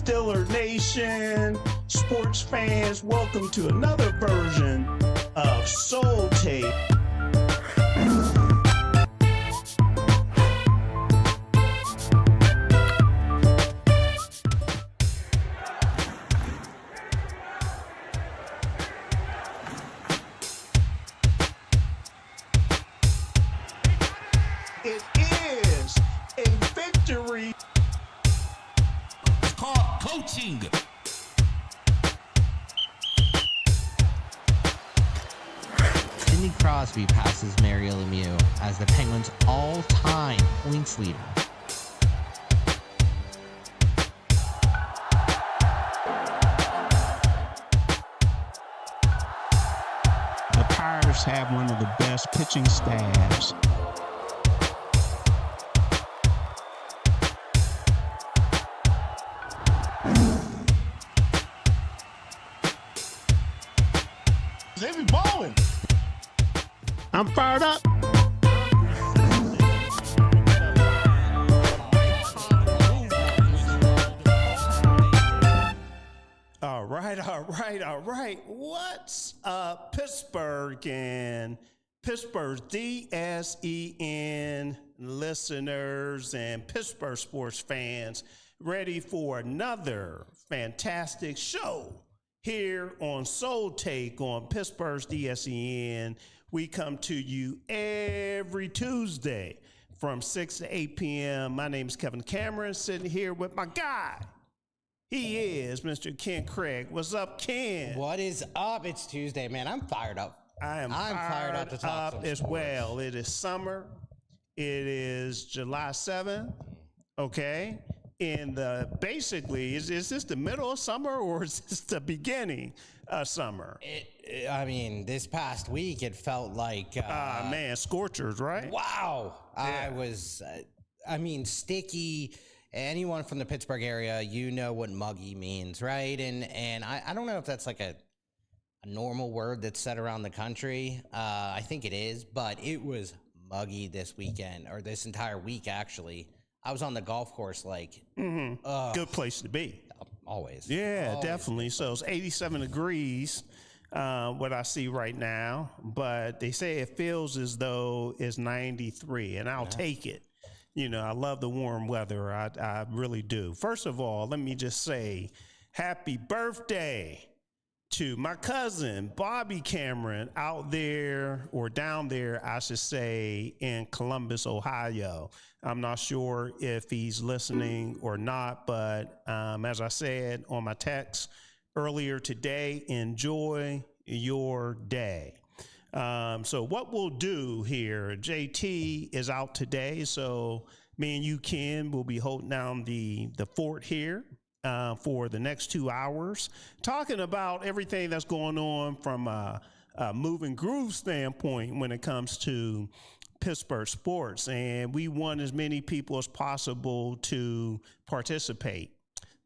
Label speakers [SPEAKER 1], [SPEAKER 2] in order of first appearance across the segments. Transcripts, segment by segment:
[SPEAKER 1] Steelers Nation, sports fans, welcome to another version of Soul Tape. It is a victory.
[SPEAKER 2] It's called coaching.
[SPEAKER 3] Sidney Crosby passes Mario Lemieux as the Penguins' all-time points leader.
[SPEAKER 1] The Pirates have one of the best pitching staffs. They be balling. I'm fired up. All right. What's up, Pittsburgh and Pittsburgh DSEN listeners and Pittsburgh sports fans, ready for another fantastic show here on Soul Take on Pittsburgh's DSEN. We come to you every Tuesday from 6 to 8 p.m. My name is Kevin Cameron, sitting here with my guy. He is Mr. Ken Craig. What's up, Ken?
[SPEAKER 3] What is up? It's Tuesday, man. I'm fired up.
[SPEAKER 1] I'm fired up
[SPEAKER 3] to talk
[SPEAKER 1] as
[SPEAKER 3] sports.
[SPEAKER 1] well. It is summer. It is July 7th. Okay. And basically, is this the middle of summer or is this the beginning of summer?
[SPEAKER 3] I mean, this past week, it felt like...
[SPEAKER 1] man, scorchers, right?
[SPEAKER 3] Wow.
[SPEAKER 1] Yeah.
[SPEAKER 3] I mean, sticky. Anyone from the Pittsburgh area, you know what muggy means, right? And I don't know if that's like a normal word that's said around the country. I think it is, but it was muggy this weekend, or this entire week, actually. I was on the golf course,
[SPEAKER 1] Good place to be.
[SPEAKER 3] Always.
[SPEAKER 1] Yeah,
[SPEAKER 3] Always.
[SPEAKER 1] definitely. So it's 87 degrees, what I see right now. But they say it feels as though it's 93, and I'll take it. You know, I love the warm weather. I really do. First of all, let me just say happy birthday to my cousin, Bobby Cameron, out there, or down there, I should say, in Columbus, Ohio. I'm not sure if he's listening or not, but as I said on my text earlier today, enjoy your day. So what we'll do here, JT is out today, so me and you, Ken, will be holding down the fort here for the next 2 hours, talking about everything that's going on from a moving groove standpoint when it comes to Pittsburgh sports. And we want as many people as possible to participate.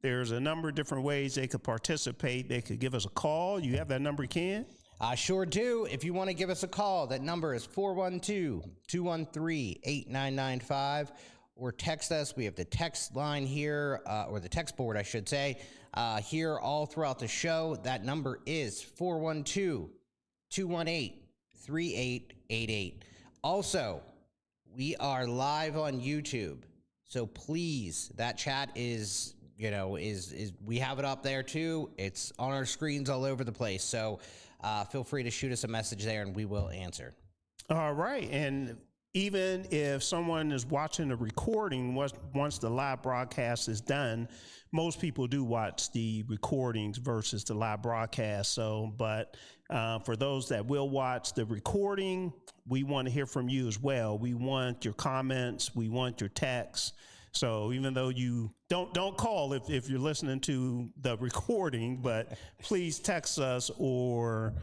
[SPEAKER 1] There's a number of different ways they could participate. They could give us a call. You have that number, Ken?
[SPEAKER 3] I sure do. If you want to give us a call, that number is 412-213-8995, or text us. We have the text line here, or the text board, I should say, here all throughout the show. That number is 412-218-3888. Also, we are live on YouTube, so please, that chat is we have it up there too. It's on our screens all over the place, so feel free to shoot us a message there and we will answer.
[SPEAKER 1] All right. And even if someone is watching the recording, once the live broadcast is done, most people do watch the recordings versus the live broadcast. So, but for those that will watch the recording, we want to hear from you as well. We want your comments. We want your texts. So even though you don't call if you're listening to the recording, but please text us or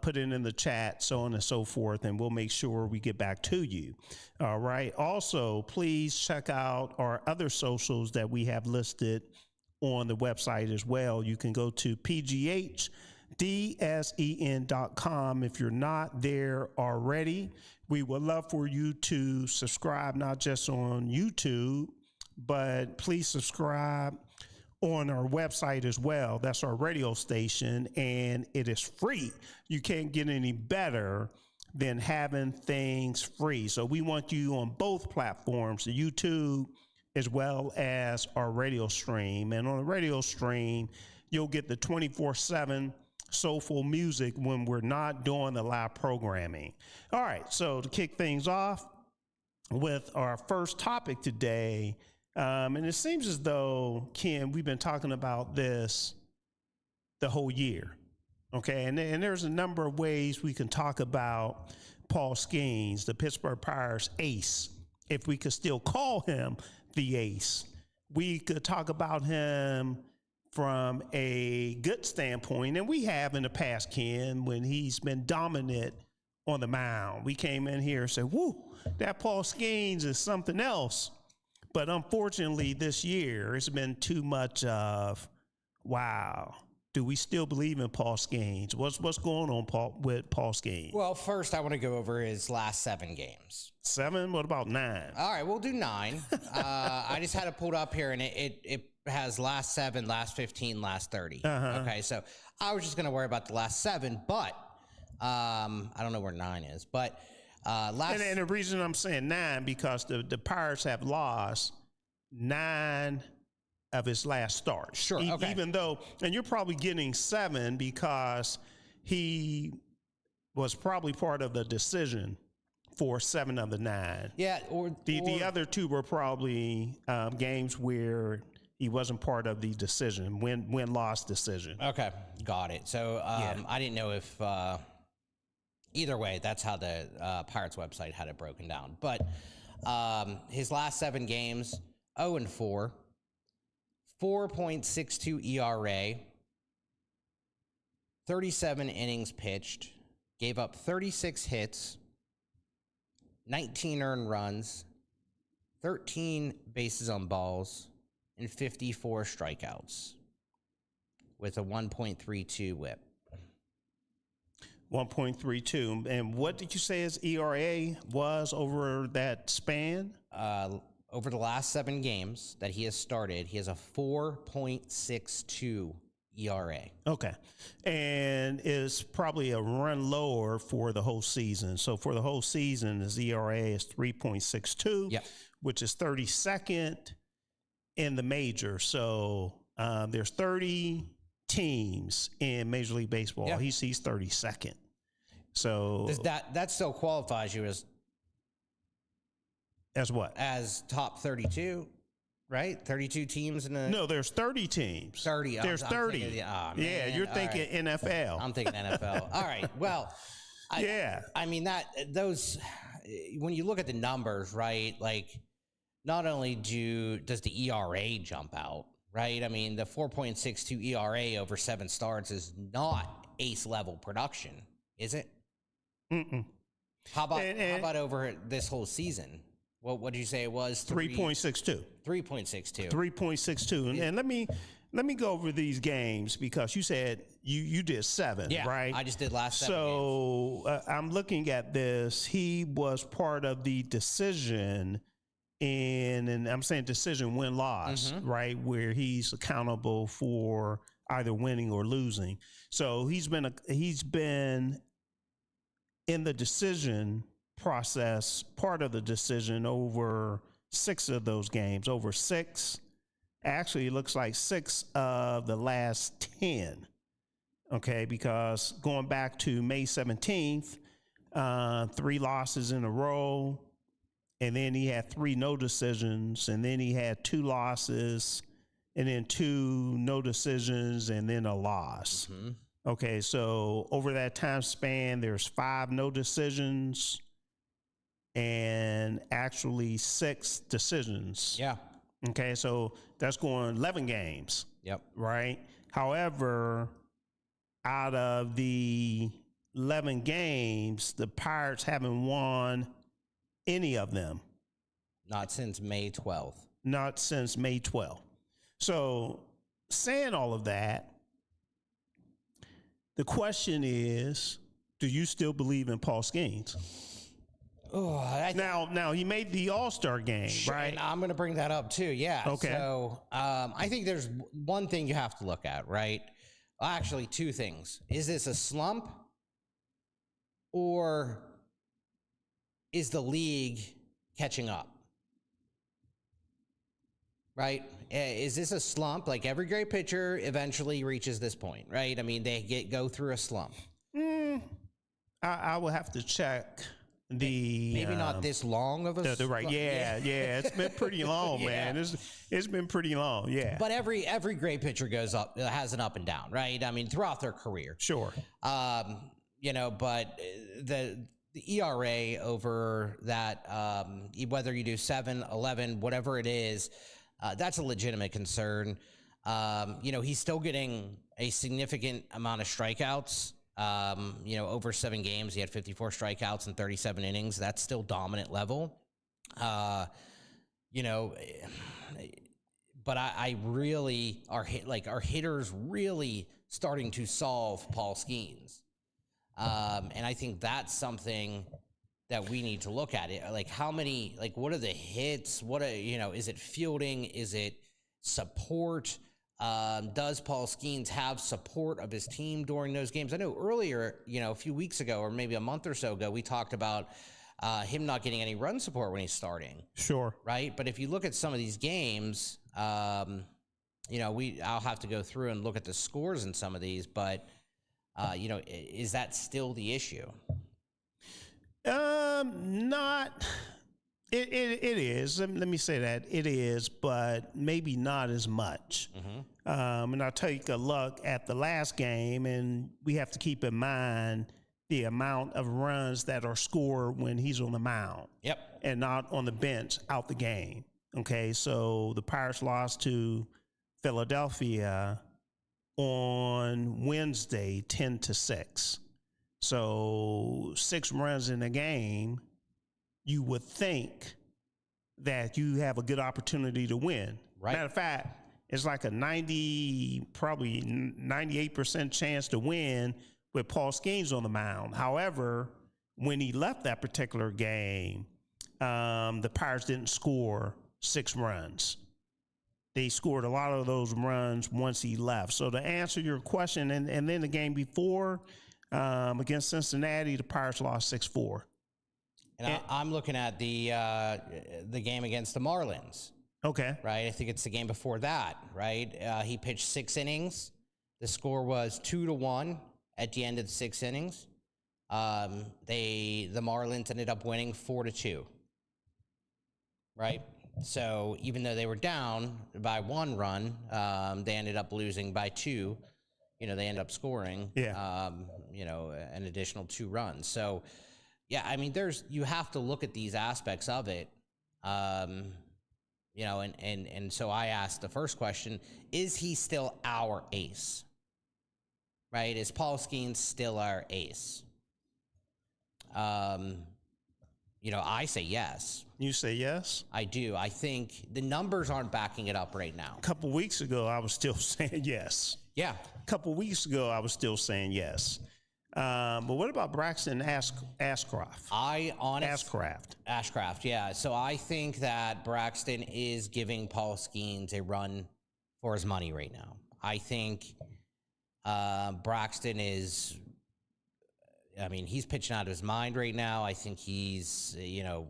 [SPEAKER 1] put it in the chat, so on and so forth, and we'll make sure we get back to you. All right. Also, please check out our other socials that we have listed on the website as well. You can go to pghdsen.com if you're not there already. We would love for you to subscribe, not just on YouTube, but please subscribe on our website as well. That's our radio station, and it is free. You can't get any better than having things free. So we want you on both platforms, the YouTube as well as our radio stream. And on the radio stream, you'll get the 24/7 soulful music when we're not doing the live programming. All right, so to kick things off with our first topic today, and it seems as though, Ken, we've been talking about this the whole year, okay? And there's a number of ways we can talk about Paul Skenes, the Pittsburgh Pirates ace, if we could still call him the ace. We could talk about him from a good standpoint, and we have in the past, Ken, when he's been dominant on the mound. We came in here and said, whoo, that Paul Skenes is something else. But unfortunately, this year, it's been too much of, wow, do we still believe in Paul Skenes? What's going on with Paul Skenes?
[SPEAKER 3] Well, first, I want to go over his last 7 games.
[SPEAKER 1] 7? What about 9?
[SPEAKER 3] All right, we'll do 9. I just had it pulled up here, and it has last 7, last 15, last 30. Okay, so I was just going to worry about the last 7, but I don't know where 9 is. But and the reason I'm saying 9, because the Pirates have lost 9 of his last starts. Sure, okay.
[SPEAKER 1] Even though, and you're probably getting 7 because he was probably part of the decision for 7 of the 9.
[SPEAKER 3] Yeah, or
[SPEAKER 1] the other 2 were probably games where he wasn't part of the decision, win-loss decision.
[SPEAKER 3] Okay, got it. So I didn't know if either way, that's how the Pirates website had it broken down. But his last 7 games, 0-4, 4.62 ERA, 37 innings pitched, gave up 36 hits, 19 earned runs, 13 bases on balls, and 54 strikeouts with a 1.32 whip.
[SPEAKER 1] 1.32. And what did you say his ERA was over that span?
[SPEAKER 3] Over the last 7 games that he has started, he has a 4.62 ERA.
[SPEAKER 1] Okay. And is probably a run lower for the whole season. So for the whole season, his ERA is 3.62,
[SPEAKER 3] yep, which
[SPEAKER 1] is 32nd in the major. So there's 30 teams in Major League Baseball.
[SPEAKER 3] Yeah.
[SPEAKER 1] He's 32nd. So
[SPEAKER 3] that still qualifies you
[SPEAKER 1] as what?
[SPEAKER 3] As top 32, right? 32 teams in a...
[SPEAKER 1] No, there's 30 teams.
[SPEAKER 3] 30.
[SPEAKER 1] There's 30.
[SPEAKER 3] Thinking,
[SPEAKER 1] yeah, you're thinking right. NFL.
[SPEAKER 3] I'm thinking NFL. All right. Well, I mean, when you look at the numbers, right, like not only does the ERA jump out, right? I mean, the 4.62 ERA over 7 starts is not ace level production, is it?
[SPEAKER 1] Mm-mm.
[SPEAKER 3] How about over this whole season? What did you say it was?
[SPEAKER 1] 3.62.
[SPEAKER 3] 3.62.
[SPEAKER 1] 3.62. And let me go over these games because you said you did 7,
[SPEAKER 3] yeah,
[SPEAKER 1] right?
[SPEAKER 3] I just did last 7
[SPEAKER 1] games. I'm looking at this. He was part of the decision and I'm saying decision win-loss, right? Where he's accountable for either winning or losing. So he's been in the decision process, part of the decision over 6 of those games, over 6. Actually, it looks like 6 of the last 10. Okay, because going back to May 17th, 3 losses in a row, and then he had 3 no decisions, and then he had 2 losses, and then 2 no decisions, and then a loss. Okay, so over that time span, there's 5 no decisions and actually 6 decisions.
[SPEAKER 3] Yeah.
[SPEAKER 1] Okay, so that's going 11 games.
[SPEAKER 3] Yep.
[SPEAKER 1] Right? However, out of the 11 games, the Pirates haven't won any of them.
[SPEAKER 3] Not since May 12th.
[SPEAKER 1] Not since May 12th. So saying all of that, the question is, do you still believe in Paul Skenes? Now he made the All-Star game, right?
[SPEAKER 3] And I'm going to bring that up too. Yeah.
[SPEAKER 1] Okay.
[SPEAKER 3] So I think there's one thing you have to look at, right? Well, actually, two things. Is this a slump, or is the league catching up? Right? Is this a slump? Like every great pitcher eventually reaches this point, right? I mean, they go through a slump.
[SPEAKER 1] I will have to check the
[SPEAKER 3] Maybe not this long of a slump.
[SPEAKER 1] right. Yeah. It's been pretty long, man. It's been pretty long. Yeah.
[SPEAKER 3] But every great pitcher goes up, has an up and down, right? I mean, throughout their career.
[SPEAKER 1] Sure.
[SPEAKER 3] You know, but the ERA over that, whether you do 7, 11, whatever it is, that's a legitimate concern. You know, he's still getting a significant amount of strikeouts. You know, over 7 games, he had 54 strikeouts in 37 innings. That's still dominant level. You know, but I really our hitters really starting to solve Paul Skenes. And I think that's something that we need to look at. It like how many, like what are the hits? What are, you know, is it fielding? Is it support? Does Paul Skenes have support of his team during those games? I know earlier, you know, a few weeks ago or maybe a month or so ago, we talked about him not getting any run support when he's starting.
[SPEAKER 1] Sure.
[SPEAKER 3] Right. But if you look at some of these games, you know, I'll have to go through and look at the scores in some of these, but you know, is that still the issue?
[SPEAKER 1] Not. It is. Let me say that it is, but maybe not as much. And I'll take a look at the last game, and we have to keep in mind the amount of runs that are scored when he's on the mound.
[SPEAKER 3] Yep.
[SPEAKER 1] And not on the bench out the game. Okay, so the Pirates lost to Philadelphia on Wednesday, 10-6. So 6 runs in a game. You would think that you have a good opportunity to win.
[SPEAKER 3] Right.
[SPEAKER 1] Matter of fact, it's like a 98% chance to win with Paul Skenes on the mound. However, when he left that particular game, the Pirates didn't score 6 runs. They scored a lot of those runs once he left. So to answer your question, and then the game before against Cincinnati, the Pirates lost 6-4.
[SPEAKER 3] And I'm looking at the game against the Marlins.
[SPEAKER 1] Okay.
[SPEAKER 3] Right. I think it's the game before that. Right. He pitched 6 innings. The score was 2-1 at the end of the 6 innings. The Marlins ended up winning 4-2. Right. So even though they were down by 1 run, they ended up losing by 2. You know, they ended up scoring.
[SPEAKER 1] Yeah.
[SPEAKER 3] You know, an additional 2 runs. So. Yeah, I mean, you have to look at these aspects of it, you know, and so I asked the first question, is he still our ace? Right? Is Paul Skenes still our ace? You know, I say yes.
[SPEAKER 1] You say yes?
[SPEAKER 3] I do. I think the numbers aren't backing it up right now.
[SPEAKER 1] A couple weeks ago, I was still saying yes.
[SPEAKER 3] Yeah.
[SPEAKER 1] A couple weeks ago, I was still saying yes. But what about Braxton Ashcraft?
[SPEAKER 3] Ashcraft, yeah. So I think that Braxton is giving Paul Skenes a run for his money right now. I think Braxton is, I mean, he's pitching out of his mind right now. I think he's, you know,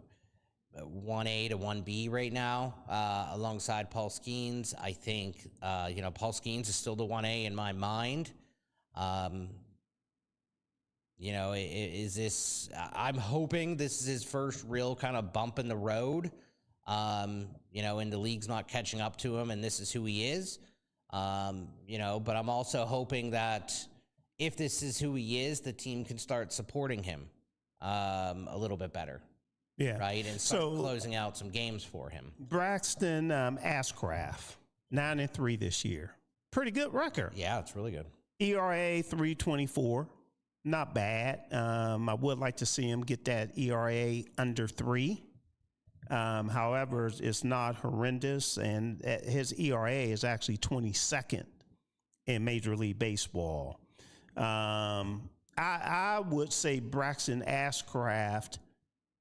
[SPEAKER 3] 1A to 1B right now alongside Paul Skenes. I think, you know, Paul Skenes is still the 1A in my mind. You know, is this, I'm hoping this is his first real kind of bump in the road, you know, and the league's not catching up to him and this is who he is, you know, but I'm also hoping that if this is who he is, the team can start supporting him a little bit better.
[SPEAKER 1] Yeah.
[SPEAKER 3] Right. And start closing out some games for him.
[SPEAKER 1] Braxton Ashcraft, 9-3 this year. Pretty good record.
[SPEAKER 3] Yeah, it's really good.
[SPEAKER 1] ERA 3.24. Not bad. I would like to see him get that ERA under 3. However, it's not horrendous, and his ERA is actually 22nd in Major League Baseball. I would say Braxton Ashcraft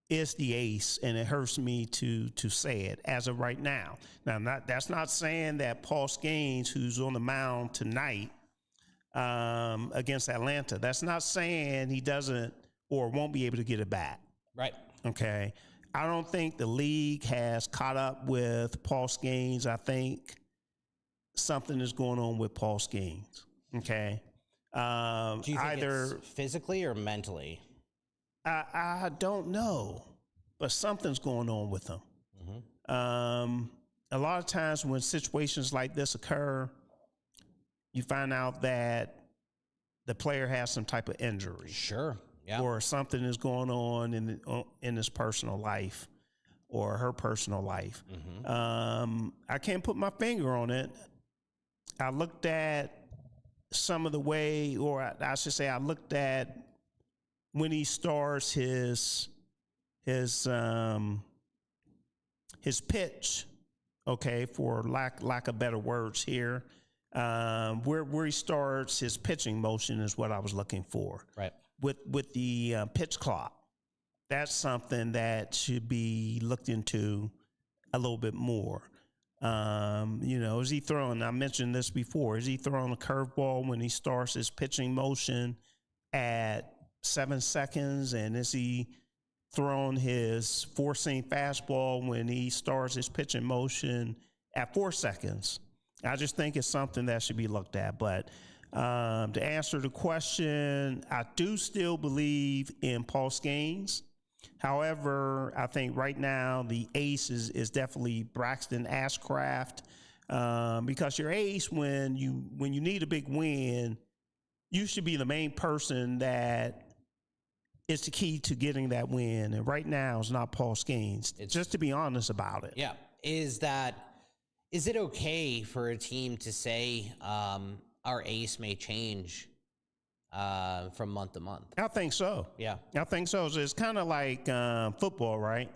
[SPEAKER 1] is the ace, and it hurts me to say it as of right now. Now, that's not saying that Paul Skenes, who's on the mound tonight against Atlanta, that's not saying he doesn't or won't be able to get it back.
[SPEAKER 3] Right.
[SPEAKER 1] Okay. I don't think the league has caught up with Paul Skenes. I think something is going on with Paul Skenes. Okay.
[SPEAKER 3] Do you think
[SPEAKER 1] either
[SPEAKER 3] it's physically or mentally?
[SPEAKER 1] I don't know, but something's going on with him. A lot of times when situations like this occur, you find out that the player has some type of injury.
[SPEAKER 3] Sure. Yeah.
[SPEAKER 1] Or something is going on in his personal life or her personal life. I can't put my finger on it. I looked at some of the way, or I should say, I looked at when he starts his pitch, okay, for lack of better words here, where he starts his pitching motion is what I was looking for.
[SPEAKER 3] Right.
[SPEAKER 1] With the pitch clock, that's something that should be looked into a little bit more. Is he throwing? I mentioned this before. Is he throwing a curveball when he starts his pitching motion at 7 seconds, and is he throwing his four-seam fastball when he starts his pitching motion at 4 seconds? I just think it's something that should be looked at. But to answer the question, I do still believe in Paul Skenes. However, I think right now the ace is definitely Braxton Ashcraft, because your ace, when you need a big win, you should be the main person that is the key to getting that win. And right now it's not Paul Skenes. It's just to be honest about it.
[SPEAKER 3] Yeah. Is it okay for a team to say our ace may change from month to month?
[SPEAKER 1] I think so.
[SPEAKER 3] Yeah.
[SPEAKER 1] I think so. It's kind of like football, right?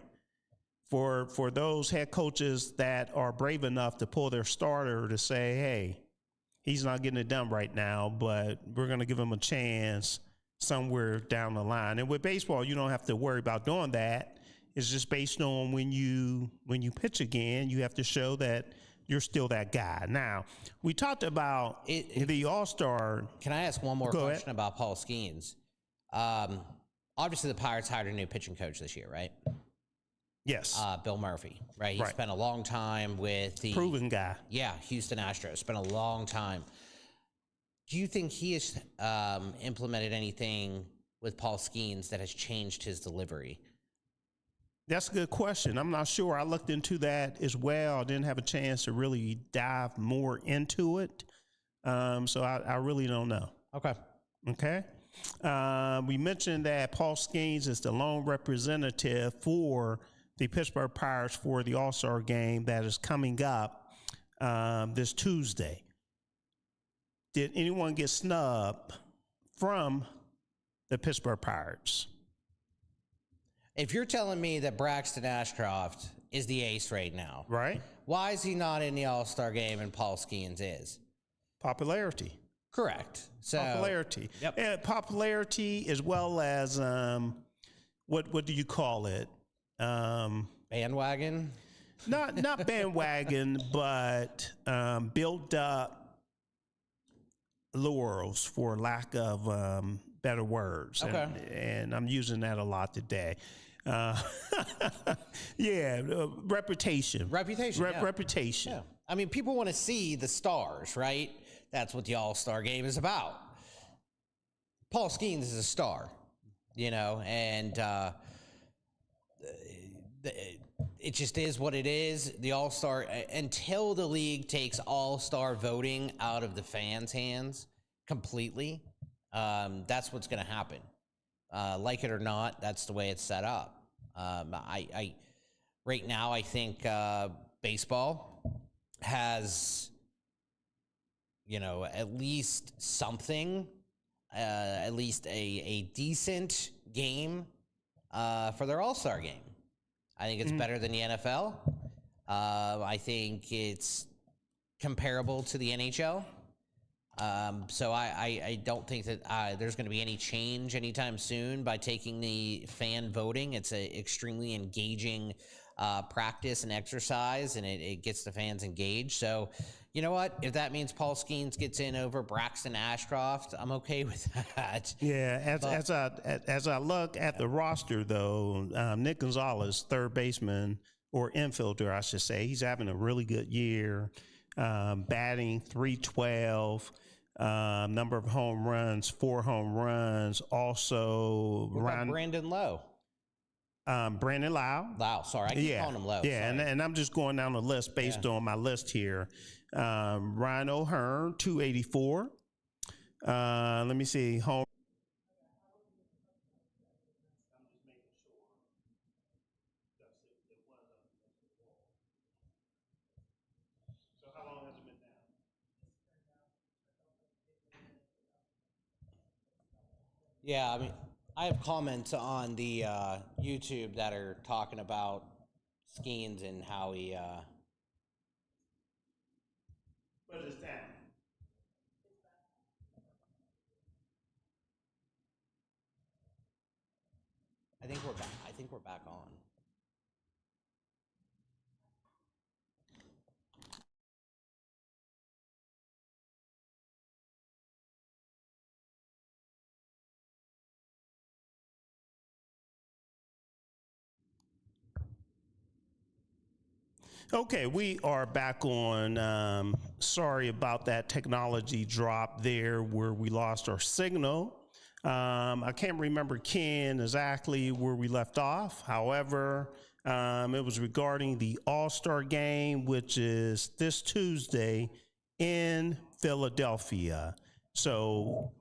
[SPEAKER 1] For those head coaches that are brave enough to pull their starter to say, hey, he's not getting it done right now, but we're going to give him a chance somewhere down the line. And with baseball, you don't have to worry about doing that. It's just based on when you pitch again, you have to show that you're still that guy. Now, we talked about the All-Star.
[SPEAKER 3] Can I ask one more question about Paul Skenes? Obviously, the Pirates hired a new pitching coach this year, right?
[SPEAKER 1] Yes.
[SPEAKER 3] Bill Murphy, right? He spent a long time with the
[SPEAKER 1] proven guy.
[SPEAKER 3] Yeah, Houston Astros. Spent a long time. Do you think he has implemented anything with Paul Skenes that has changed his delivery?
[SPEAKER 1] That's a good question. I'm not sure. I looked into that as well. I didn't have a chance to really dive more into it. So I really don't know. Okay. We mentioned that Paul Skenes is the lone representative for the Pittsburgh Pirates for the All-Star game that is coming up this Tuesday. Did anyone get snubbed from the Pittsburgh Pirates?
[SPEAKER 3] If you're telling me that Braxton Ashcraft is the ace right now,
[SPEAKER 1] right?
[SPEAKER 3] Why is he not in the All-Star game and Paul Skenes is?
[SPEAKER 1] Popularity.
[SPEAKER 3] Correct. So,
[SPEAKER 1] popularity.
[SPEAKER 3] Yep.
[SPEAKER 1] And popularity, as well as what do you call it?
[SPEAKER 3] Bandwagon?
[SPEAKER 1] Not bandwagon, but built up laurels, for lack of better words.
[SPEAKER 3] Okay.
[SPEAKER 1] And I'm using that a lot today. Reputation.
[SPEAKER 3] Reputation.
[SPEAKER 1] Reputation.
[SPEAKER 3] Yeah. I mean, people want to see the stars, right? That's what the All-Star game is about. Paul Skenes is a star, and it just is what it is. The All-Star, until the league takes All-Star voting out of the fans' hands completely, that's what's going to happen. Like it or not, that's the way it's set up. Right now, I think baseball has, at least something, at least a decent game for their All-Star game. I think it's better than the NFL. I think it's comparable to the NHL. So I don't think that there's going to be any change anytime soon by taking the fan voting. It's a extremely engaging practice and exercise, and it gets the fans engaged. So, you know what? If that means Paul Skenes gets in over Braxton Ashcroft, I'm okay with that.
[SPEAKER 1] Yeah, as I look at the roster, though, Nick Gonzalez, third baseman or infielder, I should say, he's having a really good year, batting .312, number of home runs, 4 home runs. Also,
[SPEAKER 3] Brandon Lowe.
[SPEAKER 1] Brandon Lau.
[SPEAKER 3] Sorry, I keep calling him Lowe.
[SPEAKER 1] Yeah, and I'm just going down the list based on my list here. Ryan O'Hearn, 284. Let me see. Home. So how long has it been down?
[SPEAKER 3] Yeah, I mean, I have comments on the YouTube that are talking about Skenes and how he.
[SPEAKER 1] What is that?
[SPEAKER 3] I think we're back. I think we're back on.
[SPEAKER 1] Okay, we are back on. Sorry about that technology drop there where we lost our signal. I can't remember, Ken, exactly where we left off. However, it was regarding the All-Star game, which is this Tuesday in Philadelphia. So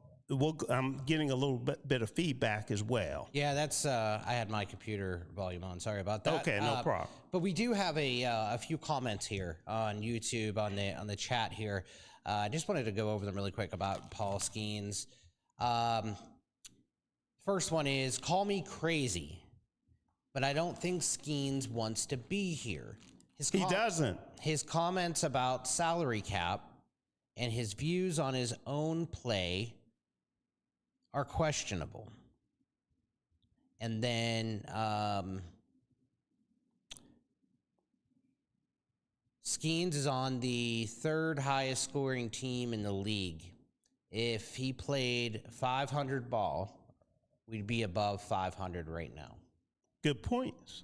[SPEAKER 1] I'm getting a little bit of feedback as well.
[SPEAKER 3] Yeah, that's. I had my computer volume on. Sorry about that.
[SPEAKER 1] Okay, no problem.
[SPEAKER 3] But we do have a few comments here on YouTube on the chat here. I just wanted to go over them really quick about Paul Skenes. First one is, call me crazy, but I don't think Skenes wants to be here.
[SPEAKER 1] He doesn't.
[SPEAKER 3] His comments about salary cap and his views on his own play are questionable. And then Skenes is on the third highest scoring team in the league. If he played 500 ball, we'd be above 500 right now.
[SPEAKER 1] Good points.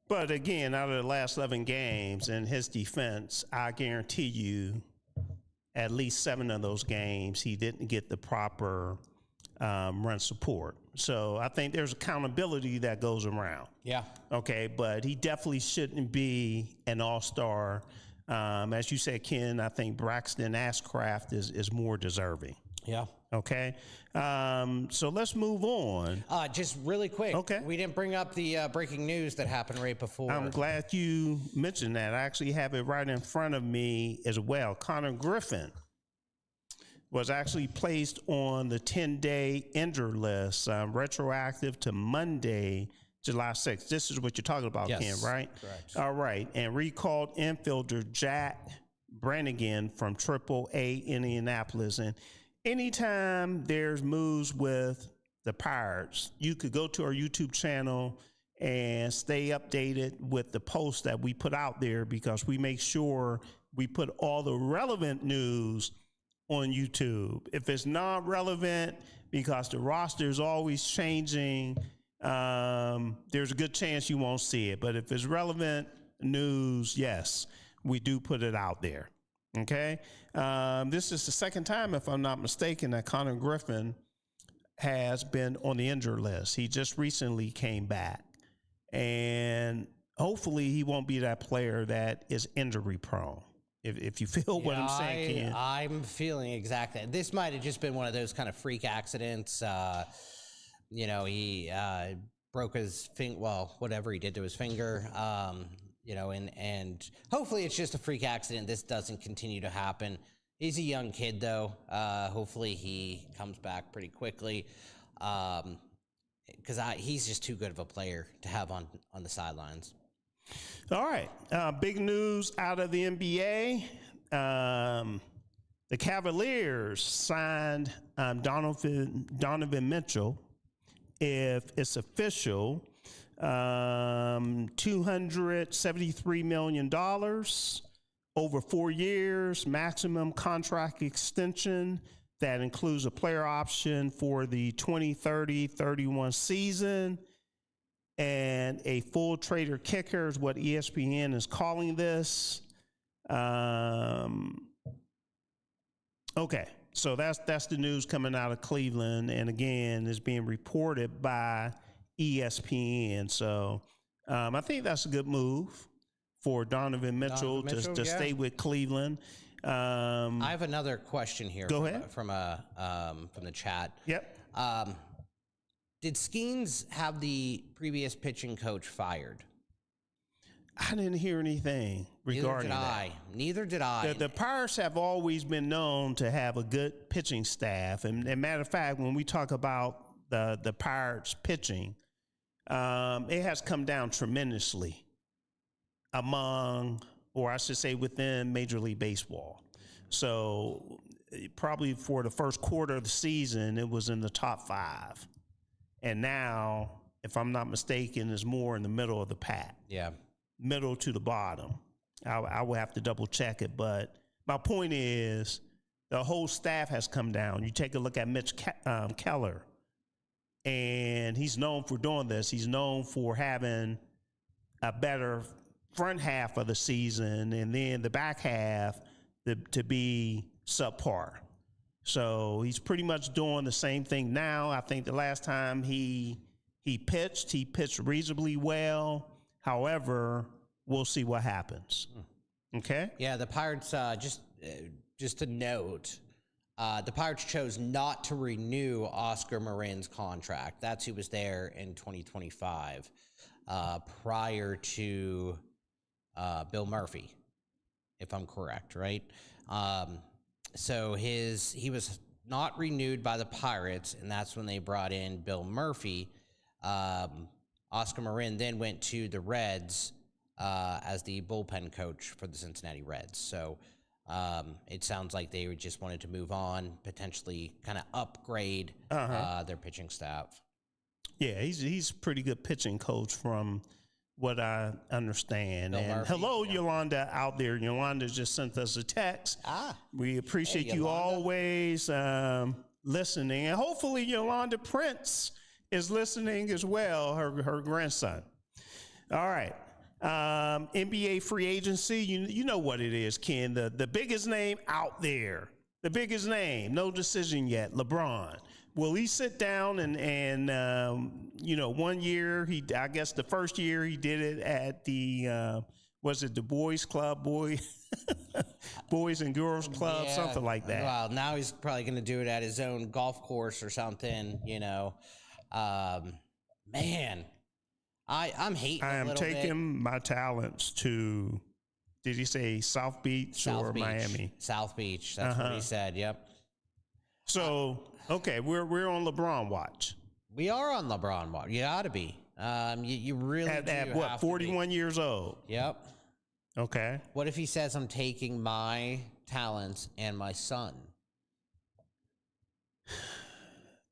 [SPEAKER 1] But again, out of the last 11 games in his defense, I guarantee you at least 7 of those games, he didn't get the proper run support. So I think there's accountability that goes around.
[SPEAKER 3] Yeah.
[SPEAKER 1] Okay, but he definitely shouldn't be an all-star. As you said, Ken, I think Braxton Ashcroft is more deserving.
[SPEAKER 3] Yeah.
[SPEAKER 1] Okay. So let's move on.
[SPEAKER 3] Just really quick.
[SPEAKER 1] Okay.
[SPEAKER 3] We didn't bring up the breaking news that happened right before.
[SPEAKER 1] I'm glad you mentioned that. I actually have it right in front of me as well. Connor Griffin was actually placed on the 10-day injured list, retroactive to Monday, July 6th. This is what you're talking about,
[SPEAKER 3] yes,
[SPEAKER 1] Ken, right?
[SPEAKER 3] Correct.
[SPEAKER 1] All right. And recalled infielder Jack Brannigan from AAA Indianapolis. And anytime there's moves with the Pirates, you could go to our YouTube channel and stay updated with the posts that we put out there, because we make sure we put all the relevant news on YouTube. If it's not relevant, because the roster is always changing, there's a good chance you won't see it. But if it's relevant news, yes, we do put it out there. Okay. This is the second time, if I'm not mistaken, that Connor Griffin has been on the injured list. He just recently came back, and hopefully he won't be that player that is injury prone. If you feel what I'm saying, Ken.
[SPEAKER 3] I'm feeling exactly. This might have just been one of those kind of freak accidents. He broke his finger. Well, whatever he did to his finger. And hopefully it's just a freak accident. This doesn't continue to happen. He's a young kid, though. Hopefully he comes back pretty quickly, because he's just too good of a player to have on the sidelines.
[SPEAKER 1] All right. Big news out of the NBA. The Cavaliers signed Donovan Mitchell. If it's official, $273 million over 4 years, maximum contract extension that includes a player option for the 2030-31 season, and a full trader kicker is what ESPN is calling this. Okay, so that's the news coming out of Cleveland, and again, is being reported by ESPN. So I think that's a good move for Donovan Mitchell, to stay with Cleveland.
[SPEAKER 3] I have another question here.
[SPEAKER 1] Go ahead.
[SPEAKER 3] From the chat.
[SPEAKER 1] Yep.
[SPEAKER 3] Did Skenes have the previous pitching coach fired?
[SPEAKER 1] I didn't hear anything regarding that.
[SPEAKER 3] Neither did I.
[SPEAKER 1] The Pirates have always been known to have a good pitching staff. And matter of fact, when we talk about the Pirates pitching, it has come down tremendously among, or I should say within Major League Baseball. So probably for the first quarter of the season, it was in the top 5. And now, if I'm not mistaken, it's more in the middle of the pack.
[SPEAKER 3] Yeah.
[SPEAKER 1] Middle to the bottom. I will have to double check it, but my point is the whole staff has come down. You take a look at Mitch Keller, and he's known for doing this. He's known for having a better front half of the season, and then the back half to be subpar. So he's pretty much doing the same thing now. I think the last time he pitched reasonably well. However, we'll see what happens. Okay?
[SPEAKER 3] Yeah, the Pirates, just a note, the Pirates chose not to renew Oscar Marin's contract. That's who was there in 2025 prior to Bill Murphy, if I'm correct, right? So he was not renewed by the Pirates, and that's when they brought in Bill Murphy. Oscar Marin then went to the Reds as the bullpen coach for the Cincinnati Reds. So it sounds like they just wanted to move on, potentially kind of upgrade their pitching staff.
[SPEAKER 1] Yeah, he's a pretty good pitching coach from what I understand.
[SPEAKER 3] Bill
[SPEAKER 1] and
[SPEAKER 3] Murphy,
[SPEAKER 1] hello, Yolanda out there. Yolanda just sent us a text. We appreciate you
[SPEAKER 3] Yolanda.
[SPEAKER 1] always listening. And hopefully Yolanda Prince is listening as well, her grandson. All right. NBA free agency, you know what it is, Ken. The biggest name out there, the biggest name, no decision yet, LeBron. Will he sit down and 1 year, I guess the first year he did it at the, was it the Boys Club, Boys and Girls Club, something like that.
[SPEAKER 3] Well, now he's probably going to do it at his own golf course or something, man, I'm hating
[SPEAKER 1] I am
[SPEAKER 3] a little
[SPEAKER 1] taking
[SPEAKER 3] bit.
[SPEAKER 1] my talents to, did he say South Beach or
[SPEAKER 3] Beach.
[SPEAKER 1] Miami?
[SPEAKER 3] South Beach. That's what he said. Yep.
[SPEAKER 1] So, okay, we're on LeBron watch.
[SPEAKER 3] We are on LeBron watch. You ought to be. You really
[SPEAKER 1] At
[SPEAKER 3] have
[SPEAKER 1] what, 41 years old?
[SPEAKER 3] Yep.
[SPEAKER 1] Okay.
[SPEAKER 3] What if he says, I'm taking my talents and my son?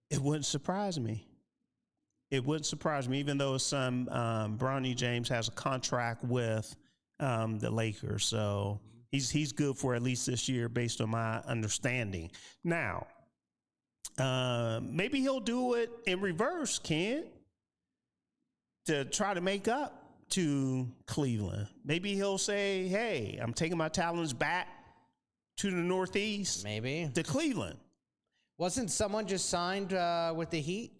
[SPEAKER 1] It wouldn't surprise me. It wouldn't surprise me, even though his son, Bronny James, has a contract with the Lakers. So he's good for at least this year based on my understanding. Now, maybe he'll do it in reverse, Ken, to try to make up to Cleveland. Maybe he'll say, hey, I'm taking my talents back to the Northeast.
[SPEAKER 3] Maybe.
[SPEAKER 1] To Cleveland.
[SPEAKER 3] Wasn't someone just signed with the Heat?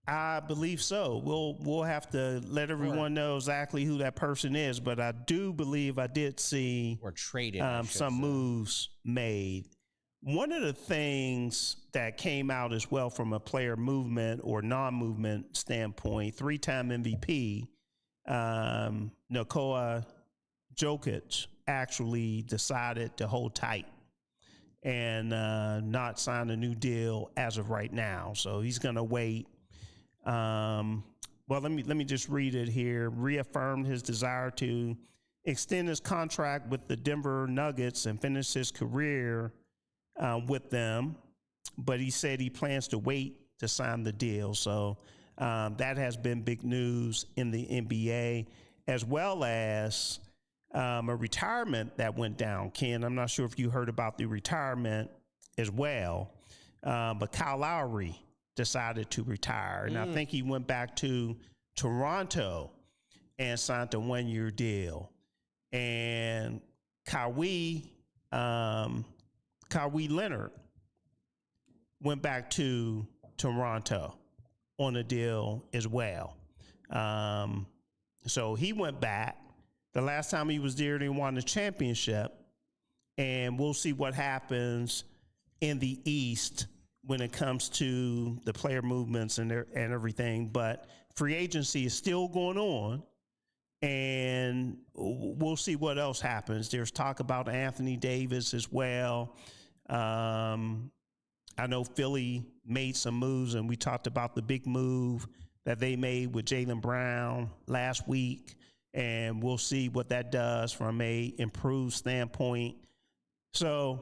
[SPEAKER 1] I believe so. We'll have to let everyone know exactly who that person is, but I do believe I did see
[SPEAKER 3] Or traded
[SPEAKER 1] some moves made. One of the things that came out as well from a player movement or non-movement standpoint, 3-time MVP, Nikola Jokic actually decided to hold tight and not sign a new deal as of right now. So he's going to wait. Well, let me just read it here. Reaffirmed his desire to extend his contract with the Denver Nuggets and finish his career with them, but he said he plans to wait to sign the deal. So that has been big news in the NBA, as well as a retirement that went down. Ken, I'm not sure if you heard about the retirement as well, but Kyle Lowry decided to retire, and I think he went back to Toronto and signed a 1-year deal. And Kawhi Leonard went back to Toronto on a deal as well. So he went back. The last time he was there, they won the championship, and we'll see what happens in the East when it comes to the player movements and everything. But free agency is still going on, and we'll see what else happens. There's talk about Anthony Davis as well. I know Philly made some moves, and we talked about the big move that they made with Jaylen Brown last week, and we'll see what that does from a improved standpoint. So,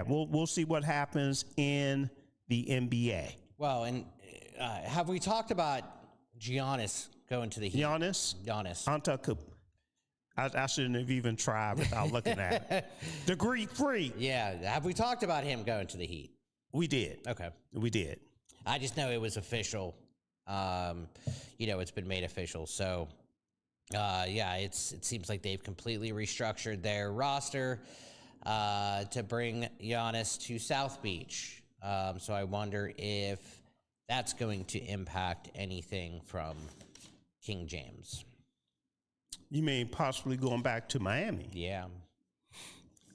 [SPEAKER 1] we'll see what happens in the NBA.
[SPEAKER 3] Well, and have we talked about Giannis going to the Heat?
[SPEAKER 1] Giannis. Antetokounmpo. I shouldn't have even tried without looking at it. The Greek freak.
[SPEAKER 3] Yeah. Have we talked about him going to the Heat?
[SPEAKER 1] We did.
[SPEAKER 3] Okay.
[SPEAKER 1] We did.
[SPEAKER 3] I just know it was official. It's been made official. So, it seems like they've completely restructured their roster to bring Giannis to South Beach. So I wonder if that's going to impact anything from King James.
[SPEAKER 1] You mean possibly going back to Miami?
[SPEAKER 3] Yeah.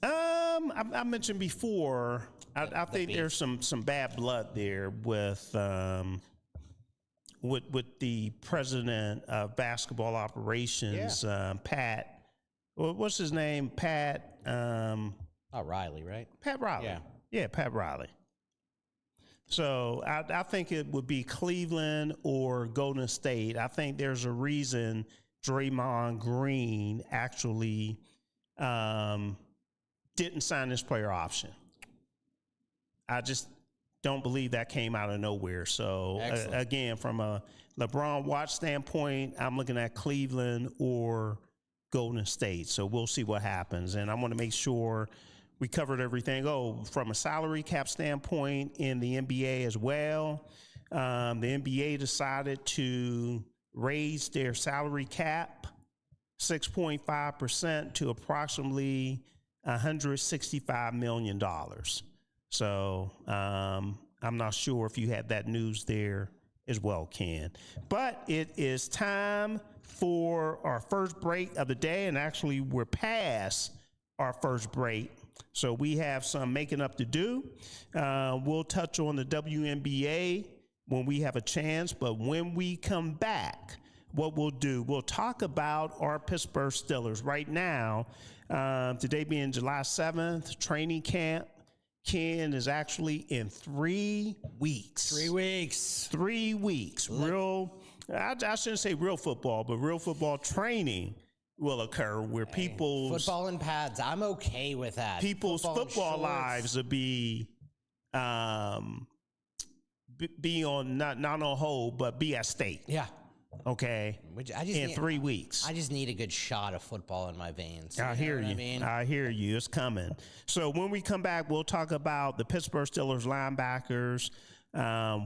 [SPEAKER 1] I mentioned before, I think there's some bad blood there with the president of basketball operations, Pat. What's his name? Pat.
[SPEAKER 3] Riley, right?
[SPEAKER 1] Pat Riley. Yeah, Pat Riley. So I think it would be Cleveland or Golden State. I think there's a reason Draymond Green actually didn't sign this player option. I just don't believe that came out of nowhere. So again, from a LeBron Watch standpoint, I'm looking at Cleveland or Golden State. So we'll see what happens. And I want to make sure we covered everything. From a salary cap standpoint in the NBA as well, the NBA decided to raise their salary cap 6.5% to approximately $165 million. So I'm not sure if you had that news there as well, Ken. But it is time for our first break of the day, and actually we're past our first break. So we have some making up to do. We'll touch on the WNBA when we have a chance, but when we come back, what we'll do, we'll talk about our Pittsburgh Steelers. Right now, today being July 7th, training camp, Ken, is actually in 3 weeks.
[SPEAKER 3] 3 weeks.
[SPEAKER 1] 3 weeks. I shouldn't say real football, but real football training will occur where people's
[SPEAKER 3] football and pads. I'm okay with that.
[SPEAKER 1] People's football lives will be on not on hold, but be at stake.
[SPEAKER 3] Yeah.
[SPEAKER 1] Okay. In 3 weeks.
[SPEAKER 3] I just need a good shot of football in my veins.
[SPEAKER 1] I hear you. I hear you. It's coming. So when we come back, we'll talk about the Pittsburgh Steelers linebackers.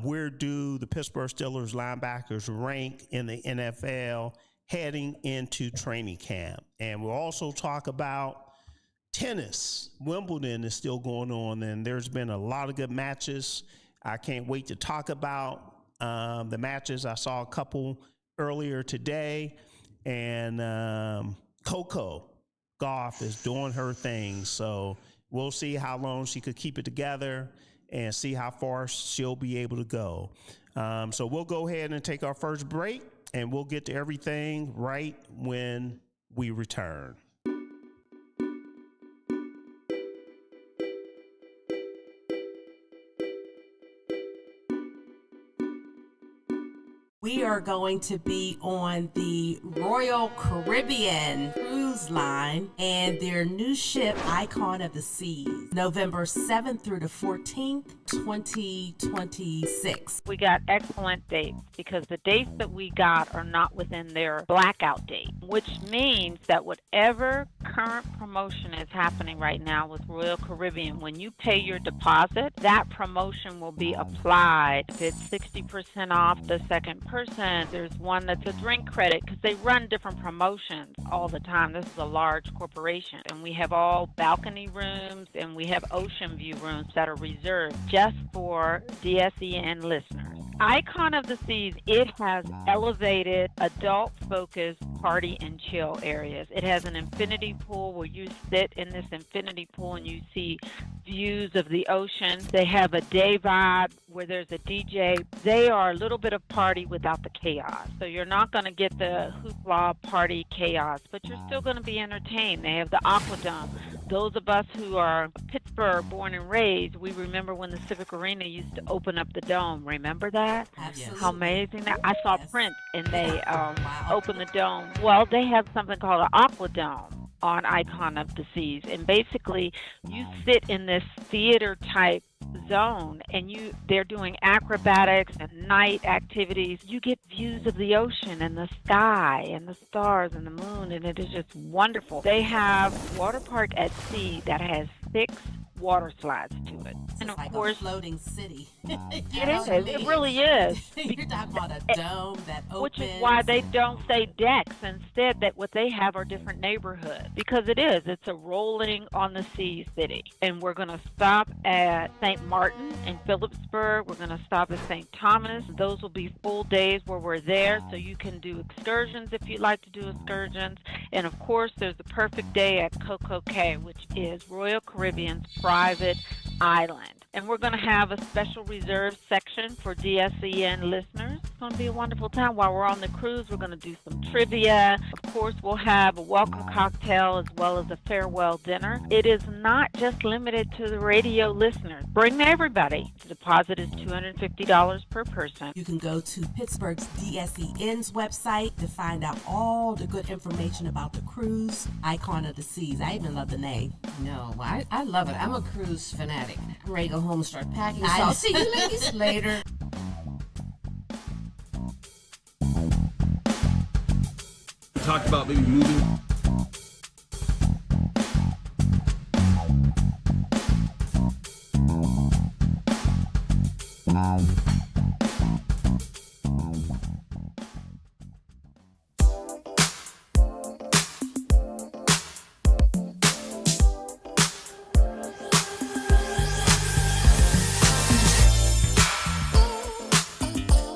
[SPEAKER 1] Where do the Pittsburgh Steelers linebackers rank in the NFL heading into training camp? And we'll also talk about tennis. Wimbledon is still going on, and there's been a lot of good matches. I can't wait to talk about the matches. I saw a couple earlier today, and Coco Gauff is doing her thing. So we'll see how long she could keep it together and see how far she'll be able to go. So we'll go ahead and take our first break, and we'll get to everything right when we return.
[SPEAKER 4] We are going to be on the Royal Caribbean cruise line and their new ship, Icon of the Seas, November 7th through the 14th, 2026.
[SPEAKER 5] We got excellent dates because the dates that we got are not within their blackout date, which means that whatever current promotion is happening right now with Royal Caribbean, when you pay your deposit, that promotion will be applied. If it's 60% off the second person, there's one that's a drink credit because they run different promotions all the time. This is a large corporation, and we have all balcony rooms and we have ocean view rooms that are reserved just for DSEN listeners. Icon of the Seas, it has elevated adult-focused party and chill areas. It has an infinity pool where you sit in this infinity pool and you see views of the ocean. They have a day vibe where there's a DJ. They are a little bit of party without the chaos. So you're not going to get the hoopla party chaos, but you're still going to be entertained. They have the Aquadome. Those of us who are Pittsburgh born and raised, we remember when the Civic Arena used to open up the dome. Remember that?
[SPEAKER 4] Absolutely.
[SPEAKER 5] How amazing that! I saw
[SPEAKER 4] Yes.
[SPEAKER 5] Prince and they
[SPEAKER 4] Wow.
[SPEAKER 5] opened the dome. Well, they have something called an Aquadome on Icon of the Seas, and basically you sit in this theater type zone and they're doing acrobatics and night activities. You get views of the ocean and the sky and the stars and the moon, and it is just wonderful. They have water park at sea that has 6 water slides to it. And
[SPEAKER 4] It's
[SPEAKER 5] of
[SPEAKER 4] like
[SPEAKER 5] course,
[SPEAKER 4] a floating city.
[SPEAKER 5] it is. It really is.
[SPEAKER 4] You're talking about a dome that opens.
[SPEAKER 5] Which is why they don't say decks. Instead, that what they have are different neighborhoods. Because it is. It's a rolling on the sea city. And we're going to stop at St. Martin in Phillipsburg. We're going to stop at St. Thomas. Those will be full days where we're there. So you can do excursions if you'd like to do excursions. And of course, there's the perfect day at Coco Gauff, which is Royal Caribbean's private island. And we're going to have a special reserved section for DSEN listeners. It's going to be a wonderful time. While we're on the cruise, we're going to do some trivia. Of course, we'll have a welcome cocktail as well as a farewell dinner. It is not just limited to the radio listeners. Bring everybody. The deposit is $250 per person.
[SPEAKER 4] You can go to Pittsburgh's DSEN's website to find out all the good information about the cruise, Icon of the Seas. I even love the name.
[SPEAKER 6] No, I love it. I'm a cruise fanatic. I'm ready to go home and start packing. So
[SPEAKER 4] I-
[SPEAKER 6] I'll see you ladies later.
[SPEAKER 7] Talked about maybe moving.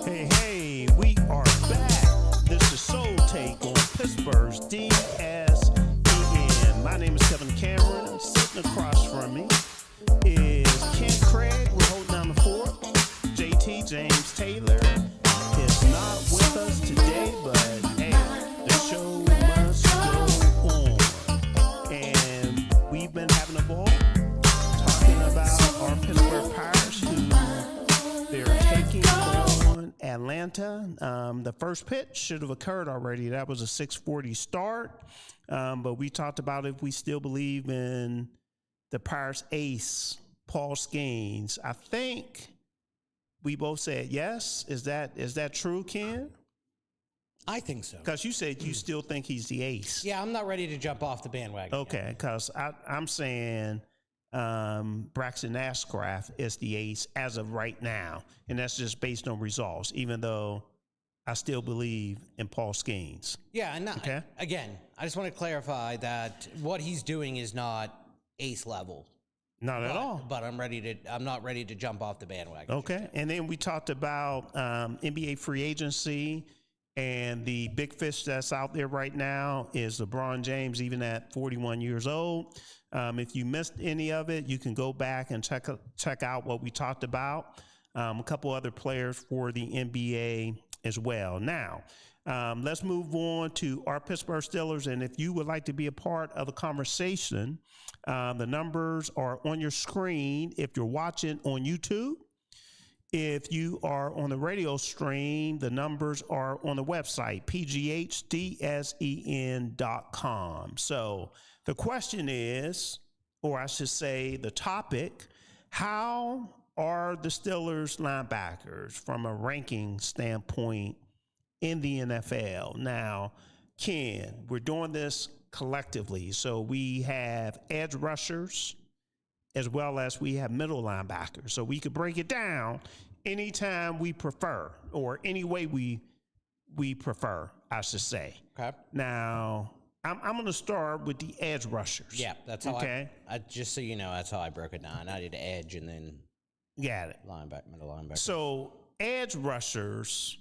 [SPEAKER 1] Hey, we are back. This is Soul Take on Pittsburgh's DSEN. My name is Kevin Cameron. Sitting across from me is Ken Craig. We're holding down the fort. JT James Taylor is not with us today, but hey, the show must go on. And we've been having a ball talking about our Pittsburgh Pirates who they're taking on Atlanta. The first pitch should have occurred already. That was a 6:40 start. But we talked about if we still believe in the Pirates ace, Paul Skenes. I think we both said yes. Is that true, Ken?
[SPEAKER 3] I think so.
[SPEAKER 1] Because you said you still think he's the ace.
[SPEAKER 3] Yeah, I'm not ready to jump off the bandwagon.
[SPEAKER 1] Okay, because I'm saying Braxton Ashcraft is the ace as of right now, and that's just based on results, even though I still believe in Paul Skenes.
[SPEAKER 3] Yeah, and
[SPEAKER 1] Okay.
[SPEAKER 3] again, I just want to clarify that what he's doing is not ace level.
[SPEAKER 1] Not at all.
[SPEAKER 3] But I'm not ready to jump off the bandwagon.
[SPEAKER 1] Okay, and then we talked about NBA free agency, and the big fish that's out there right now is LeBron James, even at 41 years old. If you missed any of it, you can go back and check out what we talked about. A couple other players for the NBA as well. Now, let's move on to our Pittsburgh Steelers, and if you would like to be a part of the conversation, the numbers are on your screen if you're watching on YouTube. If you are on the radio stream, the numbers are on the website, pghdsen.com. So the question is, or I should say the topic, how are the Steelers linebackers from a ranking standpoint in the NFL? Now, Ken, we're doing this collectively. So we have edge rushers as well as we have middle linebackers. So we could break it down anytime we prefer, or any way we prefer, I should say.
[SPEAKER 3] Okay.
[SPEAKER 1] Now, I'm going to start with the edge rushers.
[SPEAKER 3] Yeah, that's how
[SPEAKER 1] okay.
[SPEAKER 3] I just so you know, that's how I broke it down. I did edge and then
[SPEAKER 1] Got it.
[SPEAKER 3] middle linebacker.
[SPEAKER 1] So edge rushers,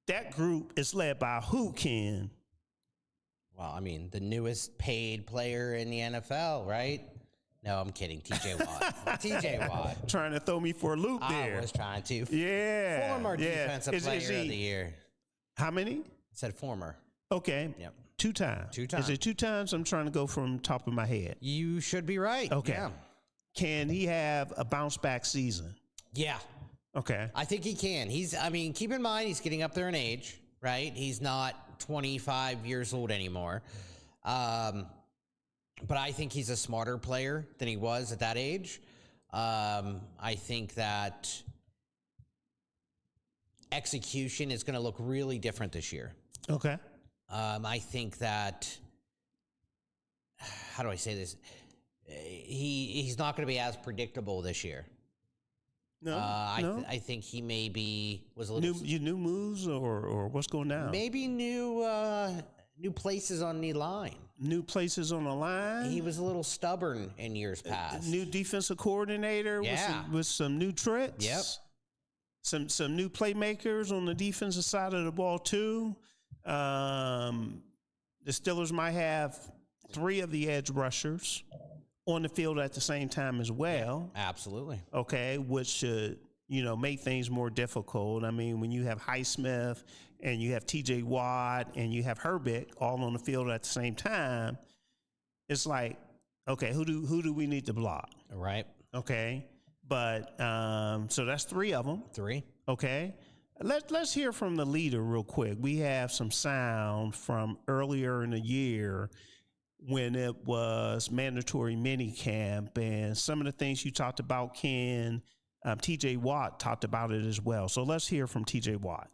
[SPEAKER 1] that group is led by who, Ken?
[SPEAKER 3] Well, I mean, the newest paid player in the NFL, right? No, I'm kidding. TJ Watt. TJ Watt.
[SPEAKER 1] Trying to throw me for a loop there.
[SPEAKER 3] I was trying to.
[SPEAKER 1] Yeah.
[SPEAKER 3] Former defensive
[SPEAKER 1] Is
[SPEAKER 3] player
[SPEAKER 1] he,
[SPEAKER 3] of the year.
[SPEAKER 1] How many?
[SPEAKER 3] I said former.
[SPEAKER 1] Okay.
[SPEAKER 3] Yep.
[SPEAKER 1] 2 times.
[SPEAKER 3] 2 times.
[SPEAKER 1] Is it 2 times? I'm trying to go from top of my head.
[SPEAKER 3] You should be right.
[SPEAKER 1] Okay.
[SPEAKER 3] Yeah.
[SPEAKER 1] Can he have a bounce back season?
[SPEAKER 3] Yeah.
[SPEAKER 1] Okay.
[SPEAKER 3] I think he can. Keep in mind, he's getting up there in age, right? He's not 25 years old anymore. But I think he's a smarter player than he was at that age. I think that execution is going to look really different this year.
[SPEAKER 1] Okay.
[SPEAKER 3] I think that, how do I say this? He's not going to be as predictable this year.
[SPEAKER 1] No.
[SPEAKER 3] I think he maybe was a little
[SPEAKER 1] new moves or what's going down?
[SPEAKER 3] Maybe new places on the line.
[SPEAKER 1] New places on the line.
[SPEAKER 3] He was a little stubborn in years past.
[SPEAKER 1] New defensive coordinator with some new tricks.
[SPEAKER 3] Yep.
[SPEAKER 1] Some new playmakers on the defensive side of the ball too. The Steelers might have 3 of the edge rushers on the field at the same time as well.
[SPEAKER 3] Yeah, absolutely.
[SPEAKER 1] Okay, which should, make things more difficult. I mean, when you have Highsmith and you have TJ Watt and you have Herbig all on the field at the same time, it's like, okay, who do we need to block?
[SPEAKER 3] Right.
[SPEAKER 1] Okay. But so that's 3 of them.
[SPEAKER 3] 3.
[SPEAKER 1] Okay. Let's hear from the leader real quick. We have some sound from earlier in the year when it was mandatory minicamp, and some of the things you talked about, Ken, TJ Watt talked about it as well. So let's hear from TJ Watt.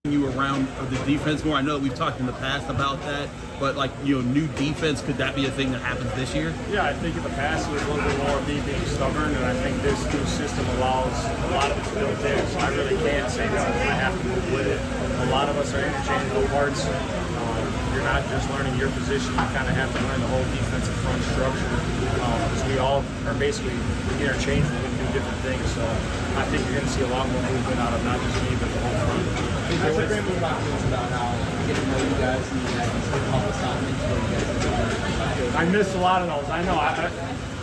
[SPEAKER 7] You around the defense more. I know that we've talked in the past about that, but new defense, could that be a thing that happens this year?
[SPEAKER 8] Yeah, I think in the past it was a little bit more me being stubborn, and I think this new system allows a lot of it built in, so I really can't say that I have to move with it. A lot of us are interchangeable parts. You're not just learning your position, you kind of have to learn the whole defensive front structure, because we all are basically interchangeable and do different things, so I think you're going to see a lot more movement out of not just me, but the whole front.
[SPEAKER 9] That's a great move about how getting to know you guys and you guys can help us out and make sure you guys
[SPEAKER 8] I missed a lot of those. I know.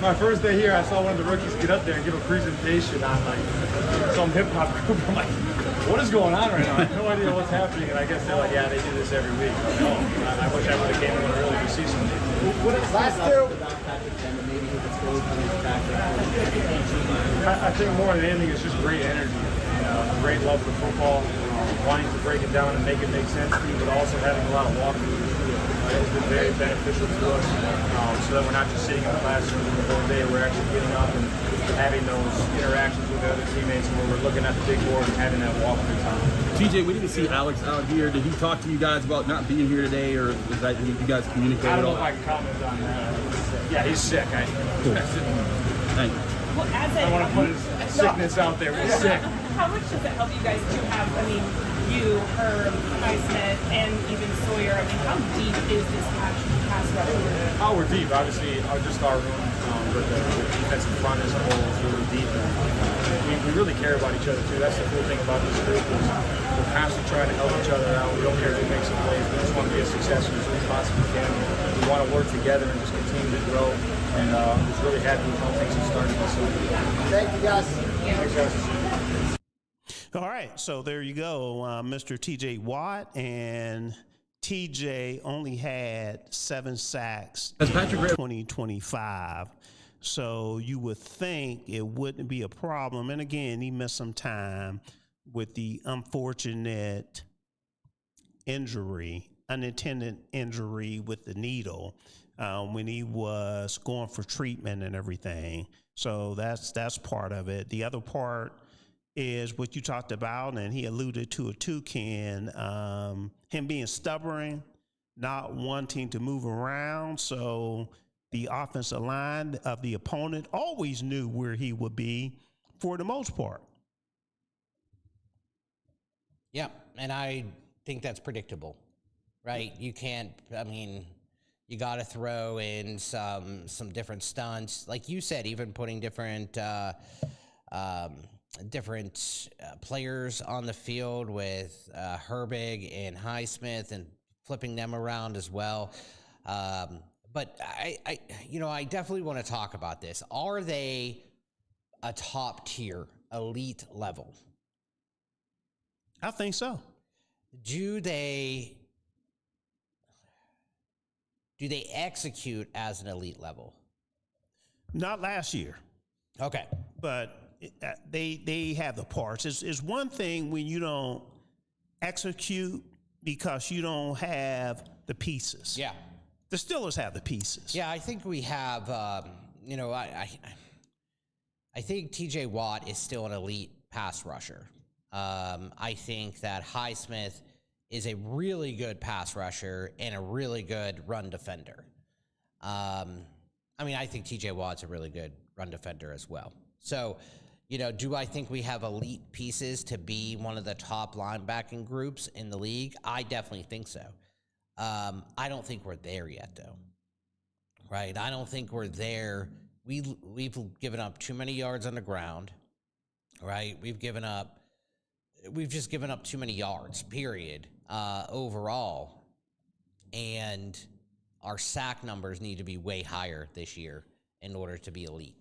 [SPEAKER 8] My first day here, I saw one of the rookies get up there and give a presentation on some hip hop group. I'm like, what is going on right now? I have no idea what's happening. And I guess they're like, yeah, they do this every week. I wish I would have came in early to see something.
[SPEAKER 9] What is last two? Maybe if it's really
[SPEAKER 8] I think more than anything, it's just great energy, great love for football, wanting to break it down and make it make sense to you, but also having a lot of walkthroughs. It's been very beneficial to us, so that we're not just sitting in the classroom the whole day. We're actually getting up and having those interactions with other teammates where we're looking at the big board and having that walkthrough time.
[SPEAKER 7] TJ, we didn't see Alex out here. Did he talk to you guys about not being here today, or was that you guys communicated?
[SPEAKER 8] I don't know if I can comment on that. Yeah, he's sick.
[SPEAKER 7] Cool. Thank you.
[SPEAKER 10] Well,
[SPEAKER 8] I don't want to put his sickness out there. He's sick.
[SPEAKER 10] How much does it help you guys to have, you, Herb, Highsmith, and even Sawyer? How deep is this pass rush?
[SPEAKER 8] Oh, we're deep. Obviously, just our room, but the defensive front as a whole is really deep. And we really care about each other, too. That's the cool thing about this group is we're constantly trying to help each other out. We don't care who makes the plays. We just want to be as successful as we possibly can. We want to work together and just continue to grow. And I'm just really happy with how things have started this season.
[SPEAKER 9] Thank you, guys.
[SPEAKER 8] Thanks, guys.
[SPEAKER 1] All right, so there you go, Mr. TJ Watt, and TJ only had 7 sacks in 2025. So you would think it wouldn't be a problem. And again, he missed some time with the unfortunate unintended injury with the needle when he was going for treatment and everything. So that's part of it. The other part is what you talked about, and he alluded to it too, Ken, him being stubborn, not wanting to move around. So the offensive line of the opponent always knew where he would be for the most part.
[SPEAKER 3] Yeah, and I think that's predictable, right? You can't, I mean, you got to throw in some different stunts. Like you said, even putting different players on the field with Herbig and Highsmith and flipping them around as well. But I definitely want to talk about this. Are they a top tier, elite level?
[SPEAKER 1] I think so.
[SPEAKER 3] Do they execute as an elite level?
[SPEAKER 1] Not last year.
[SPEAKER 3] Okay.
[SPEAKER 1] But they have the parts. It's one thing when you don't execute because you don't have the pieces.
[SPEAKER 3] Yeah.
[SPEAKER 1] The Steelers have the pieces.
[SPEAKER 3] Yeah, I think we have, I think TJ Watt is still an elite pass rusher. I think that Highsmith is a really good pass rusher and a really good run defender. I think TJ Watt's a really good run defender as well. So, do I think we have elite pieces to be one of the top linebacking groups in the league? I definitely think so. I don't think we're there yet, though. Right? I don't think we're there. We've given up too many yards on the ground. Right? We've just given up too many yards, period, overall. And our sack numbers need to be way higher this year in order to be elite.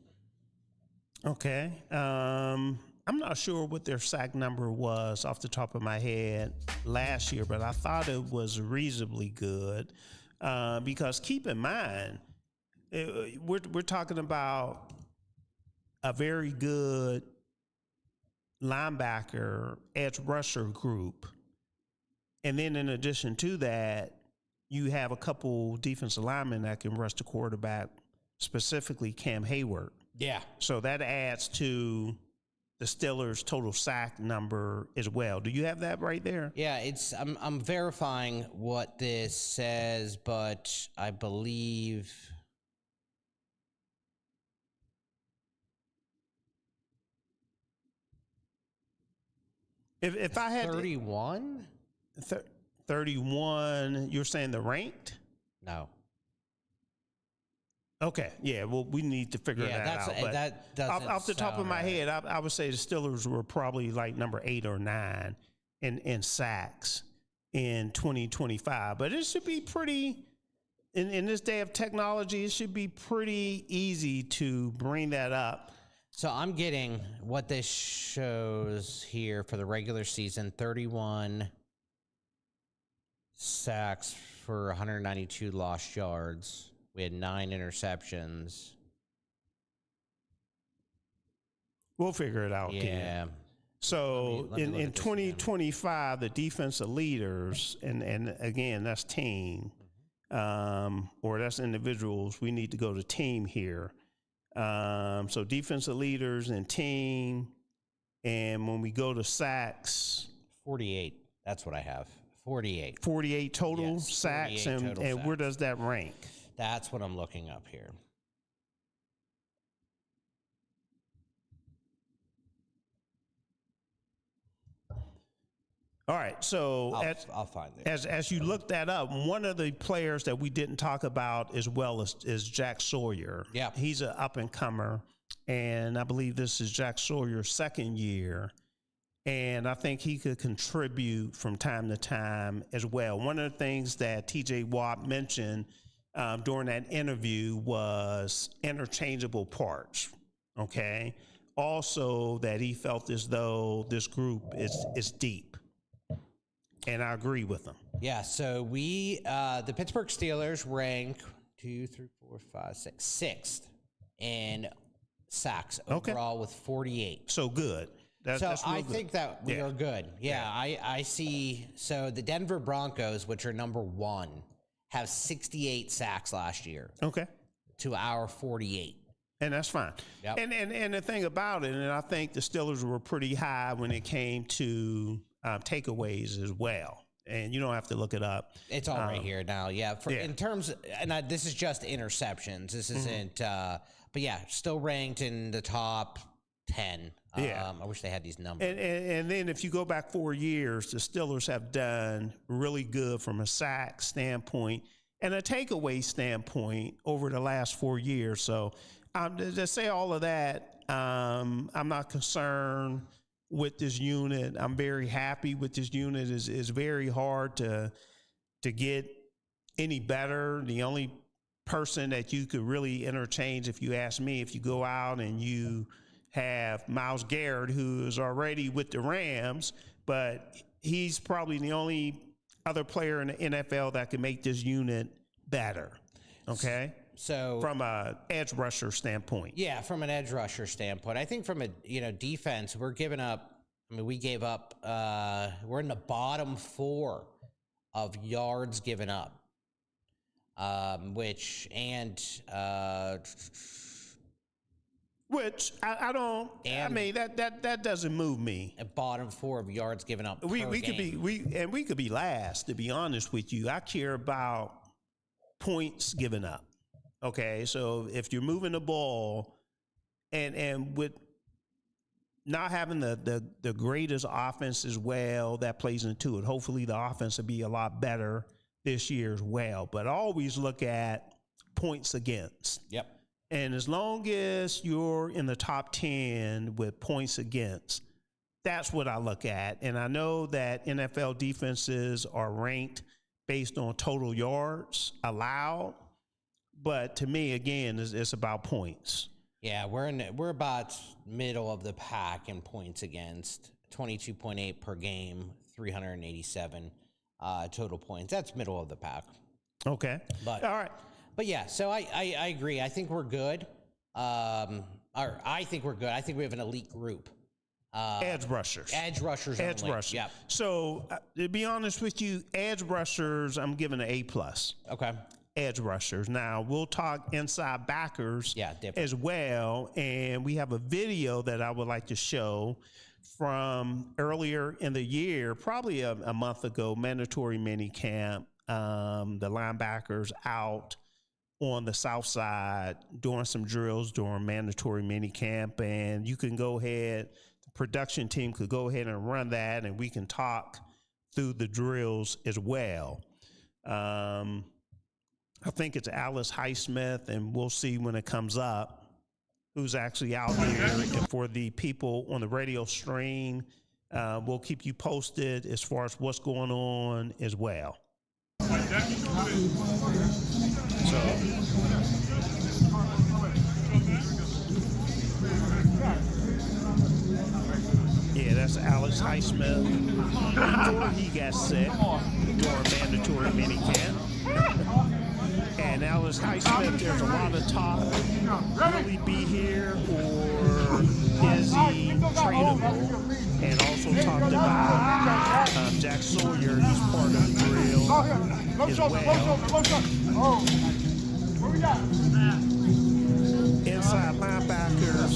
[SPEAKER 1] Okay. I'm not sure what their sack number was off the top of my head last year, but I thought it was reasonably good because keep in mind, we're talking about a very good linebacker, edge rusher group. And then in addition to that, you have a couple defensive linemen that can rush the quarterback, specifically Cam Hayward.
[SPEAKER 3] Yeah.
[SPEAKER 1] So that adds to the Steelers' total sack number as well. Do you have that right there?
[SPEAKER 3] Yeah, I'm verifying what this says, but I believe
[SPEAKER 1] if I had
[SPEAKER 3] 31?
[SPEAKER 1] 31, you're saying the ranked?
[SPEAKER 3] No.
[SPEAKER 1] Okay, yeah, well, we need to figure that out. But
[SPEAKER 3] that doesn't
[SPEAKER 1] off the top of my
[SPEAKER 3] right.
[SPEAKER 1] head, I would say the Steelers were probably like number 8 or 9 in sacks in 2025. But it should be pretty, in this day of technology, it should be pretty easy to bring that up.
[SPEAKER 3] So I'm getting what this shows here for the regular season, 31 sacks for 192 lost yards. We had 9 interceptions.
[SPEAKER 1] We'll figure it out.
[SPEAKER 3] Yeah.
[SPEAKER 1] Ken. So
[SPEAKER 3] let me
[SPEAKER 1] in 2025, the defensive leaders, and again, that's team, or that's individuals. We need to go to team here. So defensive leaders and team. And when we go to sacks,
[SPEAKER 3] 48. That's what I have. 48.
[SPEAKER 1] 48 total
[SPEAKER 3] Yes,
[SPEAKER 1] sacks.
[SPEAKER 3] 48
[SPEAKER 1] And,
[SPEAKER 3] total
[SPEAKER 1] and where
[SPEAKER 3] sacks.
[SPEAKER 1] does that rank?
[SPEAKER 3] That's what I'm looking up here.
[SPEAKER 1] All right, so
[SPEAKER 3] I'll find it.
[SPEAKER 1] As you look that up, one of the players that we didn't talk about as well is Jack Sawyer.
[SPEAKER 3] Yeah.
[SPEAKER 1] He's an up-and-comer, and I believe this is Jack Sawyer's second year, and I think he could contribute from time to time as well. One of the things that TJ Watt mentioned during that interview was interchangeable parts, okay? Also that he felt as though this group is deep. And I agree with them.
[SPEAKER 3] Yeah, so we, the Pittsburgh Steelers rank 2, 3, 4, 5, 6, 6th in sacks overall with 48.
[SPEAKER 1] So good. That's
[SPEAKER 3] I
[SPEAKER 1] good.
[SPEAKER 3] think that we are good. Yeah, I see. So the Denver Broncos, which are number 1, have 68 sacks last year.
[SPEAKER 1] Okay.
[SPEAKER 3] To our 48.
[SPEAKER 1] And that's fine.
[SPEAKER 3] Yep.
[SPEAKER 1] And the thing about it, and I think the Steelers were pretty high when it came to takeaways as well. And you don't have to look it up.
[SPEAKER 3] It's all right here now. Yeah. In terms, and this is just interceptions. This isn't, but yeah, still ranked in the top 10. I wish they had these numbers.
[SPEAKER 1] And then if you go back 4 years, the Steelers have done really good from a sack standpoint and a takeaway standpoint over the last 4 years. So to say all of that, I'm not concerned with this unit. I'm very happy with this unit. It's very hard to get any better. The only person that you could really interchange, if you ask me, if you go out and you have Myles Garrett, who is already with the Rams, but he's probably the only other player in the NFL that can make this unit better. Okay.
[SPEAKER 3] So
[SPEAKER 1] from a edge rusher standpoint.
[SPEAKER 3] Yeah, from an edge rusher standpoint. I think from a defense, we're giving up. I mean, we gave up we're in the bottom 4 of yards given up. Which I don't. I mean that doesn't move me. A bottom 4 of yards given up.
[SPEAKER 1] We could be last. To be honest with you, I care about points given up. Okay, so if you're moving the ball, and with not having the greatest offense as well, that plays into it. Hopefully, the offense will be a lot better this year as well. But I always look at points against.
[SPEAKER 3] Yep.
[SPEAKER 1] And as long as you're in the top 10 with points against, that's what I look at. And I know that NFL defenses are ranked based on total yards allowed. But to me, again, it's about points.
[SPEAKER 3] Yeah, we're about middle of the pack in points against, 22.8 per game, 387 total points. That's middle of the pack.
[SPEAKER 1] Okay.
[SPEAKER 3] But
[SPEAKER 1] all right.
[SPEAKER 3] But yeah, so I agree. I think we're good. I think we're good. I think we have an elite group.
[SPEAKER 1] Edge rushers.
[SPEAKER 3] Edge rushers.
[SPEAKER 1] Edge rushers.
[SPEAKER 3] Yep.
[SPEAKER 1] So to be honest with you, edge rushers, I'm giving an A+.
[SPEAKER 3] Okay.
[SPEAKER 1] Edge rushers. Now we'll talk inside backers as well, and we have a video that I would like to show from earlier in the year, probably a month ago, mandatory mini camp. The linebackers out on the south side doing some drills during mandatory mini camp, and you can go ahead. The production team could go ahead and run that, and we can talk through the drills as well. I think it's Alice Highsmith, and we'll see when it comes up who's actually out here. And for the people on the radio stream, we'll keep you posted as far as what's going on as well. Yeah, that's Alex Highsmith before he got sick during mandatory minicamp. And Alex Highsmith, there's a lot of talk, will he be here or is he tradable? And also talked about Jack Sawyer, he's part of the drill as well. Inside linebackers,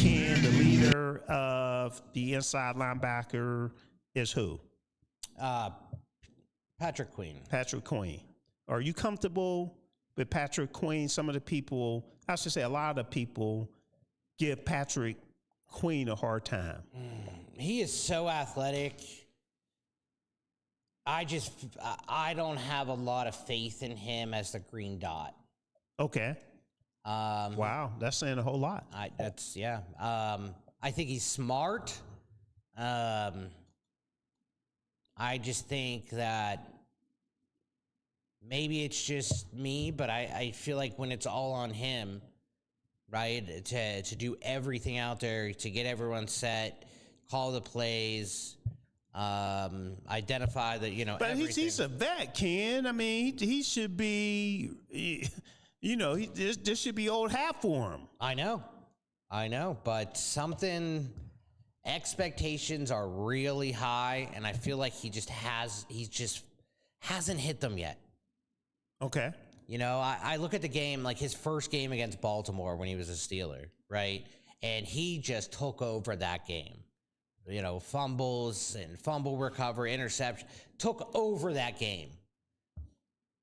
[SPEAKER 1] Ken, the leader of the inside linebacker is who?
[SPEAKER 3] Patrick Queen.
[SPEAKER 1] Patrick Queen. Are you comfortable with Patrick Queen? Some of the people, I should say a lot of people, give Patrick Queen a hard time.
[SPEAKER 3] He is so athletic. I don't have a lot of faith in him as the green dot.
[SPEAKER 1] Okay. Wow, that's saying a whole lot.
[SPEAKER 3] I think he's smart. I just think that maybe it's just me, but I feel like when it's all on him, right, to do everything out there, to get everyone set, call the plays, identify that,
[SPEAKER 1] But he's a vet, Ken. I mean, he should be, This should be old hat for him.
[SPEAKER 3] I know, but expectations are really high, and I feel like he just hasn't hit them yet.
[SPEAKER 1] Okay.
[SPEAKER 3] I look at the game, like his first game against Baltimore when he was a Steeler, right? And he just took over that game. Fumbles and fumble recovery, interception, took over that game.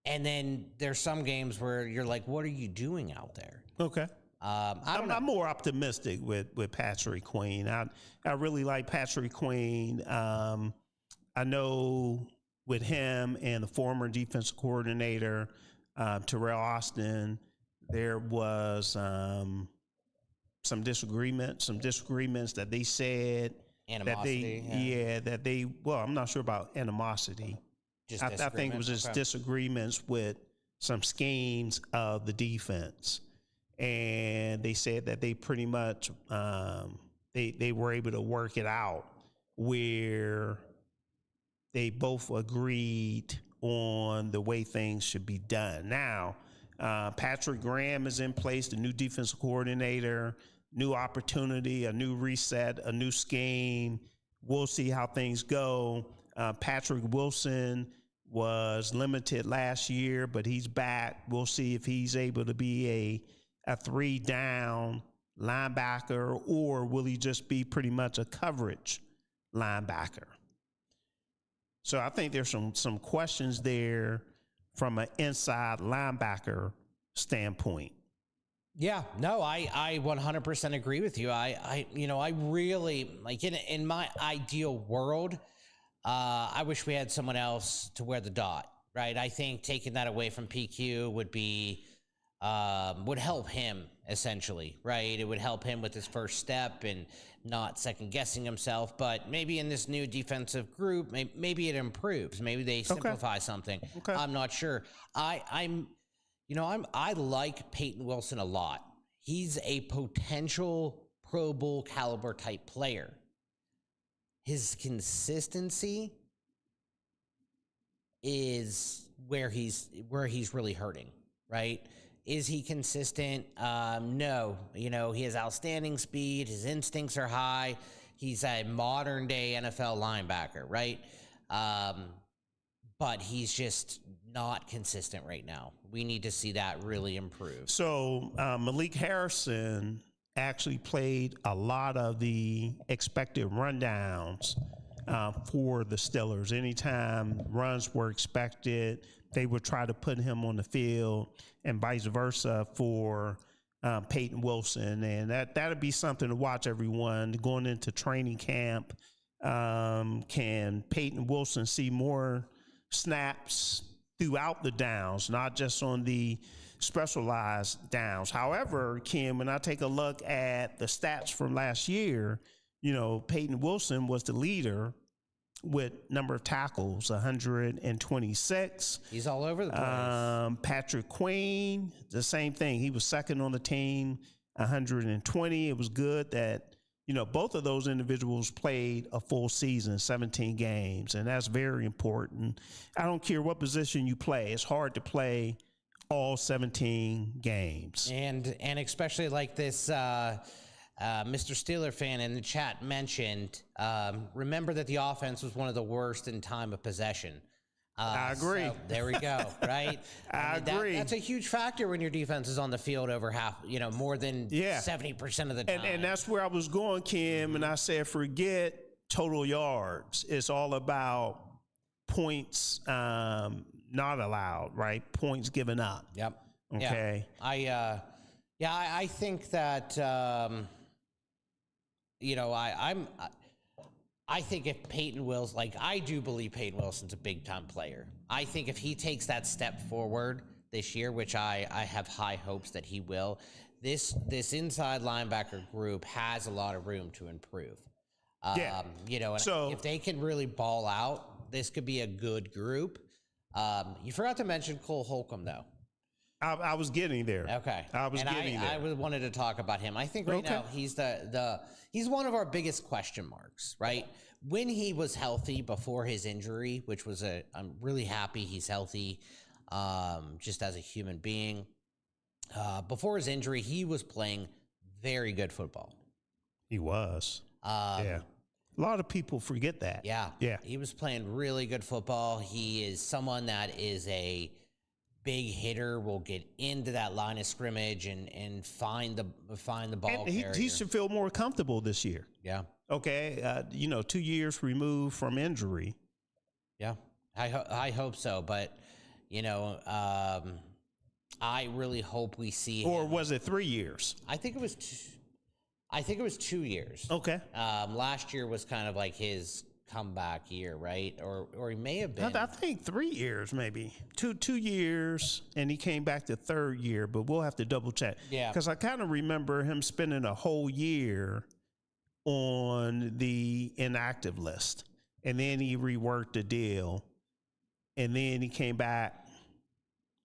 [SPEAKER 3] And then there's some games where you're like, what are you doing out there?
[SPEAKER 1] Okay.
[SPEAKER 3] I'm
[SPEAKER 1] more optimistic with Patrick Queen. I really like Patrick Queen. I know with him and the former defensive coordinator, Terrell Austin, there was some disagreements that they said
[SPEAKER 3] animosity.
[SPEAKER 1] I'm not sure about animosity. I think it was just disagreements with some schemes of the defense. And they said that they pretty much, they were able to work it out where they both agreed on the way things should be done. Now, Patrick Graham is in place, the new defensive coordinator, new opportunity, a new reset, a new scheme. We'll see how things go. Patrick Wilson was limited last year, but he's back. We'll see if he's able to be a 3-down linebacker, or will he just be pretty much a coverage linebacker? So I think there's some questions there from an inside linebacker standpoint.
[SPEAKER 3] Yeah, no, I 100% agree with you. I really like in my ideal world, I wish we had someone else to wear the dot, right? I think taking that away from PQ would help him essentially, right? It would help him with his first step and not second guessing himself. But maybe in this new defensive group, maybe it improves. Maybe they simplify something. Okay. I'm not sure. I like Peyton Wilson a lot. He's a potential Pro Bowl caliber type player. His consistency is where he's really hurting, right? Is he consistent? No. He has outstanding speed. His instincts are high. He's a modern day NFL linebacker, right? But he's just not consistent right now. We need to see that really improve.
[SPEAKER 1] So Malik Harrison actually played a lot of the expected rundowns for the Steelers. Anytime runs were expected, they would try to put him on the field, and vice versa for Peyton Wilson. And that'd be something to watch, everyone, going into training camp. Can Peyton Wilson see more snaps throughout the downs, not just on the specialized downs? However, Kim, when I take a look at the stats from last year, Peyton Wilson was the leader with number of tackles, 126.
[SPEAKER 3] He's all over the place.
[SPEAKER 1] Patrick Queen, the same thing. He was second on the team, 120. It was good that, both of those individuals played a full season, 17 games, and that's very important. I don't care what position you play. It's hard to play all 17 games.
[SPEAKER 3] And especially like this Mr. Steeler fan in the chat mentioned, remember that the offense was one of the worst in time of possession.
[SPEAKER 1] I agree.
[SPEAKER 3] So there we go, right?
[SPEAKER 1] I agree.
[SPEAKER 3] That's a huge factor when your defense is on the field over half, more than 70% of the time.
[SPEAKER 1] And that's where I was going, Kim, and I said, forget total yards. It's all about points not allowed, right? Points given up.
[SPEAKER 3] Yep.
[SPEAKER 1] Okay.
[SPEAKER 3] Yeah. I think that, I think if Peyton Wilson, I do believe Peyton Wilson's a big-time player. I think if he takes that step forward this year, which I have high hopes that he will, this inside linebacker group has a lot of room to improve. If they can really ball out, this could be a good group. You forgot to mention Cole Holcomb, though.
[SPEAKER 1] I was getting there.
[SPEAKER 3] Okay.
[SPEAKER 1] I
[SPEAKER 3] wanted to talk about him. I think right now he's he's one of our biggest question marks, right? When he was healthy before his injury, which was I'm really happy he's healthy, just as a human being. before his injury, he was playing very good football.
[SPEAKER 1] He was. Yeah. A lot of people forget that.
[SPEAKER 3] Yeah.
[SPEAKER 1] Yeah.
[SPEAKER 3] He was playing really good football. He is someone that is a big hitter, will get into that line of scrimmage and find the ball.
[SPEAKER 1] And he should feel more comfortable this year.
[SPEAKER 3] Yeah.
[SPEAKER 1] Okay. 2 years removed from injury.
[SPEAKER 3] Yeah. I hope so. But, I really hope we see
[SPEAKER 1] Or
[SPEAKER 3] him.
[SPEAKER 1] was it 3 years?
[SPEAKER 3] I think it was 2 years.
[SPEAKER 1] Okay.
[SPEAKER 3] Last year was kind of like his comeback year, right? Or he may have been.
[SPEAKER 1] I think 3 years, maybe 2 years, and he came back the third year. But we'll have to double check.
[SPEAKER 3] Yeah.
[SPEAKER 1] Because I kind of remember him spending a whole year on the inactive list, and then he reworked the deal, and then he came back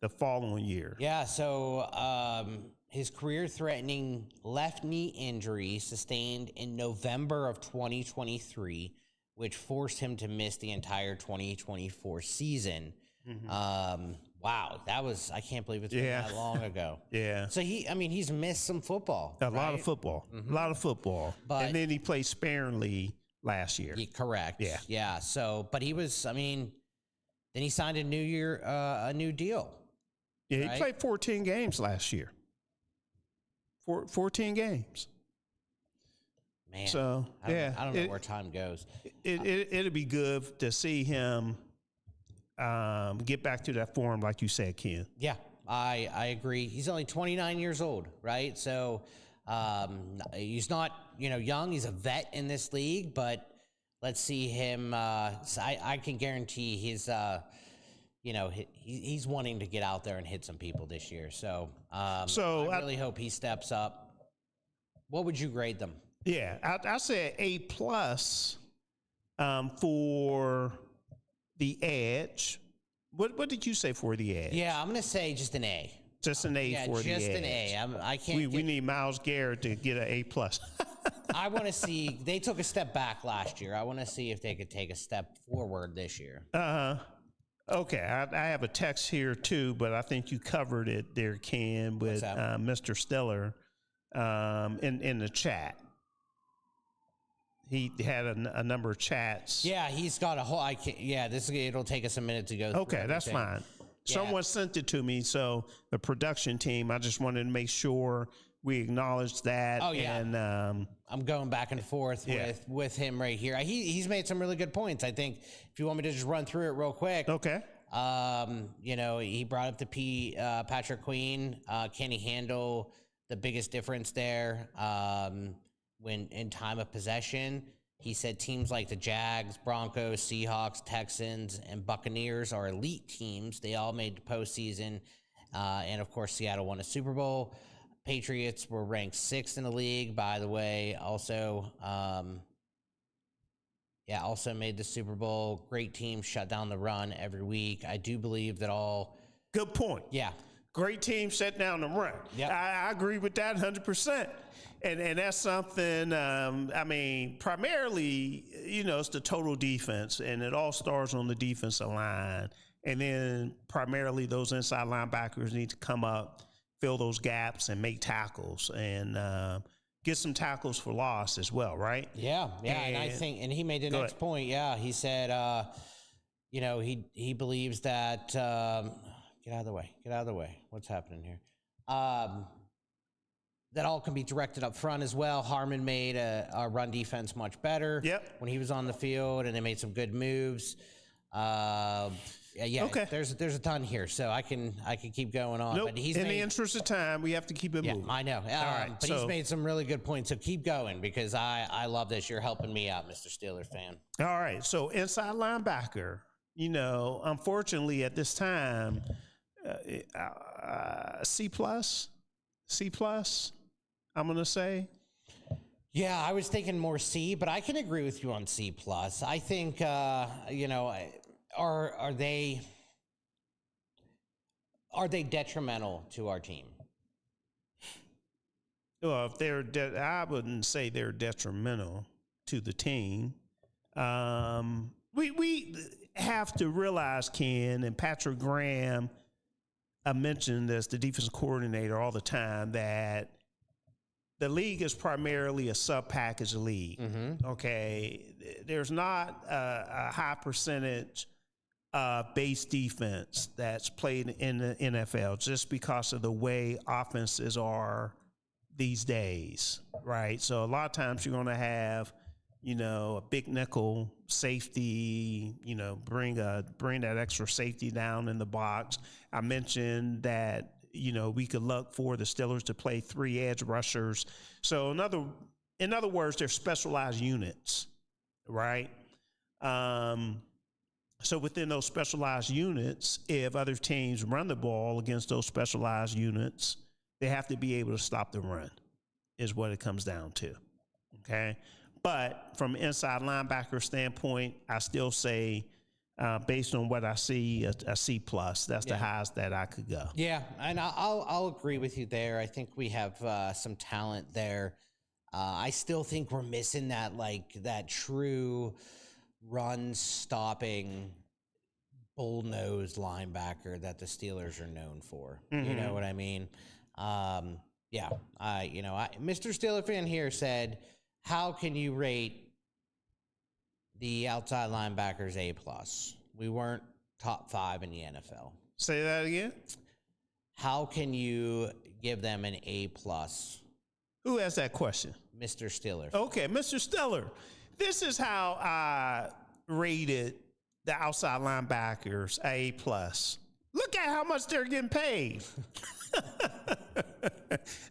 [SPEAKER 1] the following year.
[SPEAKER 3] Yeah, so his career-threatening left knee injury sustained in November of 2023, which forced him to miss the entire 2024 season.
[SPEAKER 1] Mm-hmm.
[SPEAKER 3] Wow, I can't believe it's been that long ago.
[SPEAKER 1] Yeah.
[SPEAKER 3] So he's missed some football.
[SPEAKER 1] A lot of football.
[SPEAKER 3] Mm-hmm.
[SPEAKER 1] A lot of football.
[SPEAKER 3] But,
[SPEAKER 1] and then he played sparingly last year.
[SPEAKER 3] Correct.
[SPEAKER 1] Yeah.
[SPEAKER 3] Yeah. So, but he was, then he signed a new deal.
[SPEAKER 1] Yeah, he
[SPEAKER 3] right?
[SPEAKER 1] played 14 games last year. 14 games.
[SPEAKER 3] Man.
[SPEAKER 1] So,
[SPEAKER 3] I don't know where time goes.
[SPEAKER 1] It'll be good to see him get back to that form, like you said, Ken.
[SPEAKER 3] Yeah, I agree. He's only 29 years old, right? So he's not, young. He's a vet in this league, but let's see him. I can guarantee he's wanting to get out there and hit some people this year. So, I really hope he steps up. What would you grade them?
[SPEAKER 1] Yeah, I said A+ for the edge. What did you say for the edge?
[SPEAKER 3] Yeah, I'm going to say just an A.
[SPEAKER 1] Just an A for the edge.
[SPEAKER 3] Just an A. I can't.
[SPEAKER 1] We need Myles Garrett to get an A+.
[SPEAKER 3] I want to see. They took a step back last year. I want to see if they could take a step forward this year.
[SPEAKER 1] Okay, I have a text here too, but I think you covered it there, Ken, with Mr. Stiller in the chat. He had a number of chats.
[SPEAKER 3] Yeah, he's got a whole. It'll take us a minute to go through.
[SPEAKER 1] Okay, that's fine.
[SPEAKER 3] Yeah.
[SPEAKER 1] Someone sent it to me, so the production team. I just wanted to make sure we acknowledge that.
[SPEAKER 3] Oh yeah,
[SPEAKER 1] and
[SPEAKER 3] I'm going back and forth with him right here. He's made some really good points. I think if you want me to just run through it real quick.
[SPEAKER 1] Okay.
[SPEAKER 3] He brought up the Patrick Queen. Can he handle the biggest difference there? When in time of possession, he said teams like the Jags, Broncos, Seahawks, Texans, and Buccaneers are elite teams. They all made the postseason. And of course, Seattle won a Super Bowl. Patriots were ranked 6th in the league, by the way. Also, also made the Super Bowl. Great team, shut down the run every week. I do believe that all. Good
[SPEAKER 1] point.
[SPEAKER 3] Yeah.
[SPEAKER 1] Great team shut down the run.
[SPEAKER 3] Yep.
[SPEAKER 1] I agree with that 100%. And that's something, primarily, it's the total defense, and it all starts on the defensive line. And then primarily those inside linebackers need to come up, fill those gaps, and make tackles, and get some tackles for loss as well, right?
[SPEAKER 3] Yeah. And I think, and he made the next point. Yeah, he said, he believes that. Get out of the way. What's happening here? That all can be directed up front as well. Harmon made a run defense much better when he was on the field, and they made some good moves. Okay. There's a ton here, so I can keep going on.
[SPEAKER 1] Nope.
[SPEAKER 3] But he's
[SPEAKER 1] in the interest of time, we have to keep it moving.
[SPEAKER 3] I know.
[SPEAKER 1] All right,
[SPEAKER 3] but he's made some really good points, so keep going because I love this. You're helping me out, Mr. Steelers fan.
[SPEAKER 1] All right, so inside linebacker, unfortunately at this time, C+. I'm going to say.
[SPEAKER 3] Yeah, I was thinking more C, but I can agree with you on C+. I think, are they detrimental to our team?
[SPEAKER 1] Well, if I wouldn't say they're detrimental to the team. We have to realize, Ken, and Patrick Graham I mention this, the defense coordinator, all the time, that the league is primarily a sub-package league. Okay, there's not a high percentage base defense that's played in the NFL just because of the way offenses are these days, right? So a lot of times you're going to have, a big nickel safety, bring that extra safety down in the box. I mentioned that, we could look for the Steelers to play 3 edge rushers. So in other words, they're specialized units, right? So within those specialized units, if other teams run the ball against those specialized units, they have to be able to stop the run, is what it comes down to, okay? But from an inside linebacker standpoint, I still say, based on what I see, a C+. That's the highest that I could go.
[SPEAKER 3] Yeah, and I'll agree with you there. I think we have some talent there. I still think we're missing that true run-stopping, bull-nosed linebacker that the Steelers are known for. You know what I mean? Mr. Steeler fan here said, how can you rate the outside linebackers A+? We weren't top 5 in the NFL.
[SPEAKER 1] Say that again?
[SPEAKER 3] How can you give them an A+?
[SPEAKER 1] Who asked that question?
[SPEAKER 3] Mr. Steeler.
[SPEAKER 1] Okay, Mr. Steeler. This is how I rated the outside linebackers A+. Look at how much they're getting paid.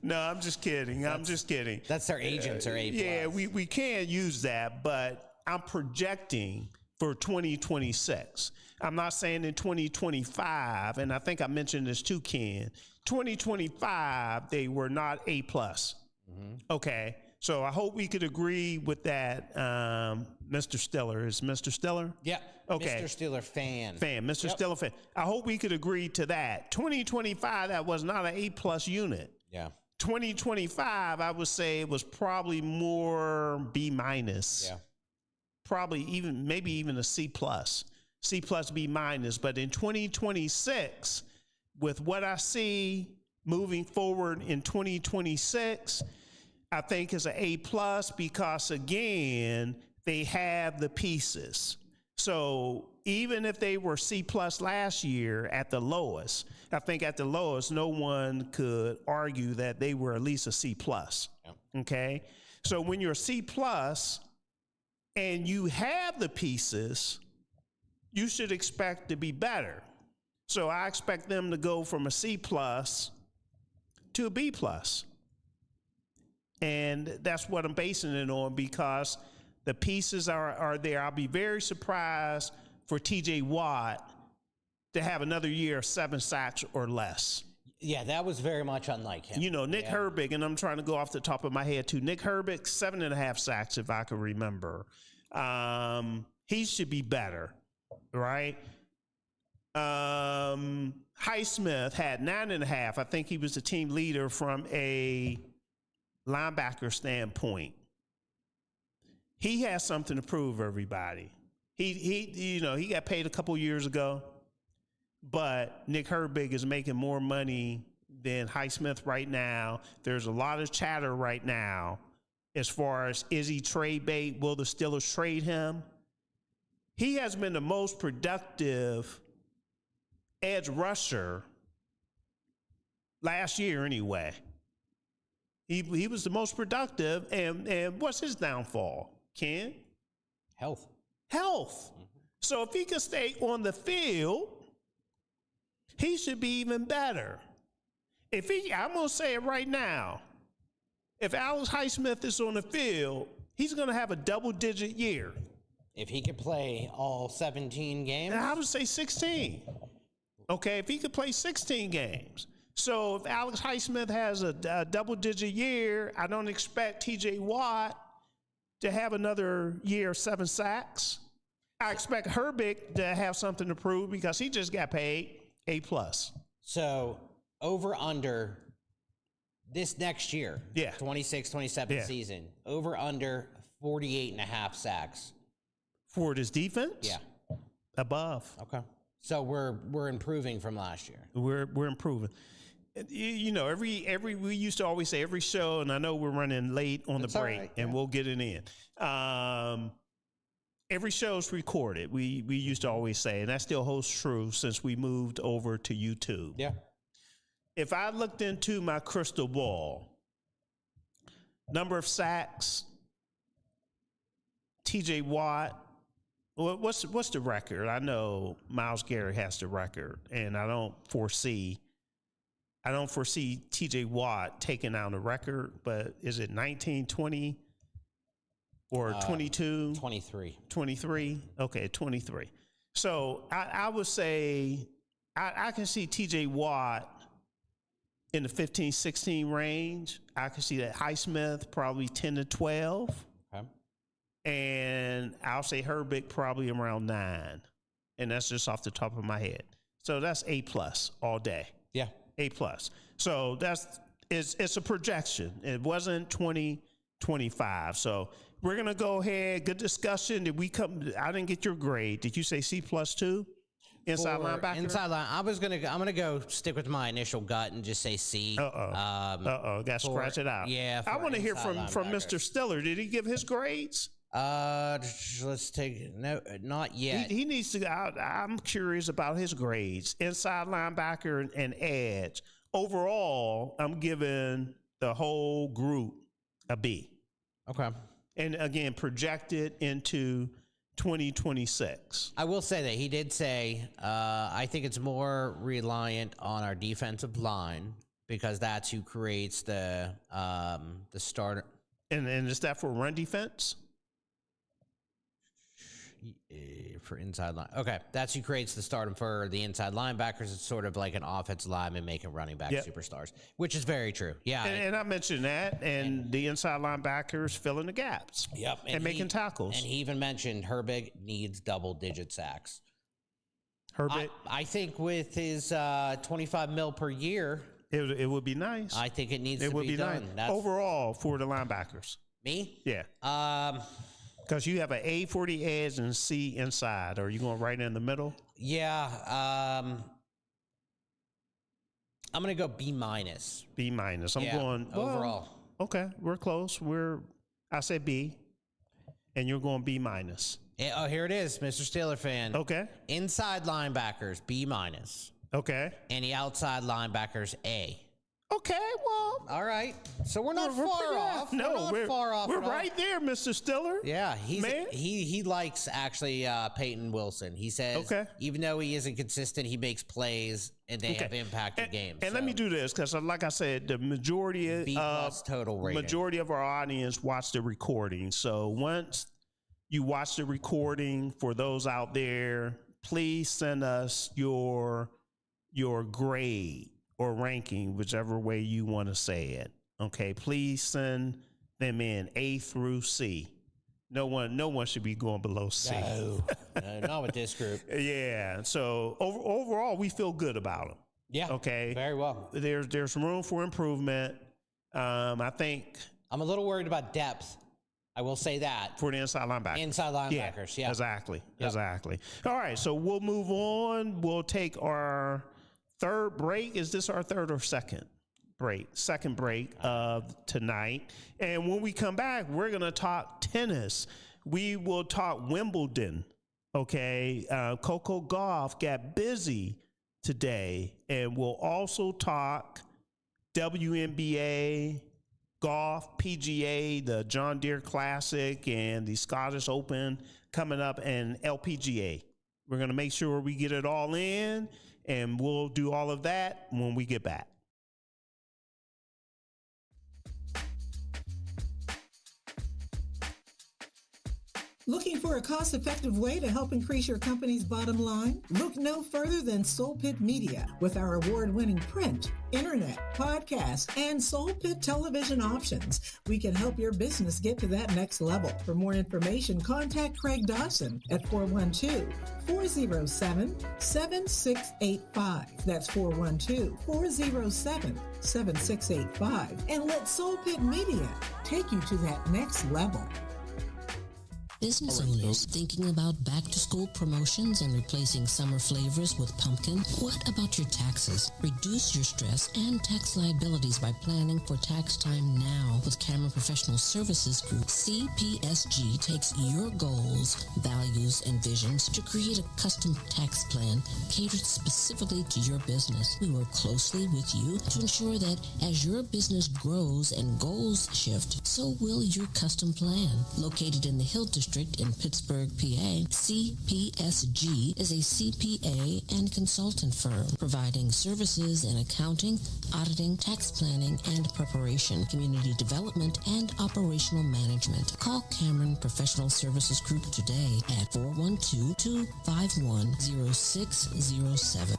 [SPEAKER 1] No, I'm just kidding.
[SPEAKER 3] That's their agents are A+.
[SPEAKER 1] Yeah, we can't use that, but I'm projecting for 2026. I'm not saying in 2025, and I think I mentioned this too, Ken. 2025, they were not A+. Okay, so I hope we could agree with that, Mr. Steeler. Is Mr. Steeler?
[SPEAKER 3] Yeah.
[SPEAKER 1] Okay.
[SPEAKER 3] Mr. Steeler fan.
[SPEAKER 1] Mr. Steeler fan. I hope we could agree to that. 2025, that was not an A+ unit.
[SPEAKER 3] Yeah.
[SPEAKER 1] 2025, I would say it was probably more B-.
[SPEAKER 3] Yeah.
[SPEAKER 1] Probably maybe even a C+. C+, B-. But in 2026, with what I see moving forward in 2026, I think it's an A+ because, again, they have the pieces. So even if they were C+ last year at the lowest, I think at the lowest, no one could argue that they were at least a C+. Okay? So when you're a C+ and you have the pieces, you should expect to be better. So I expect them to go from a C+ to a B+. And that's what I'm basing it on, because the pieces are there. I'll be very surprised for TJ Watt to have another year of 7 sacks or less.
[SPEAKER 3] Yeah, that was very much unlike him.
[SPEAKER 1] Nick Herbig, and I'm trying to go off the top of my head too. Nick Herbig, 7.5 sacks, if I can remember. He should be better, right? Highsmith had 9.5. I think he was the team leader from a linebacker standpoint. He has something to prove, everybody. He got paid a couple years ago, but Nick Herbig is making more money than Highsmith right now. There's a lot of chatter right now as far as, is he trade bait? Will the Steelers trade him? He has been the most productive edge rusher last year anyway. He was the most productive, and what's his downfall, Ken?
[SPEAKER 3] Health.
[SPEAKER 1] So if he could stay on the field, he should be even better. I'm going to say it right now. If Alex Highsmith is on the field, he's going to have a double-digit year.
[SPEAKER 3] If he could play all 17 games?
[SPEAKER 1] I would say 16. Okay, if he could play 16 games. So if Alex Highsmith has a double-digit year, I don't expect TJ Watt to have another year of 7 sacks. I expect Herbig to have something to prove because he just got paid A+.
[SPEAKER 3] So over under this next year, 26-27 season, over under 48.5 sacks.
[SPEAKER 1] For this defense?
[SPEAKER 3] Yeah.
[SPEAKER 1] Above.
[SPEAKER 3] Okay. So we're improving from last year.
[SPEAKER 1] We're improving. You know, every we used to always say every show, and I know we're running late on the break,
[SPEAKER 3] right,
[SPEAKER 1] and we'll get it in. Every show's recorded. We used to always say, and that still holds true since we moved over to YouTube.
[SPEAKER 3] Yeah.
[SPEAKER 1] If I looked into my crystal ball, number of sacks, TJ Watt. What's the record? I know Myles Garrett has the record, and I don't foresee TJ Watt taking out the record, but is it 19, 20, or 22?
[SPEAKER 3] 23.
[SPEAKER 1] 23? Okay, 23. So I would say I can see TJ Watt in the 15, 16 range. I can see that Highsmith probably 10 to 12.
[SPEAKER 3] Okay.
[SPEAKER 1] And I'll say Herbig probably around 9. And that's just off the top of my head. So that's A+ all day.
[SPEAKER 3] Yeah.
[SPEAKER 1] A+. So it's a projection. It wasn't 2025. So we're going to go ahead. Good discussion. I didn't get your grade. Did you say C+ too? Inside linebacker?
[SPEAKER 3] Inside line. I'm going to go stick with my initial gut and just say C.
[SPEAKER 1] Got to scratch it out.
[SPEAKER 3] Yeah.
[SPEAKER 1] I want to hear from Mr. Stiller. Did he give his grades?
[SPEAKER 3] Let's take no, not yet.
[SPEAKER 1] He needs to. I'm curious about his grades. Inside linebacker and edge. Overall, I'm giving the whole group a B.
[SPEAKER 3] Okay.
[SPEAKER 1] And again, projected into 2026.
[SPEAKER 3] I will say that he did say, I think it's more reliant on our defensive line because that's who creates the starter.
[SPEAKER 1] And is that for run defense?
[SPEAKER 3] For inside line. Okay. That's who creates the stardom for the inside linebackers. It's sort of like an offensive lineman making running back superstars, which is very true. Yeah.
[SPEAKER 1] And I mentioned that. And the inside linebackers filling the gaps.
[SPEAKER 3] Yep.
[SPEAKER 1] And making tackles.
[SPEAKER 3] And he even mentioned Herbig needs double-digit sacks.
[SPEAKER 1] Herbig?
[SPEAKER 3] I think with his $25 million per year,
[SPEAKER 1] it would be nice.
[SPEAKER 3] I think it needs to be done.
[SPEAKER 1] Nice. Overall for the linebackers.
[SPEAKER 3] Me?
[SPEAKER 1] Yeah. Because you have an A for the edge and C inside. Are you going right in the middle?
[SPEAKER 3] Yeah. I'm going to go B-.
[SPEAKER 1] B-. I'm going
[SPEAKER 3] overall.
[SPEAKER 1] Okay, we're close. I said B, and you're going B-.
[SPEAKER 3] Oh, here it is, Mr. Steeler fan.
[SPEAKER 1] Okay.
[SPEAKER 3] Inside linebackers, B-.
[SPEAKER 1] Okay.
[SPEAKER 3] And the outside linebackers, A.
[SPEAKER 1] Okay, well.
[SPEAKER 3] All right. So we're not far off.
[SPEAKER 1] No,
[SPEAKER 3] we're not far off.
[SPEAKER 1] We're right there, Mr. Stiller.
[SPEAKER 3] Yeah, he likes actually Peyton Wilson. He says even though he isn't consistent, he makes plays and they have impacted games.
[SPEAKER 1] And let me do this because, like I said, the majority
[SPEAKER 3] B+ total rating.
[SPEAKER 1] Majority of our audience watch the recording. So once you watch the recording, for those out there, please send us your grade or ranking, whichever way you want to say it. Okay, please send them in A through C. No one should be going below C.
[SPEAKER 3] No, not with this group.
[SPEAKER 1] Yeah. So overall, we feel good about them.
[SPEAKER 3] Yeah.
[SPEAKER 1] Okay.
[SPEAKER 3] Very well.
[SPEAKER 1] There's room for improvement. I think
[SPEAKER 3] I'm a little worried about depth. I will say that
[SPEAKER 1] for the inside linebackers.
[SPEAKER 3] Inside linebackers. Yeah.
[SPEAKER 1] Exactly.
[SPEAKER 3] Yep.
[SPEAKER 1] Exactly. All right. So we'll move on. We'll take our third break. Is this our third or second break? Second break of tonight. And when we come back, we're going to talk tennis. We will talk Wimbledon. Okay. Coco Gauff got busy today. And we'll also talk WNBA, golf, PGA, the John Deere Classic, and the Scottish Open coming up, and LPGA. We're going to make sure we get it all in. And we'll do all of that when we get back.
[SPEAKER 11] Looking for a cost-effective way to help increase your company's bottom line? Look no further than Soul Pit Media. With our award-winning print, internet, podcast, and Soul Pit television options, we can help your business get to that next level. For more information, contact Craig Dawson at 412-407-7685. That's 412-407-7685. And let Soul Pit Media take you to that next level.
[SPEAKER 12] Business owners thinking about back-to-school promotions and replacing summer flavors with pumpkin? What about your taxes? Reduce your stress and tax liabilities by planning for tax time now with Cameron Professional Services Group. CPSG takes your goals, values, and visions to create a custom tax plan catered specifically to your business. We work closely with you to ensure that as your business grows and goals shift, so will your custom plan. Located in the Hill District in Pittsburgh, PA, CPSG is a CPA and consultant firm providing services in accounting, auditing, tax planning and preparation, community development, and operational management. Call Cameron Professional Services Group today at 412-251-0607.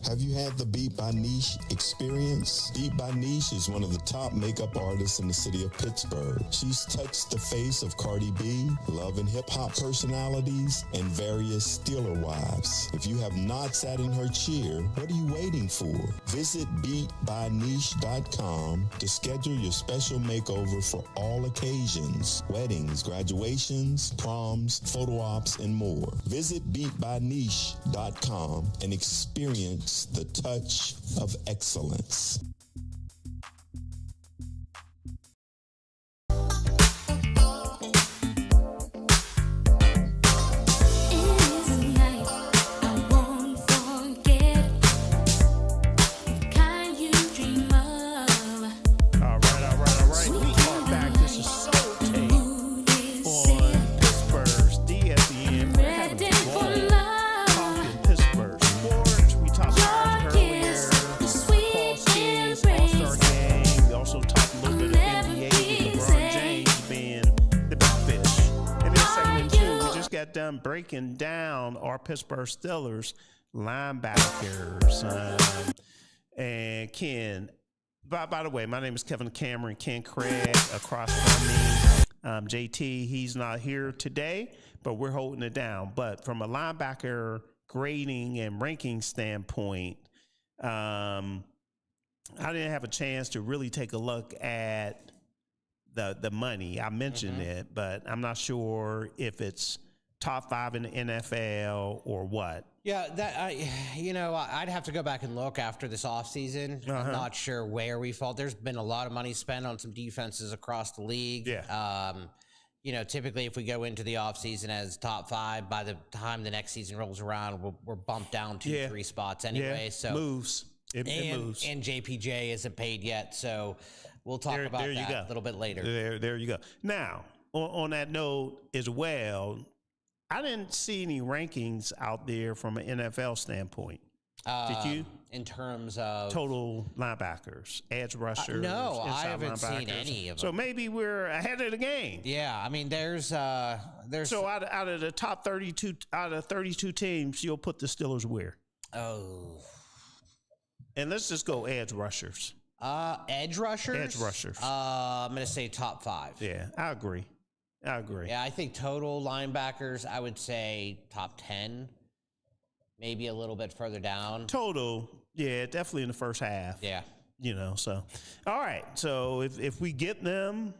[SPEAKER 13] Have you had the Beat by Niche experience? Beat by Niche is one of the top makeup artists in the city of Pittsburgh. She's touched the face of Cardi B, Love and Hip Hop personalities, and various Steeler wives. If you have not sat in her chair, what are you waiting for? Visit beatbyniche.com to schedule your special makeover for all occasions: weddings, graduations, proms, photo ops, and more. Visit beatbyniche.com and experience the touch of excellence.
[SPEAKER 1] Done breaking down our Pittsburgh Steelers linebackers. And Ken, by the way, my name is Kevin Cameron. Ken Craig across from me. JT, he's not here today, but we're holding it down. But from a linebacker grading and ranking standpoint, I didn't have a chance to really take a look at the money. I mentioned it, but I'm not sure if it's top 5 in the NFL or what.
[SPEAKER 3] Yeah, I'd have to go back and look after this offseason. I'm not sure where we fall. There's been a lot of money spent on some defenses across the league.
[SPEAKER 1] Yeah.
[SPEAKER 3] Typically if we go into the offseason as top 5, by the time the next season rolls around, we're bumped down 2-3 spots anyway. So
[SPEAKER 1] moves. It moves.
[SPEAKER 3] And JPJ isn't paid yet, so we'll talk about that a little bit later.
[SPEAKER 1] There you go. Now, on that note as well, I didn't see any rankings out there from an NFL standpoint. Did you?
[SPEAKER 3] In terms of
[SPEAKER 1] total linebackers, edge rushers?
[SPEAKER 3] No, I haven't seen any of them.
[SPEAKER 1] So maybe we're ahead of the game.
[SPEAKER 3] Yeah, I mean, there's
[SPEAKER 1] so out of the top 32 teams, you'll put the Steelers where?
[SPEAKER 3] Oh,
[SPEAKER 1] and let's just go edge rushers.
[SPEAKER 3] Edge rushers.
[SPEAKER 1] Edge rushers.
[SPEAKER 3] I'm gonna say top 5.
[SPEAKER 1] Yeah, I agree.
[SPEAKER 3] Yeah, I think total linebackers, I would say top 10, maybe a little bit further down.
[SPEAKER 1] Total, yeah, definitely in the first half.
[SPEAKER 3] Yeah.
[SPEAKER 1] So, all right. So if we get them,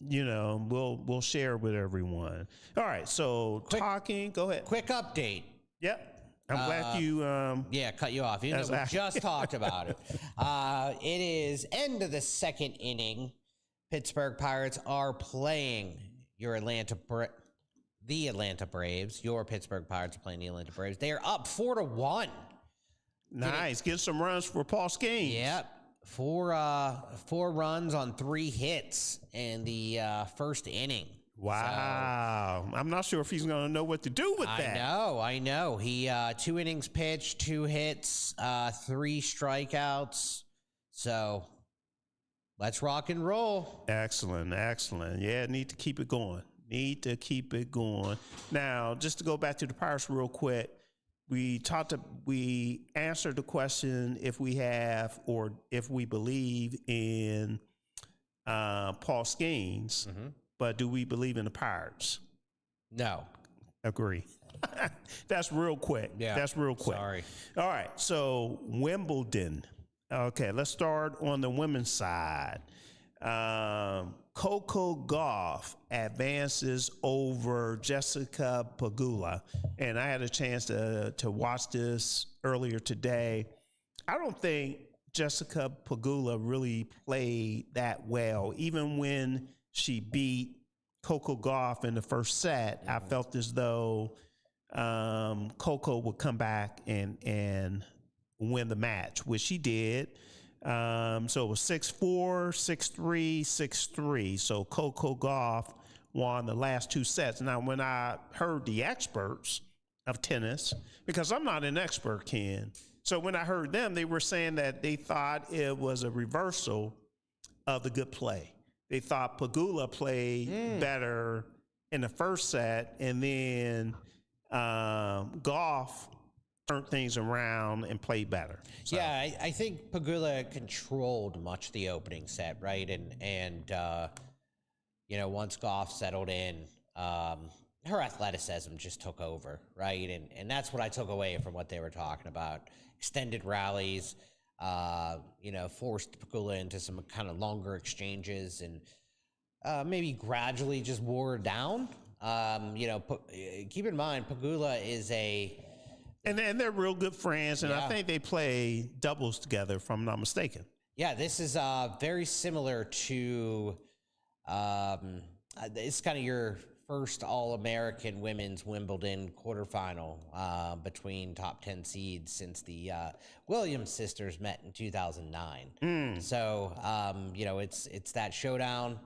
[SPEAKER 1] we'll share with everyone. All right. So go ahead.
[SPEAKER 3] Quick update.
[SPEAKER 1] Yep. I'm glad you.
[SPEAKER 3] Cut you off. We just talked about it. It is end of the second inning. Pittsburgh Pirates are playing the Atlanta Braves. Your Pittsburgh Pirates are playing the Atlanta Braves. They are up 4-1.
[SPEAKER 1] Nice. Get some runs for Paul Skenes.
[SPEAKER 3] Yep. 4 runs on 3 hits in the first inning.
[SPEAKER 1] Wow. So, I'm not sure if he's going to know what to do with that.
[SPEAKER 3] I know. He 2 innings pitched, 2 hits, 3 strikeouts. So let's rock and roll.
[SPEAKER 1] Excellent. Yeah, need to keep it going. Now, just to go back to the Pirates real quick, we answered the question if we have or if we believe in Paul Skenes, but do we believe in the Pirates?
[SPEAKER 3] No.
[SPEAKER 1] Agree. That's real quick.
[SPEAKER 3] Yeah.
[SPEAKER 1] That's real quick.
[SPEAKER 3] Sorry.
[SPEAKER 1] All right. So Wimbledon. Okay, let's start on the women's side. Coco Coco Gauff advances over Jessica Pegula. And I had a chance to watch this earlier today. I don't think Jessica Pegula really played that well. Even when she beat Coco Gauff in the first set, I felt as though Coco would come back and win the match, which she did. So it was 6-4, 6-3, 6-3. So Coco Gauff won the last two sets. Now, when I heard the experts of tennis, because I'm not an expert, Ken, so when I heard them, they were saying that they thought it was a reversal of the good play. They thought Pegula played better in the first set, and then Gauff turned things around and played better. So.
[SPEAKER 3] Yeah, I think Pegula controlled much of the opening set, right? And you know, once Gauff settled in, her athleticism just took over, right? And that's what I took away from what they were talking about. Extended rallies, you know, forced Pegula into some kind of longer exchanges and maybe gradually just wore her down. You know, keep in mind, Pegula is
[SPEAKER 1] And they're real good friends, and I think they play doubles together, if I'm not mistaken.
[SPEAKER 3] Yeah, this is very similar to, it's kind of your first All-American women's Wimbledon quarterfinal between top 10 seeds since the Williams sisters met in 2009. So, you know, it's that showdown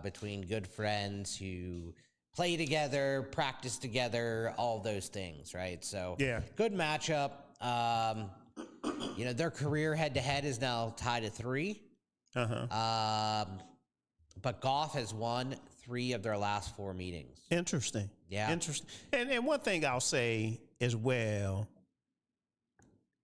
[SPEAKER 3] between good friends who play together, practice together, all those things, right? So, good matchup. You know, their career head-to-head is now tied at 3. But Gauff has won 3 of their last 4 meetings.
[SPEAKER 1] Interesting.
[SPEAKER 3] Yeah.
[SPEAKER 1] Interesting. And one thing I'll say as well,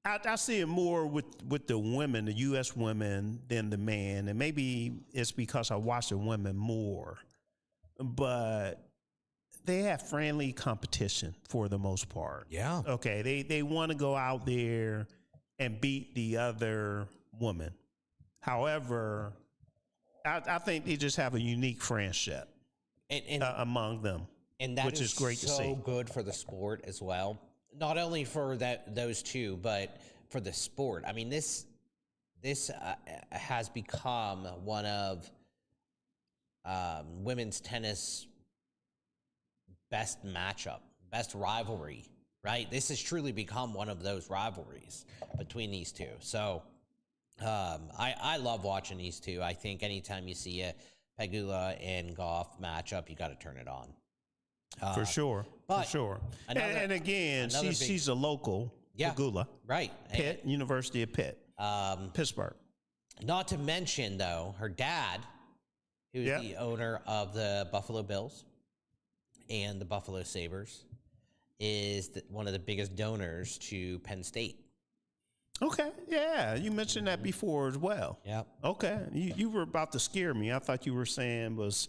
[SPEAKER 1] I see it more with the women, the U.S. women, than the men. And maybe it's because I watch the women more. But they have friendly competition for the most part.
[SPEAKER 3] Yeah.
[SPEAKER 1] Okay. They want to go out there and beat the other woman. However, I think they just have a unique friendship among them,
[SPEAKER 3] and that
[SPEAKER 1] which is great to see.
[SPEAKER 3] So good for the sport as well. Not only for those two, but for the sport. I mean, this has become one of women's tennis best matchup, best rivalry, right? This has truly become one of those rivalries between these two. So I love watching these two. I think anytime you see a Pegula and Gauff matchup, you got to turn it on.
[SPEAKER 1] For sure.
[SPEAKER 3] But
[SPEAKER 1] for sure. And again, she's a local, Pegula.
[SPEAKER 3] Right.
[SPEAKER 1] Pitt, University of Pitt, Pittsburgh.
[SPEAKER 3] Not to mention, though, her dad, who's the owner of the Buffalo Bills and the Buffalo Sabres, is one of the biggest donors to Penn State.
[SPEAKER 1] Okay, yeah, you mentioned that before as well.
[SPEAKER 3] Yeah.
[SPEAKER 1] Okay, you were about to scare me. I thought you were saying was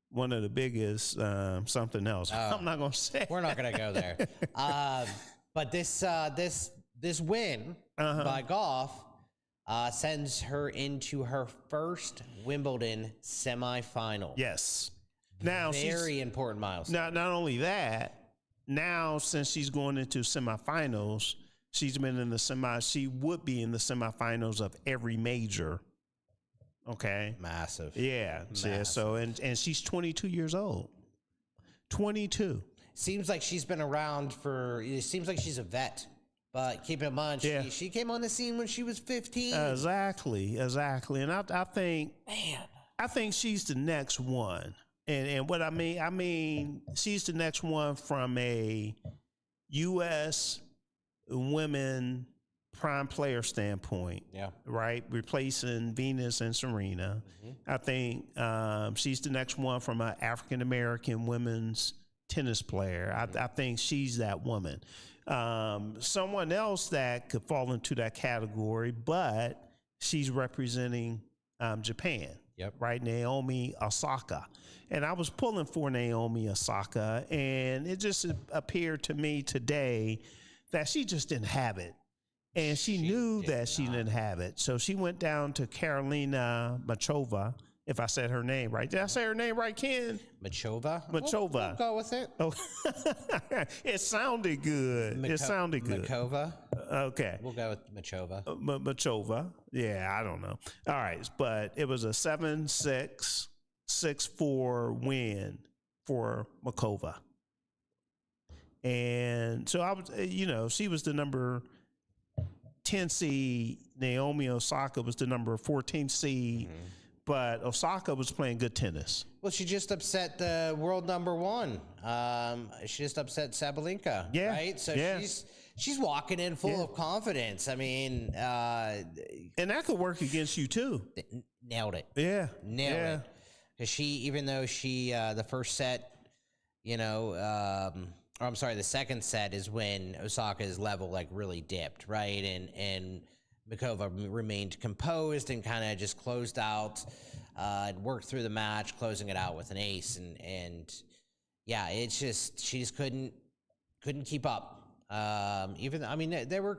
[SPEAKER 1] one of the biggest something else. I'm not going to say.
[SPEAKER 3] We're not going to go there. But this win by Gauff sends her into her first Wimbledon semifinal.
[SPEAKER 1] Yes. Now,
[SPEAKER 3] very important milestone.
[SPEAKER 1] Not only that, now since she's going into semifinals, she's been in the she would be in the semifinals of every major. Okay.
[SPEAKER 3] Massive.
[SPEAKER 1] Yeah.
[SPEAKER 3] Massive.
[SPEAKER 1] Yeah. So, and she's 22 years old. 22.
[SPEAKER 3] Seems like she's been around it seems like she's a vet. But keep in mind, she came on the scene when she was 15.
[SPEAKER 1] Exactly. And I think she's the next one. And what I mean, she's the next one from a U.S. women prime player standpoint.
[SPEAKER 3] Yeah.
[SPEAKER 1] Right? Replacing Venus and Serena. I think she's the next one from an African-American women's tennis player. I think she's that woman. Someone else that could fall into that category, but she's representing Japan.
[SPEAKER 3] Yep.
[SPEAKER 1] Right? Naomi Osaka. And I was pulling for Naomi Osaka, and it just appeared to me today that she just didn't have it. And she knew that she didn't have it. So she went down to Karolina Muchova if I said her name right. Did I say her name right, Ken?
[SPEAKER 3] Muchova?
[SPEAKER 1] Muchova.
[SPEAKER 3] We'll go with it.
[SPEAKER 1] Oh, it sounded good. It sounded good.
[SPEAKER 3] Muchova?
[SPEAKER 1] Okay.
[SPEAKER 3] We'll go with Muchova.
[SPEAKER 1] Muchova. Yeah, I don't know. All right, but it was a 7-6, 6-4 win for Muchova. And so I was, she was the number 10 seed. Naomi Osaka was the number 14 seed. Mm-hmm. But Osaka was playing good tennis.
[SPEAKER 3] Well, she just upset the world number 1. She just upset Sabalenka.
[SPEAKER 1] Yeah.
[SPEAKER 3] Right? So she's walking in full of confidence. I mean,
[SPEAKER 1] and that could work against you too.
[SPEAKER 3] Nailed it.
[SPEAKER 1] Yeah.
[SPEAKER 3] Nailed it. Because even though she, the first set, the second set is when Osaka's level like really dipped, right? And Muchova remained composed and kind of just closed out, worked through the match, closing it out with an ace. And it's just, she just couldn't keep up. They were,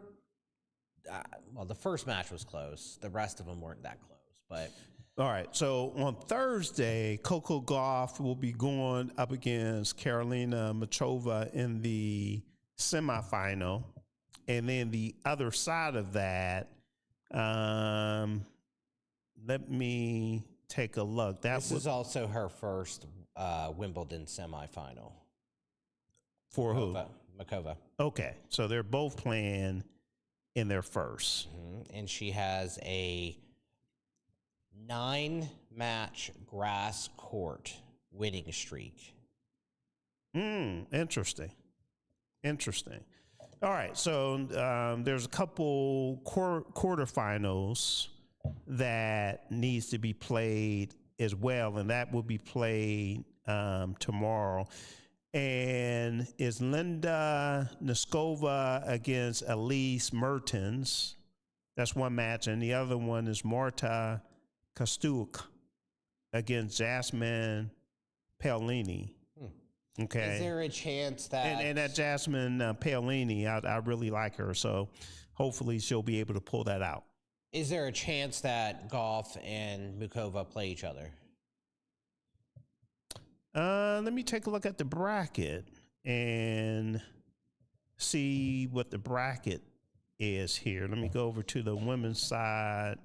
[SPEAKER 3] the first match was close. The rest of them weren't that close, but.
[SPEAKER 1] All right. So on Thursday, Coco Gauff will be going up against Karolina Muchova in the semifinal. And then the other side of that, let me take a look.
[SPEAKER 3] This is also her first Wimbledon semifinal.
[SPEAKER 1] For who?
[SPEAKER 3] Muchova.
[SPEAKER 1] Okay. So they're both playing in their first.
[SPEAKER 3] Mm-hmm. And she has a 9-match grass court winning streak.
[SPEAKER 1] Interesting. All right, so there's a couple quarterfinals that needs to be played as well, and that will be played tomorrow. And it's Linda Neskova against Elise Mertens. That's one match, and the other one is Marta Kostuk against Jasmine Paolini. Okay.
[SPEAKER 3] Is there a chance that...
[SPEAKER 1] And that Jasmine Paolini, I really like her, so hopefully she'll be able to pull that out.
[SPEAKER 3] Is there a chance that Gauff and Muchova play each other?
[SPEAKER 1] Let me take a look at the bracket and see what the bracket is here. Let me go over to the women's side,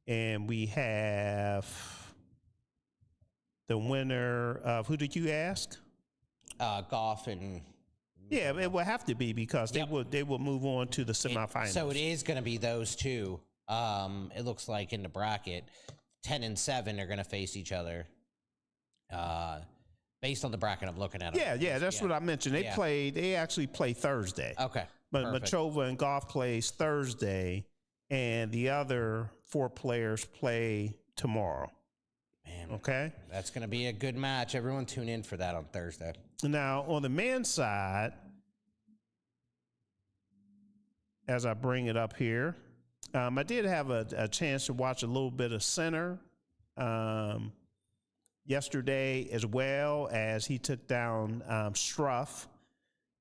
[SPEAKER 1] and we have the winner of, who did you ask?
[SPEAKER 3] Gauff and...
[SPEAKER 1] Yeah, it will have to be because they will move on to the semifinals.
[SPEAKER 3] So it is going to be those two. It looks like in the bracket, 10 and 7 are going to face each other. Based on the bracket I'm looking at.
[SPEAKER 1] Yeah, that's what I mentioned. They actually play Thursday.
[SPEAKER 3] Okay.
[SPEAKER 1] But Muchova and Gauff plays Thursday, and the other 4 players play tomorrow.
[SPEAKER 3] Man,
[SPEAKER 1] okay.
[SPEAKER 3] That's going to be a good match. Everyone tune in for that on Thursday.
[SPEAKER 1] Now, on the men's side, as I bring it up here, I did have a chance to watch a little bit of Sinner yesterday, as well as he took down Struff.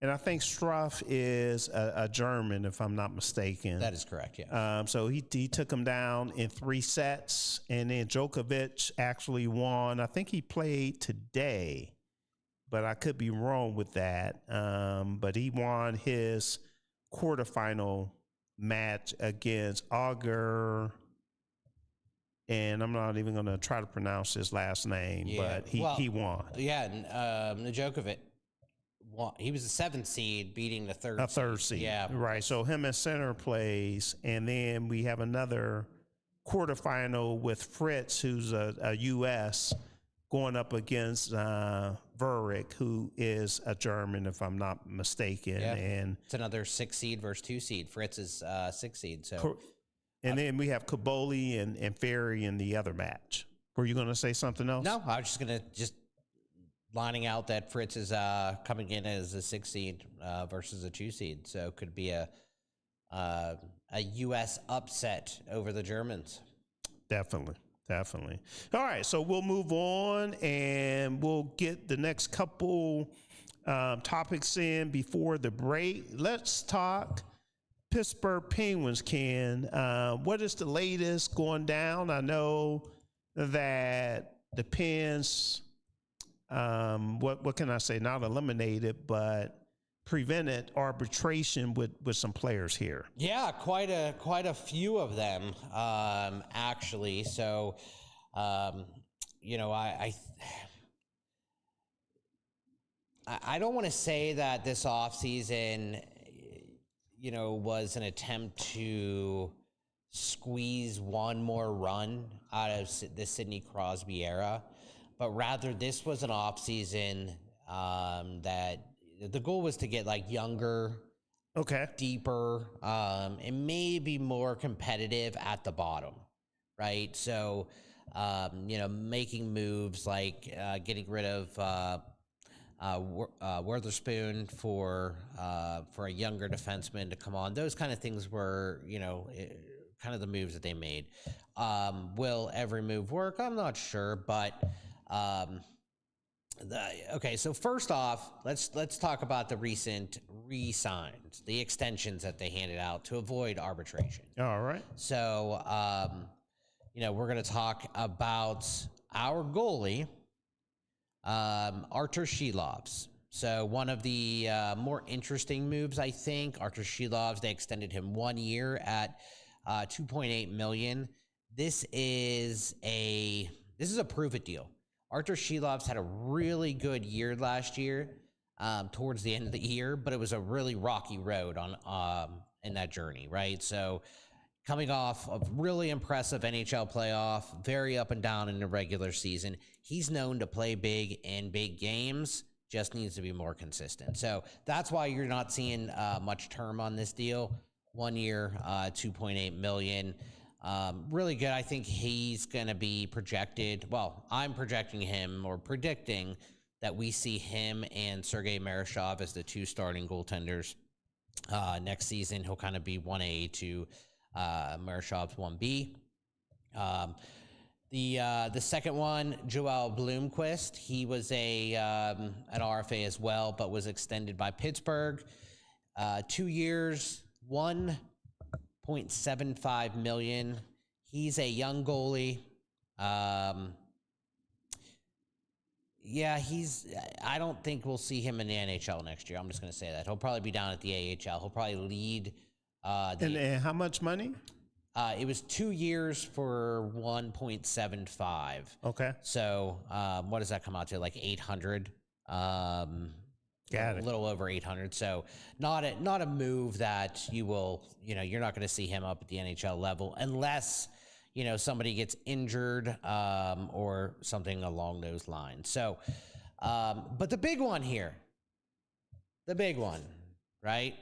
[SPEAKER 1] And I think Struff is a German, if I'm not mistaken.
[SPEAKER 3] That is correct, yeah.
[SPEAKER 1] So he took him down in 3 sets, and then Djokovic actually won. I think he played today, but I could be wrong with that. But he won his quarterfinal match against Auger, and I'm not even going to try to pronounce his last name, but he won.
[SPEAKER 3] Yeah, Djokovic. He was the 7th seed, beating the 3rd
[SPEAKER 1] seed.
[SPEAKER 3] Yeah,
[SPEAKER 1] right. So him and Sinner plays, and then we have another quarterfinal with Fritz, who's a U.S., going up against Verick, who is a German, if I'm not mistaken.
[SPEAKER 3] Yeah.
[SPEAKER 1] And
[SPEAKER 3] it's another 6 seed versus 2 seed. Fritz is 6 seed. So,
[SPEAKER 1] and then we have Caboli and Ferry in the other match. Were you going to say something else?
[SPEAKER 3] No, I was just going to lining out that Fritz is coming in as a 6 seed versus a 2 seed, so could be a U.S. upset over the Germans.
[SPEAKER 1] Definitely. All right, so we'll move on, and we'll get the next couple topics in before the break. Let's talk Pittsburgh Penguins, Ken. What is the latest going down? I know that the Pens, what can I say? Not eliminated, but prevented arbitration with some players here.
[SPEAKER 3] Yeah, quite a few of them, actually. So, you know, I don't want to say that this offseason, you know, was an attempt to squeeze one more run out of the Sidney Crosby era, but rather this was an offseason that the goal was to get like younger, deeper, and maybe more competitive at the bottom, right? So, you know, making moves like getting rid of Witherspoon for a younger defenseman to come on. Those kind of things were, you know, kind of the moves that they made. Will every move work? I'm not sure, but okay. So first off, let's talk about the recent re-signs, the extensions that they handed out to avoid arbitration.
[SPEAKER 1] All right.
[SPEAKER 3] So, you know, we're going to talk about our goalie, Artur Shilovs. So one of the more interesting moves, I think, Artur Shilovs, they extended him 1 year at $2.8 million. This is a prove it deal. Artur Shilovs had a really good year last year, towards the end of the year, but it was a really rocky road on in that journey, right? So coming off of really impressive NHL playoff, very up and down in the regular season. He's known to play big in big games, just needs to be more consistent. So that's why you're not seeing much term on this deal. 1 year, $2.8 million. Really good. I think he's going to be projected. Well, I'm projecting him or predicting that we see him and Sergei Marashov as the two starting goaltenders next season. He'll kind of be 1A to Marashov's 1B. The second one, Joel Blomqvist, he was an RFA as well, but was extended by Pittsburgh. 2 years, $1.75 million. He's a young goalie. Yeah, I don't think we'll see him in the NHL next year. I'm just going to say that. He'll probably be down at the AHL. He'll probably lead.
[SPEAKER 1] And how much money?
[SPEAKER 3] It was 2 years for 1.75.
[SPEAKER 1] Okay.
[SPEAKER 3] So what does that come out to? Like 800.
[SPEAKER 1] Got it.
[SPEAKER 3] A little over 800. So not a move that you will, you know, you're not going to see him up at the NHL level unless, you know, somebody gets injured or something along those lines. So, but the big one here, right?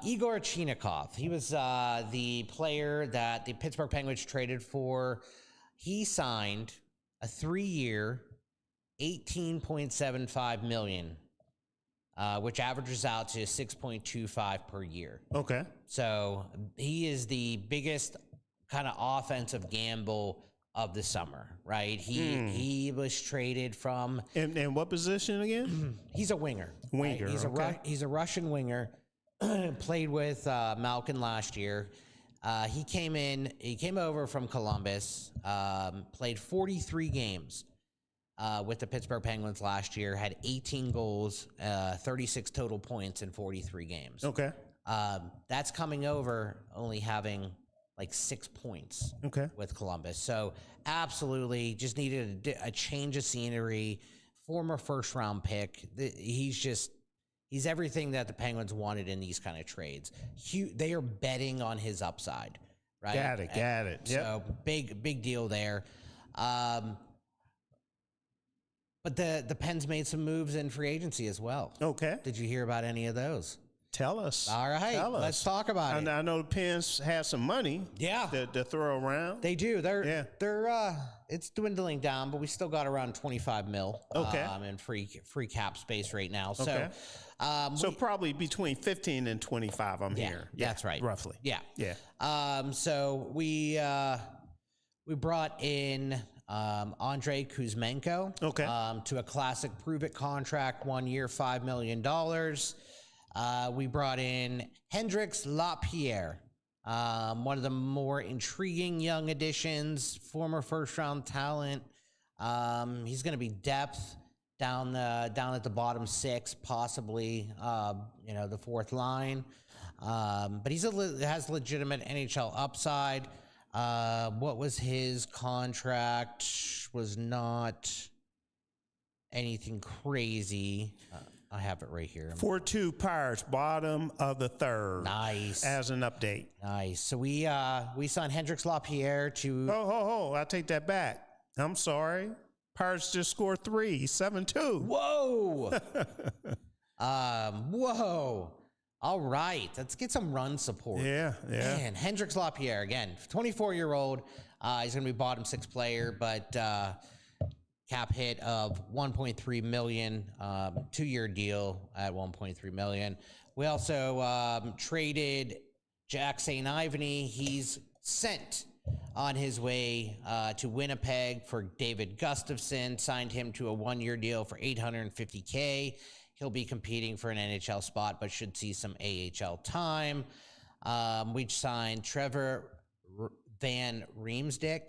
[SPEAKER 3] Igor Chinakhov. He was the player that the Pittsburgh Penguins traded for. He signed a 3-year, $18.75 million, which averages out to $6.25 per year.
[SPEAKER 1] Okay.
[SPEAKER 3] So he is the biggest kind of offensive gamble of the summer, right? He was traded from.
[SPEAKER 1] And what position again?
[SPEAKER 3] He's a winger.
[SPEAKER 1] Winger.
[SPEAKER 3] Right? He's a Russian winger. Played with Malkin last year. He came over from Columbus, played 43 games with the Pittsburgh Penguins last year, had 18 goals, 36 total points in 43 games.
[SPEAKER 1] Okay.
[SPEAKER 3] That's coming over only having like 6 points with Columbus. So absolutely just needed a change of scenery, former first round pick. He's everything that the Penguins wanted in these kind of trades. They are betting on his upside, right?
[SPEAKER 1] Got it.
[SPEAKER 3] So big deal there. But the Pens made some moves in free agency as well.
[SPEAKER 1] Okay.
[SPEAKER 3] Did you hear about any of those?
[SPEAKER 1] Tell us.
[SPEAKER 3] All right. Let's talk about it.
[SPEAKER 1] I know the Pens have some money.
[SPEAKER 3] Yeah.
[SPEAKER 1] To throw around.
[SPEAKER 3] They do. They're it's dwindling down, but we still got around 25 mil. In free cap space right now.
[SPEAKER 1] Okay.
[SPEAKER 3] So
[SPEAKER 1] probably between 15 and 25. I'm here.
[SPEAKER 3] Yeah, that's right.
[SPEAKER 1] Roughly.
[SPEAKER 3] Yeah.
[SPEAKER 1] Yeah.
[SPEAKER 3] So we brought in Andrei Kuzmenko. To a classic prove it contract, 1 year, $5 million. We brought in Hendrix Lapierre One of the more intriguing young additions, former first-round talent. He's going to be depth down at the bottom six, possibly, the fourth line. But has legitimate NHL upside. What was his contract? Was not anything crazy. I have it right here.
[SPEAKER 1] 4-2 Pirates, bottom of the third.
[SPEAKER 3] Nice.
[SPEAKER 1] As an update.
[SPEAKER 3] Nice. So we signed Hendrix Lapierre to.
[SPEAKER 1] Oh, I take that back. I'm sorry. Pirates just scored 7-2.
[SPEAKER 3] Whoa. Whoa. All right. Let's get some run support.
[SPEAKER 1] Yeah.
[SPEAKER 3] Man, Hendrix Lapierre, again, 24-year-old. He's going to be bottom six player, but cap hit of $1.3 million, 2-year deal at $1.3 million. We also traded Jack St. Ivany. He's sent on his way to Winnipeg for David Gustafson, signed him to a 1-year deal for $850K. He'll be competing for an NHL spot, but should see some AHL time. We signed Trevor Van Riemsdyk,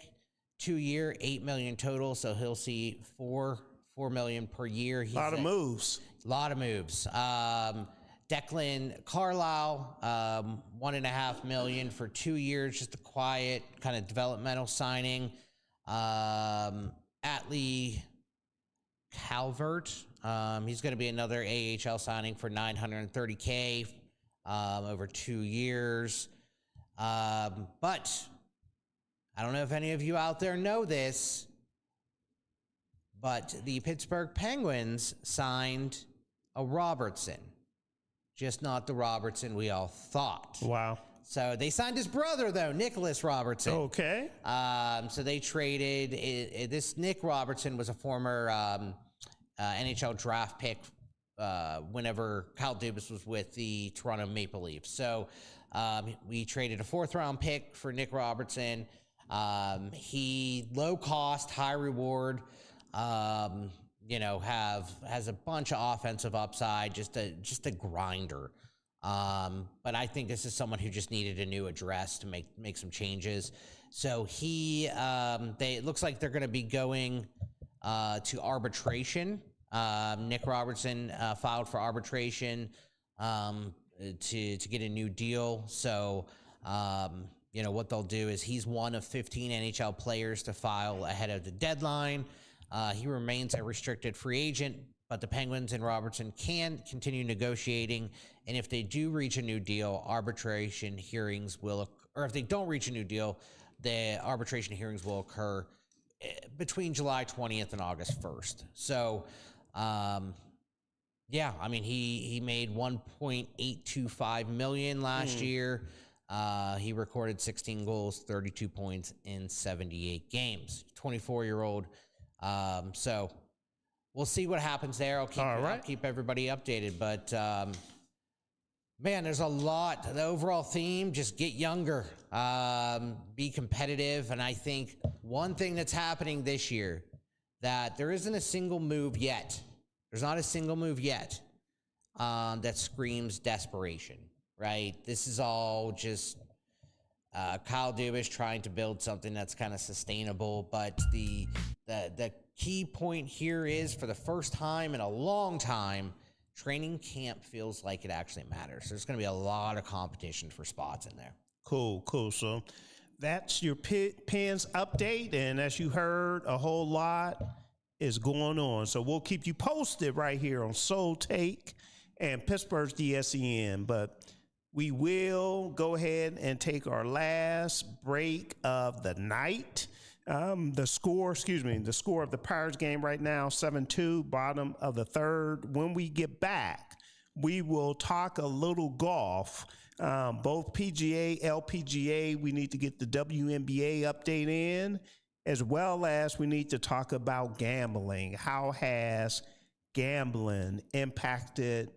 [SPEAKER 3] 2-year, $8 million total, so he'll see $4 million per year.
[SPEAKER 1] A lot of moves.
[SPEAKER 3] Declan Carlisle, $1.5 million for 2 years, just a quiet kind of developmental signing. Atlee Calvert, he's going to be another AHL signing for $930K over 2 years. But I don't know if any of you out there know this, but the Pittsburgh Penguins signed a Robertson. Just not the Robertson we all thought.
[SPEAKER 1] Wow.
[SPEAKER 3] So they signed his brother, though, Nicholas Robertson.
[SPEAKER 1] Okay.
[SPEAKER 3] So they traded this. Nick Robertson was a former NHL draft pick whenever Kyle Dubas was with the Toronto Maple Leafs. So we traded a 4th-round pick for Nick Robertson. He low cost, high reward. Has a bunch of offensive upside, just a grinder. But I think this is someone who just needed a new address to make some changes. So it looks like they're going to be going to arbitration. Nick Robertson filed for arbitration to get a new deal. So what they'll do is he's one of 15 NHL players to file ahead of the deadline. He remains a restricted free agent, but the Penguins and Robertson can continue negotiating. And if they do reach a new deal, arbitration hearings or if they don't reach a new deal, the arbitration hearings will occur between July 20th and August 1st. So, he made $1.825 million last year. He recorded 16 goals, 32 points in 78 games. 24-year-old. So we'll see what happens there. I'll keep everybody updated. But man, there's a lot. The overall theme: just get younger, be competitive. And I think one thing that's happening this year that there isn't a single move yet. There's not a single move yet that screams desperation. Right? This is all just Kyle Dubas trying to build something that's kind of sustainable. But the key point here is, for the first time in a long time, training camp feels like it actually matters. There's going to be a lot of competition for spots in there.
[SPEAKER 1] Cool. So that's your Pens update. And as you heard, a whole lot is going on. So we'll keep you posted right here on Soul Take and Pittsburgh's DSEN. But we will go ahead and take our last break of the night. The score of the Pirates game right now, 7-2, bottom of the third. When we get back, we will talk a little golf, both PGA, LPGA. We need to get the WNBA update in, as well as we need to talk about gambling. How has gambling impacted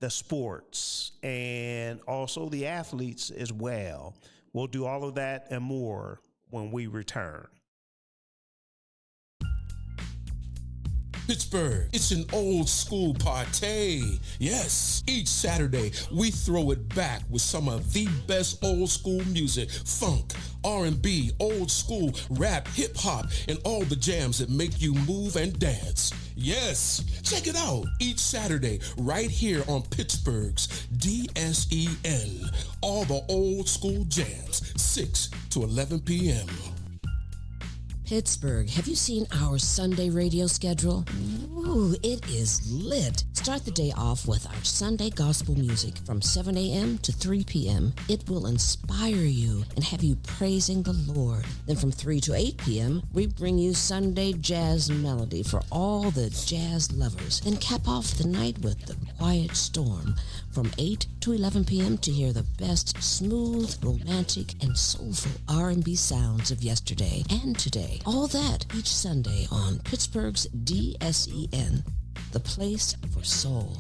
[SPEAKER 1] the sports and also the athletes as well? We'll do all of that and more when we return.
[SPEAKER 14] Pittsburgh, it's an old school party. Yes, each Saturday we throw it back with some of the best old school music, funk, R&B, old school, rap, hip hop, and all the jams that make you move and dance. Yes, check it out each Saturday right here on Pittsburgh's DSEN. All the old school jams, 6 to 11 p.m.
[SPEAKER 12] Pittsburgh, have you seen our Sunday radio schedule? Ooh, it is lit. Start the day off with our Sunday gospel music from 7 a.m. to 3 p.m. It will inspire you and have you praising the Lord. Then from 3 to 8 p.m., we bring you Sunday jazz melody for all the jazz lovers. Then cap off the night with the Quiet Storm from 8 to 11 p.m. to hear the best smooth, romantic, and soulful R&B sounds of yesterday and today. All that each Sunday on Pittsburgh's DSEN, the place for soul.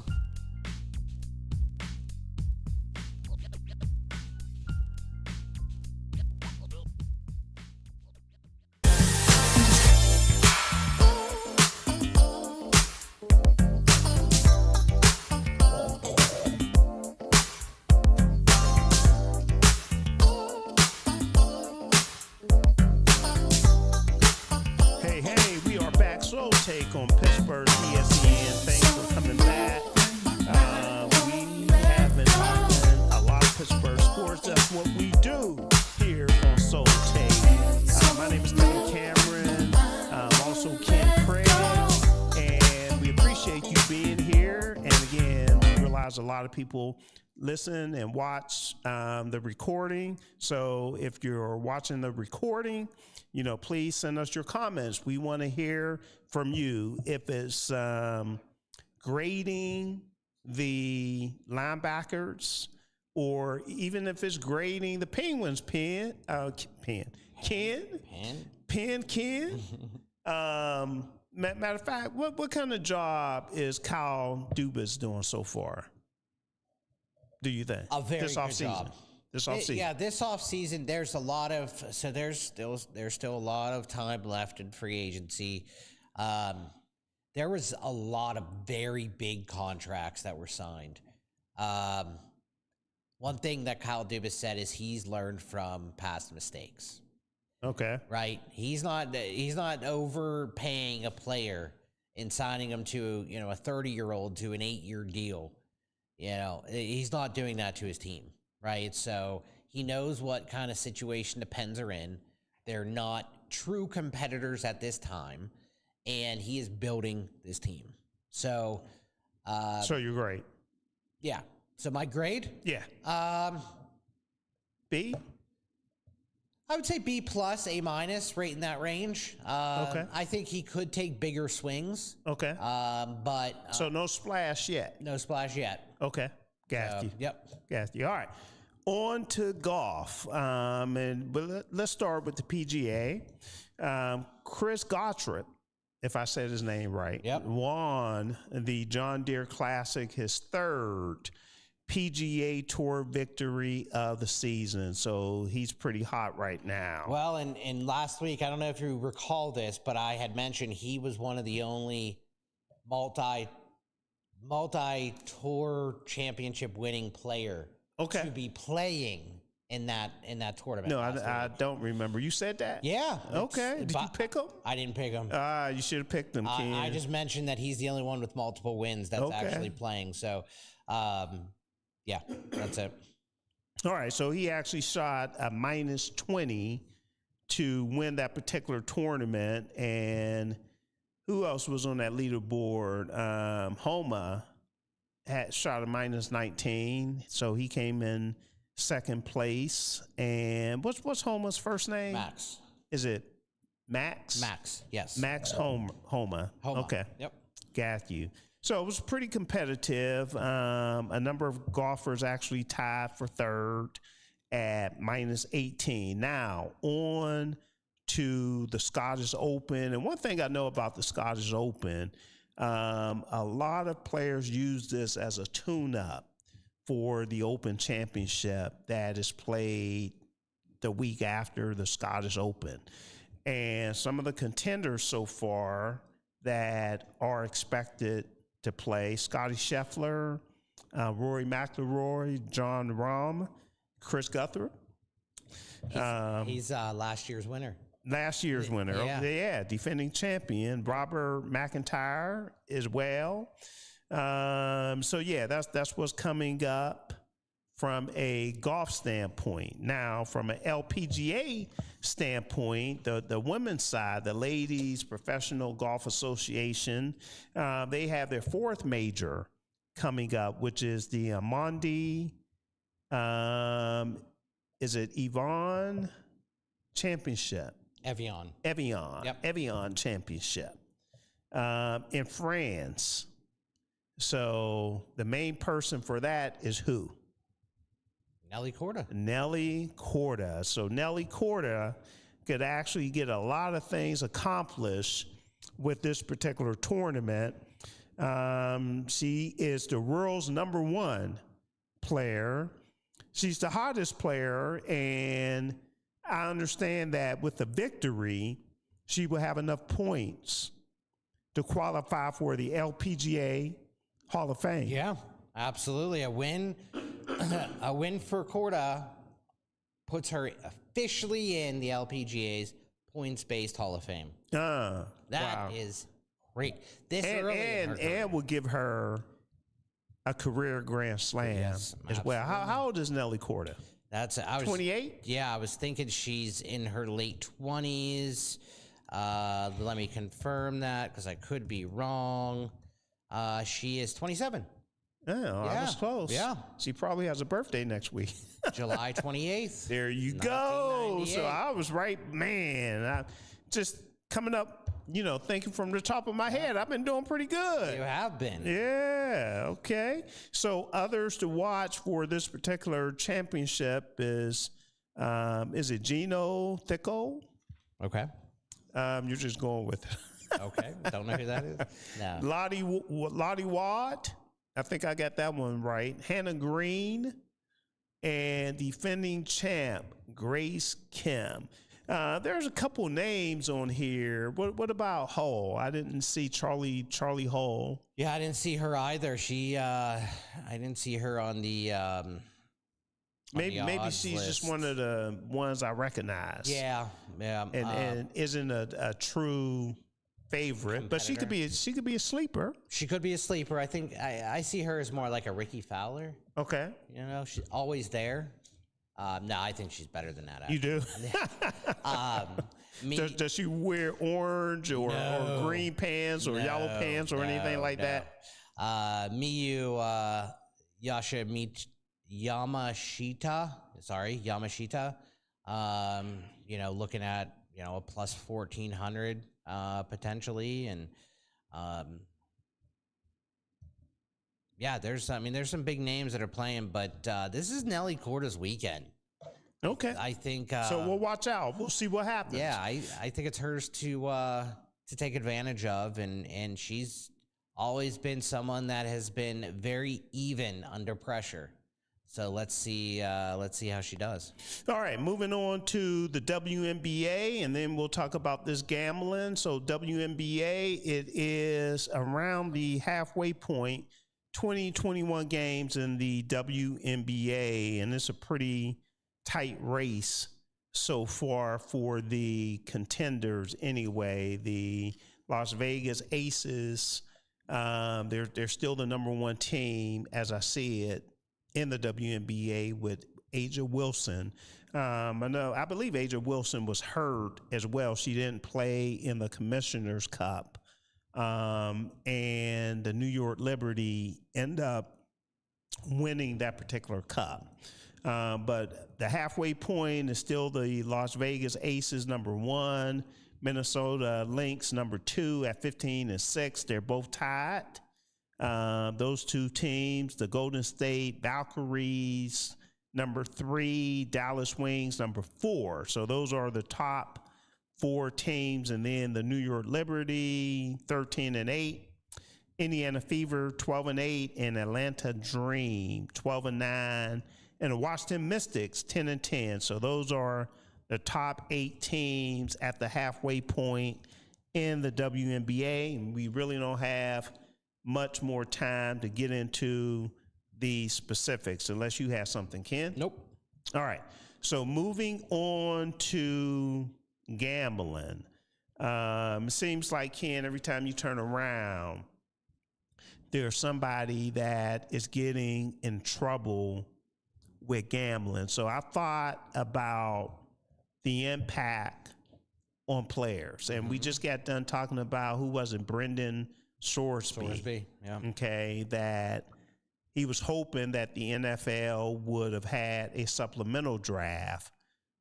[SPEAKER 1] Take on Pittsburgh ESPN. Thanks for coming back. We have been talking a lot of Pittsburgh sports. That's what we do here on Soul Take. My name is Kevin Cameron. I'm also Ken Craig, and we appreciate you being here. And again, we realize a lot of people listen and watch the recording. So if you're watching the recording, please send us your comments. We want to hear from you. If it's grading the linebackers, or even if it's grading the Penguins, Ken. Matter of fact, what kind of job is Kyle Dubas doing so far? Do you think?
[SPEAKER 3] A very good job.
[SPEAKER 1] This offseason.
[SPEAKER 3] Yeah, this offseason, there's a lot of, so there's still a lot of time left in free agency. There was a lot of very big contracts that were signed. One thing that Kyle Dubas said is he's learned from past mistakes.
[SPEAKER 1] Okay.
[SPEAKER 3] Right? He's not overpaying a player and signing him to, a 30-year-old to an 8-year deal. He's not doing that to his team. Right. So he knows what kind of situation the Pens are in. They're not true competitors at this time, and he is building this team. So,
[SPEAKER 1] you're great.
[SPEAKER 3] Yeah. So my grade?
[SPEAKER 1] Yeah. B?
[SPEAKER 3] I would say B plus, A minus, right in that range.
[SPEAKER 1] Okay.
[SPEAKER 3] I think he could take bigger swings.
[SPEAKER 1] Okay.
[SPEAKER 3] But
[SPEAKER 1] so no splash yet.
[SPEAKER 3] No splash yet.
[SPEAKER 1] Okay. Got you.
[SPEAKER 3] Yep.
[SPEAKER 1] Got you. All right. On to golf. Let's start with the PGA. Chris Gauff, if I said his name right, won the John Deere Classic, his third PGA Tour victory of the season. So he's pretty hot right now.
[SPEAKER 3] Well, and last week, I don't know if you recall this, but I had mentioned he was one of the only multi-tour championship winning player to be playing in that tournament.
[SPEAKER 1] No, I don't remember. You said that?
[SPEAKER 3] Yeah.
[SPEAKER 1] Okay. Did you pick him?
[SPEAKER 3] I didn't pick him.
[SPEAKER 1] You should have picked him, Ken.
[SPEAKER 3] I just mentioned that he's the only one with multiple wins that's actually playing. So, yeah, that's it.
[SPEAKER 1] All right. So he actually shot a -20 to win that particular tournament. And who else was on that leaderboard? Homa had shot a -19, so he came in second place. And what's Homa's first name?
[SPEAKER 3] Max.
[SPEAKER 1] Is it Max?
[SPEAKER 3] Max, yes.
[SPEAKER 1] Max Homa. Okay.
[SPEAKER 3] Yep.
[SPEAKER 1] Got you. So it was pretty competitive. A number of golfers actually tied for third at -18. Now on to the Scottish Open. And one thing I know about the Scottish Open, a lot of players use this as a tune-up for the Open Championship that is played the week after the Scottish Open. And some of the contenders so far that are expected to play: Scotty Scheffler, Rory McIlroy, John Rahm, Chris Guthrie.
[SPEAKER 3] He's last year's winner.
[SPEAKER 1] Last year's winner.
[SPEAKER 3] Yeah.
[SPEAKER 1] Defending champion. Robert McIntyre as well. That's what's coming up from a golf standpoint. Now, from an LPGA standpoint, the women's side, the Ladies Professional Golf Association, they have their fourth major coming up, which is the Amundi, is it Evian Championship?
[SPEAKER 3] Evian.
[SPEAKER 1] Yep. Evian Championship in France. So the main person for that is who?
[SPEAKER 3] Nelly Korda.
[SPEAKER 1] Nelly Korda. So Nelly Korda could actually get a lot of things accomplished with this particular tournament. She is the world's #1 player. She's the hottest player, and I understand that with the victory, she will have enough points to qualify for the LPGA Hall of Fame.
[SPEAKER 3] Yeah, absolutely. A win for Korda puts her officially in the LPGA's points-based Hall of Fame. That is great. This
[SPEAKER 1] and will give her a career Grand Slam as well. How old is Nelly Korda?
[SPEAKER 3] That's
[SPEAKER 1] 28?
[SPEAKER 3] Yeah, I was thinking she's in her late 20s. Let me confirm that because I could be wrong. She is 27.
[SPEAKER 1] Oh, I was close.
[SPEAKER 3] Yeah.
[SPEAKER 1] She probably has a birthday next week.
[SPEAKER 3] July 28th.
[SPEAKER 1] There you go. So I was right, man. I just coming up, thinking from the top of my head, I've been doing pretty good.
[SPEAKER 3] You have been.
[SPEAKER 1] Yeah, okay. So others to watch for this particular championship is it Gino Thicko?
[SPEAKER 3] Okay.
[SPEAKER 1] You're just going with it.
[SPEAKER 3] Okay. Don't know who that is. No.
[SPEAKER 1] Lottie Watt. I think I got that one right. Hannah Green and defending champ Grace Kim. There's a couple names on here. What about Hull? I didn't see Charlie Hull.
[SPEAKER 3] Yeah, I didn't see her either. I didn't see her on the
[SPEAKER 1] maybe she's
[SPEAKER 3] list.
[SPEAKER 1] just one of the ones I recognize.
[SPEAKER 3] Yeah.
[SPEAKER 1] And isn't a true favorite, but she could be a sleeper.
[SPEAKER 3] She could be a sleeper. I think I see her as more like a Ricky Fowler.
[SPEAKER 1] Okay.
[SPEAKER 3] She's always there. No, I think she's better than that.
[SPEAKER 1] Actually. You do? Does she wear orange or green pants or yellow pants or anything like that?
[SPEAKER 3] Miyu Yamashita. Looking at a plus 1,400 potentially, and there's some big names that are playing, but this is Nelly Korda's weekend.
[SPEAKER 1] Okay.
[SPEAKER 3] I think
[SPEAKER 1] so. We'll watch out. We'll see what happens.
[SPEAKER 3] Yeah, I think it's hers to take advantage of, and she's always been someone that has been very even under pressure. So let's see how she does.
[SPEAKER 1] All right, moving on to the WNBA, and then we'll talk about this gambling. So WNBA, it is around the halfway point, 21 games in the WNBA, and it's a pretty tight race so far for the contenders anyway. The Las Vegas Aces, they're still the #1 team as I see it in the WNBA with Aja Wilson. I believe Aja Wilson was hurt as well. She didn't play in the Commissioner's Cup. And the New York Liberty end up winning that particular cup. But the halfway point is still the Las Vegas Aces #1, Minnesota Lynx #2 at 15-6. They're both tied. Those two teams, the Golden State Valkyries #3, Dallas Wings #4. So those are the top 4 teams, and then the New York Liberty 13-8, Indiana Fever 12-8, and Atlanta Dream 12-9, and the Washington Mystics 10-10. So those are the top 8 teams at the halfway point in the WNBA, and we really don't have much more time to get into the specifics unless you have something, Ken.
[SPEAKER 3] Nope.
[SPEAKER 1] All right. So moving on to gambling. It seems like, Ken, every time you turn around, there's somebody that is getting in trouble with gambling. So I thought about the impact on players. And we just got done talking about, who was it, Brendan Sorsby.
[SPEAKER 3] Yeah.
[SPEAKER 1] Okay, that he was hoping that the NFL would have had a supplemental draft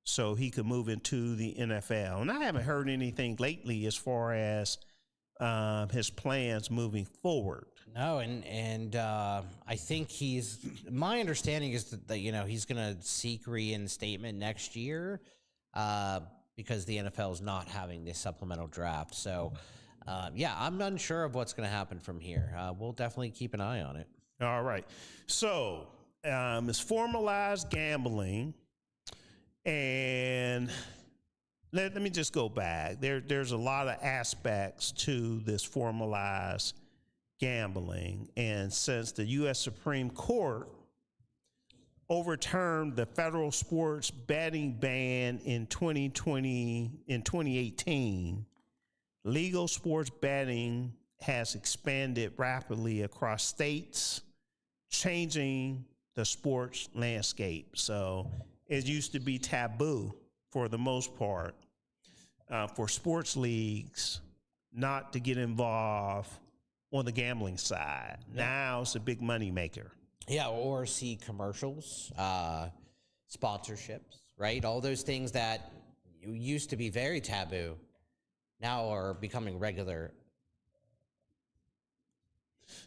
[SPEAKER 1] so he could move into the NFL. And I haven't heard anything lately as far as his plans moving forward.
[SPEAKER 3] No, and I think my understanding is that he's going to seek reinstatement next year because the NFL is not having this supplemental draft. So, I'm unsure of what's going to happen from here. We'll definitely keep an eye on it.
[SPEAKER 1] All right. So it's formalized gambling. And let me just go back. There's a lot of aspects to this formalized gambling. And since the U.S. Supreme Court overturned the federal sports betting ban in 2018, legal sports betting has expanded rapidly across states, changing the sports landscape. So it used to be taboo for the most part for sports leagues not to get involved on the gambling side. Yeah. Now it's a big money maker.
[SPEAKER 3] Yeah, or see commercials, sponsorships, right? All those things that used to be very taboo now are becoming regular.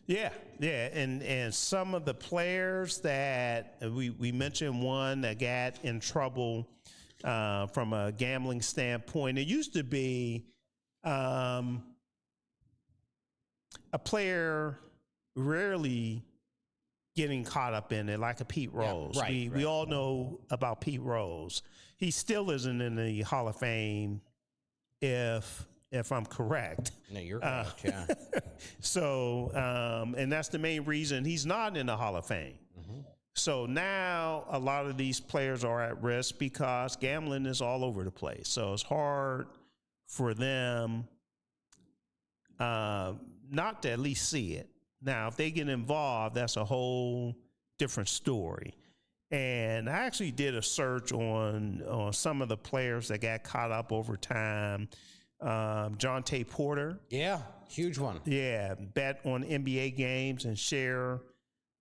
[SPEAKER 1] Yeah, and some of the players that we mentioned, one that got in trouble from a gambling standpoint. It used to be a player rarely getting caught up in it, like a Pete Rose.
[SPEAKER 3] Yeah, right.
[SPEAKER 1] We all know about Pete Rose. He still isn't in the Hall of Fame, if I'm correct.
[SPEAKER 3] No, you're correct, yeah.
[SPEAKER 1] So, and that's the main reason he's not in the Hall of Fame. Mm-hmm. So now a lot of these players are at risk because gambling is all over the place. So it's hard for them not to at least see it. Now, if they get involved, that's a whole different story. And I actually did a search on some of the players that got caught up over time. Jonte Porter.
[SPEAKER 3] Yeah, huge one.
[SPEAKER 1] Yeah, bet on NBA games and share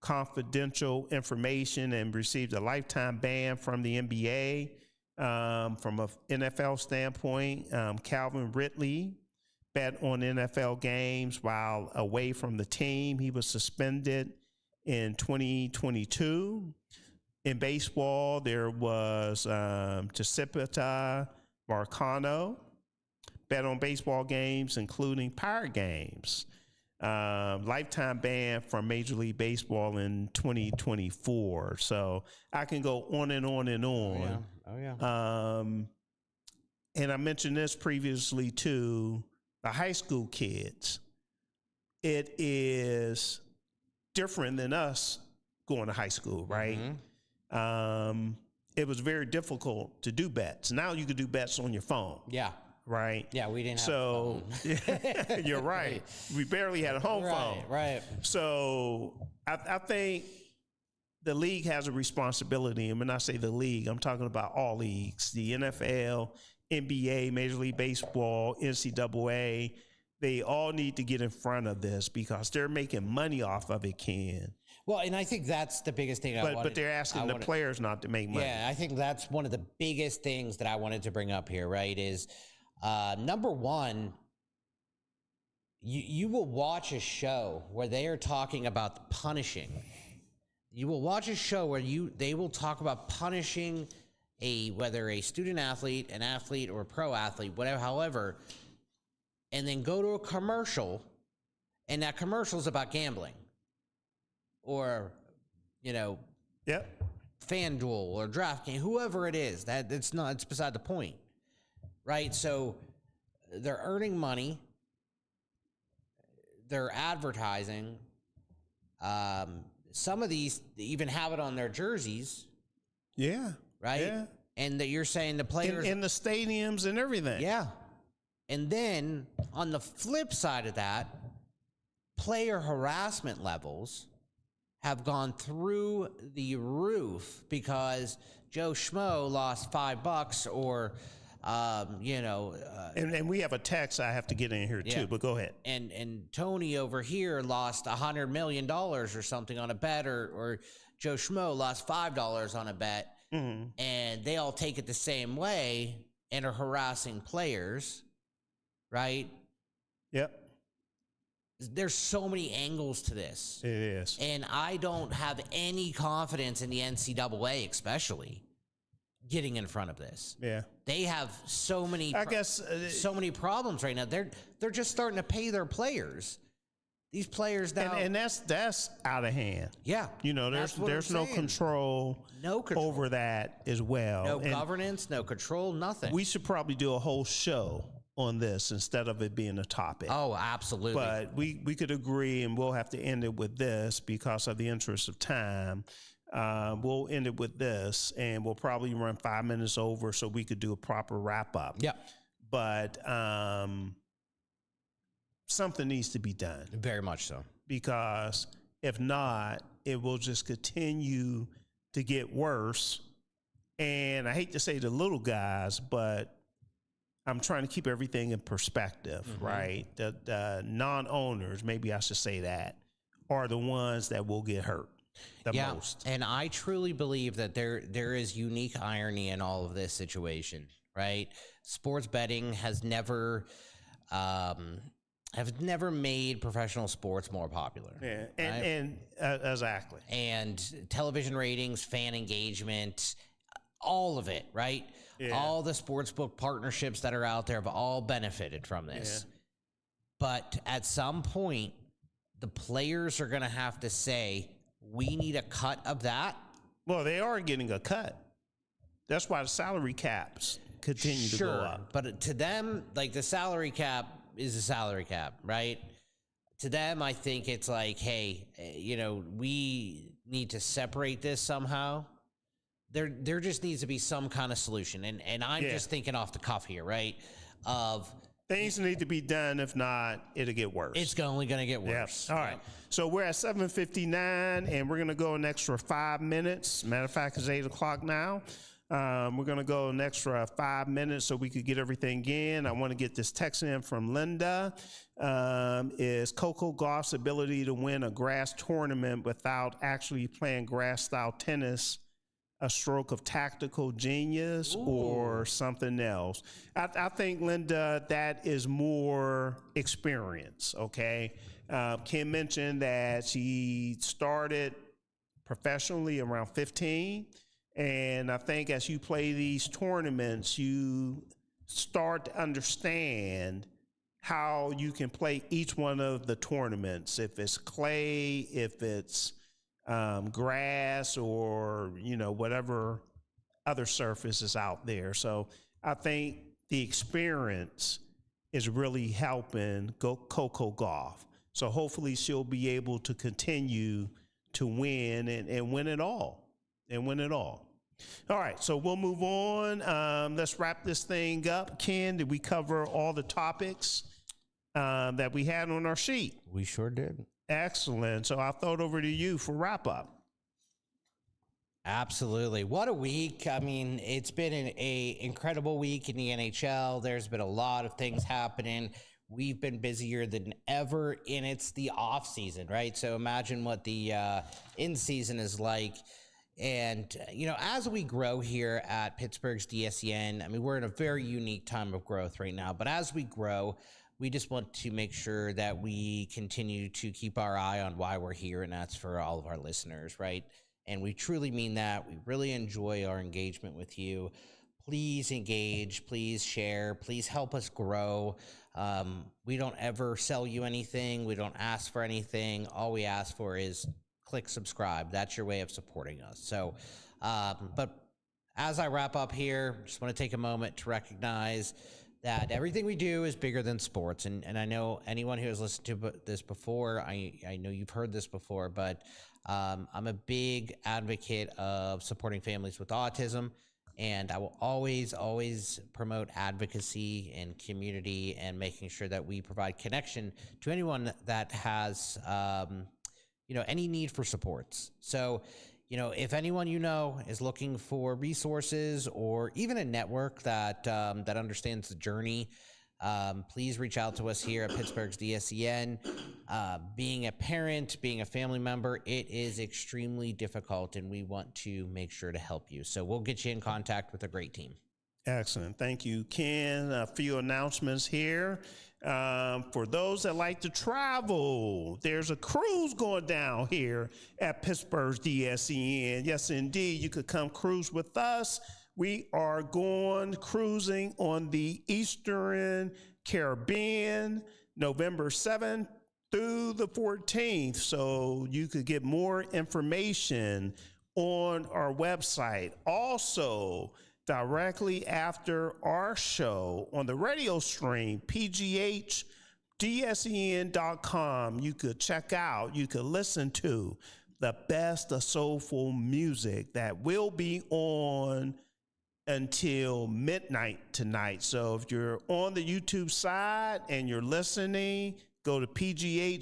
[SPEAKER 1] confidential information and received a lifetime ban from the NBA. From an NFL standpoint, Calvin Ridley bet on NFL games while away from the team. He was suspended in 2022. In baseball, there was Jessica Pegula, bet on baseball games, including Pirate games. Lifetime ban from Major League Baseball in 2024. So I can go on and on and on.
[SPEAKER 3] Oh, yeah.
[SPEAKER 1] And I mentioned this previously too, the high school kids. It is different than us going to high school, right? Mm-hmm. It was very difficult to do bets. Now you can do bets on your phone.
[SPEAKER 3] Yeah.
[SPEAKER 1] Right.
[SPEAKER 3] Yeah, we didn't have
[SPEAKER 1] so you're right. We barely had a home phone.
[SPEAKER 3] Right.
[SPEAKER 1] So I think the league has a responsibility. And when I say the league, I'm talking about all leagues, the NFL, NBA, Major League Baseball, NCAA. They all need to get in front of this because they're making money off of it, Ken.
[SPEAKER 3] Well, and I think that's the biggest thing
[SPEAKER 1] But they're asking the players not to make money.
[SPEAKER 3] Yeah, I think that's one of the biggest things that I wanted to bring up here, right, is number one, you will watch a show where they are talking about punishing. You will watch a show where they will talk about punishing whether a student athlete, an athlete, or a pro athlete, whatever, however, and then go to a commercial, and that commercial is about gambling, or FanDuel or DraftKings, whoever it is. It's beside the point, right? So they're earning money. They're advertising. Some of these even have it on their jerseys.
[SPEAKER 1] Yeah.
[SPEAKER 3] Right?
[SPEAKER 1] Yeah.
[SPEAKER 3] And that you're saying the players...
[SPEAKER 1] In the stadiums and everything.
[SPEAKER 3] Yeah. And then, on the flip side of that, player harassment levels have gone through the roof because Joe Schmo lost $5 or,
[SPEAKER 1] and we have a text I have to get in here too, but go ahead.
[SPEAKER 3] And Tony over here lost $100 million or something on a bet, or Joe Schmo lost $5 on a bet, and they all take it the same way and are harassing players, right?
[SPEAKER 1] Yep.
[SPEAKER 3] There's so many angles to this.
[SPEAKER 1] It is.
[SPEAKER 3] And I don't have any confidence in the NCAA, especially, getting in front of this.
[SPEAKER 1] Yeah.
[SPEAKER 3] They have so many so many problems right now. They're just starting to pay their players. These players now,
[SPEAKER 1] and that's out of hand.
[SPEAKER 3] Yeah.
[SPEAKER 1] There's no control over that as well.
[SPEAKER 3] No governance, no control, nothing.
[SPEAKER 1] We should probably do a whole show on this instead of it being a topic.
[SPEAKER 3] Oh, absolutely.
[SPEAKER 1] But we could agree, and we'll have to end it with this because of the interest of time. We'll end it with this, and we'll probably run 5 minutes over so we could do a proper wrap up.
[SPEAKER 3] Yeah.
[SPEAKER 1] But something needs to be done.
[SPEAKER 3] Very much so.
[SPEAKER 1] Because if not, it will just continue to get worse. And I hate to say the little guys, but I'm trying to keep everything in perspective, right? The non-owners, maybe I should say that, are the ones that will get hurt the most.
[SPEAKER 3] And I truly believe that there is unique irony in all of this situation, right? Sports betting has never made professional sports more popular.
[SPEAKER 1] Yeah, and exactly.
[SPEAKER 3] And television ratings, fan engagement, all of it, right? Yeah. All the sportsbook partnerships that are out there have all benefited from this. Yeah. But at some point, the players are going to have to say, we need a cut of that.
[SPEAKER 1] Well, they are getting a cut. That's why the salary caps continue to go up.
[SPEAKER 3] But to them, like, the salary cap is a salary cap, right? To them, I think it's like, hey, we need to separate this somehow. There just needs to be some kind of solution. And I'm just thinking off the cuff here, right? Of
[SPEAKER 1] things need to be done. If not, it'll get worse.
[SPEAKER 3] It's only going to get worse.
[SPEAKER 1] All right. So we're at 7:59, and we're going to go an extra 5 minutes. Matter of fact, it's 8 o'clock now. We're going to go an extra 5 minutes so we could get everything in. I want to get this text in from Linda. Is Coco Gauff's ability to win a grass tournament without actually playing grass-style tennis a stroke of tactical genius or something else? I think, Linda, that is more experience, okay? Kim mentioned that she started professionally around 15, and I think as you play these tournaments, you start to understand how you can play each one of the tournaments. If it's clay, if it's grass, or whatever other surface is out there. So I think the experience is really helping Coco Gauff. So hopefully she'll be able to continue to win and win it all. All right, so we'll move on. Let's wrap this thing up. Ken, did we cover all the topics that we had on our sheet?
[SPEAKER 3] We sure did.
[SPEAKER 1] Excellent. So I'll throw it over to you for wrap up.
[SPEAKER 3] Absolutely. What a week. I mean, it's been an incredible week in the NHL. There's been a lot of things happening. We've been busier than ever, and it's the off season, right? So imagine what the in season is like. And, as we grow here at Pittsburgh's DSEN, I mean, we're in a very unique time of growth right now. But as we grow, we just want to make sure that we continue to keep our eye on why we're here, and that's for all of our listeners, right? And we truly mean that. We really enjoy our engagement with you. Please engage, please share, please help us grow. We don't ever sell you anything. We don't ask for anything. All we ask for is click subscribe. That's your way of supporting us. So, but as I wrap up here, just want to take a moment to recognize that everything we do is bigger than sports. And I know anyone who has listened to this before, I know you've heard this before, but I'm a big advocate of supporting families with autism. And I will always promote advocacy and community and making sure that we provide connection to anyone that has, any need for supports. So, if anyone is looking for resources or even a network that understands the journey, please reach out to us here at Pittsburgh's DSEN. Being a parent, being a family member, it is extremely difficult, and we want to make sure to help you. So we'll get you in contact with a great team.
[SPEAKER 1] Excellent. Thank you, Ken. A few announcements here. For those that like to travel, there's a cruise going down here at Pittsburgh's DSEN. Yes, indeed. You could come cruise with us. We are going cruising on the Eastern Caribbean, November 7th through the 14th. So you could get more information on our website. Also, directly after our show on the radio stream, pghdscn.com, you could check out, you could listen to the best of soulful music that will be on until midnight tonight. So if you're on the YouTube side and you're listening, go to pghdscn.com.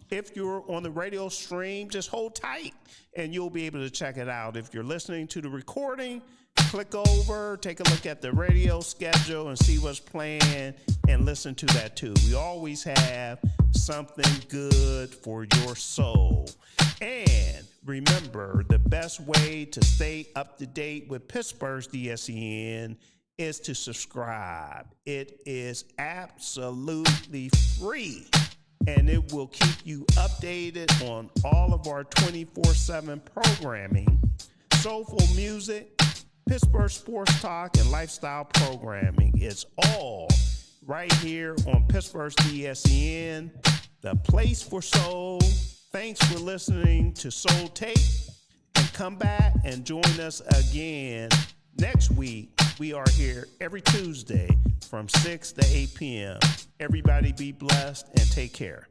[SPEAKER 1] If you're on the radio stream, just hold tight and you'll be able to check it out. If you're listening to the recording, click over, take a look at the radio schedule and see what's playing and listen to that too. We always have something good for your soul. And remember, the best way to stay up to date with Pittsburgh's DSEN is to subscribe. It is absolutely free, and it will keep you updated on all of our 24/7 programming, soulful music, Pittsburgh sports talk, and lifestyle programming. It's all right here on Pittsburgh's DSEN, the place for soul. Thanks for listening to Soul Tape, and come back and join us again next week. We are here every Tuesday from 6 to 8 p.m. Everybody be blessed and take care.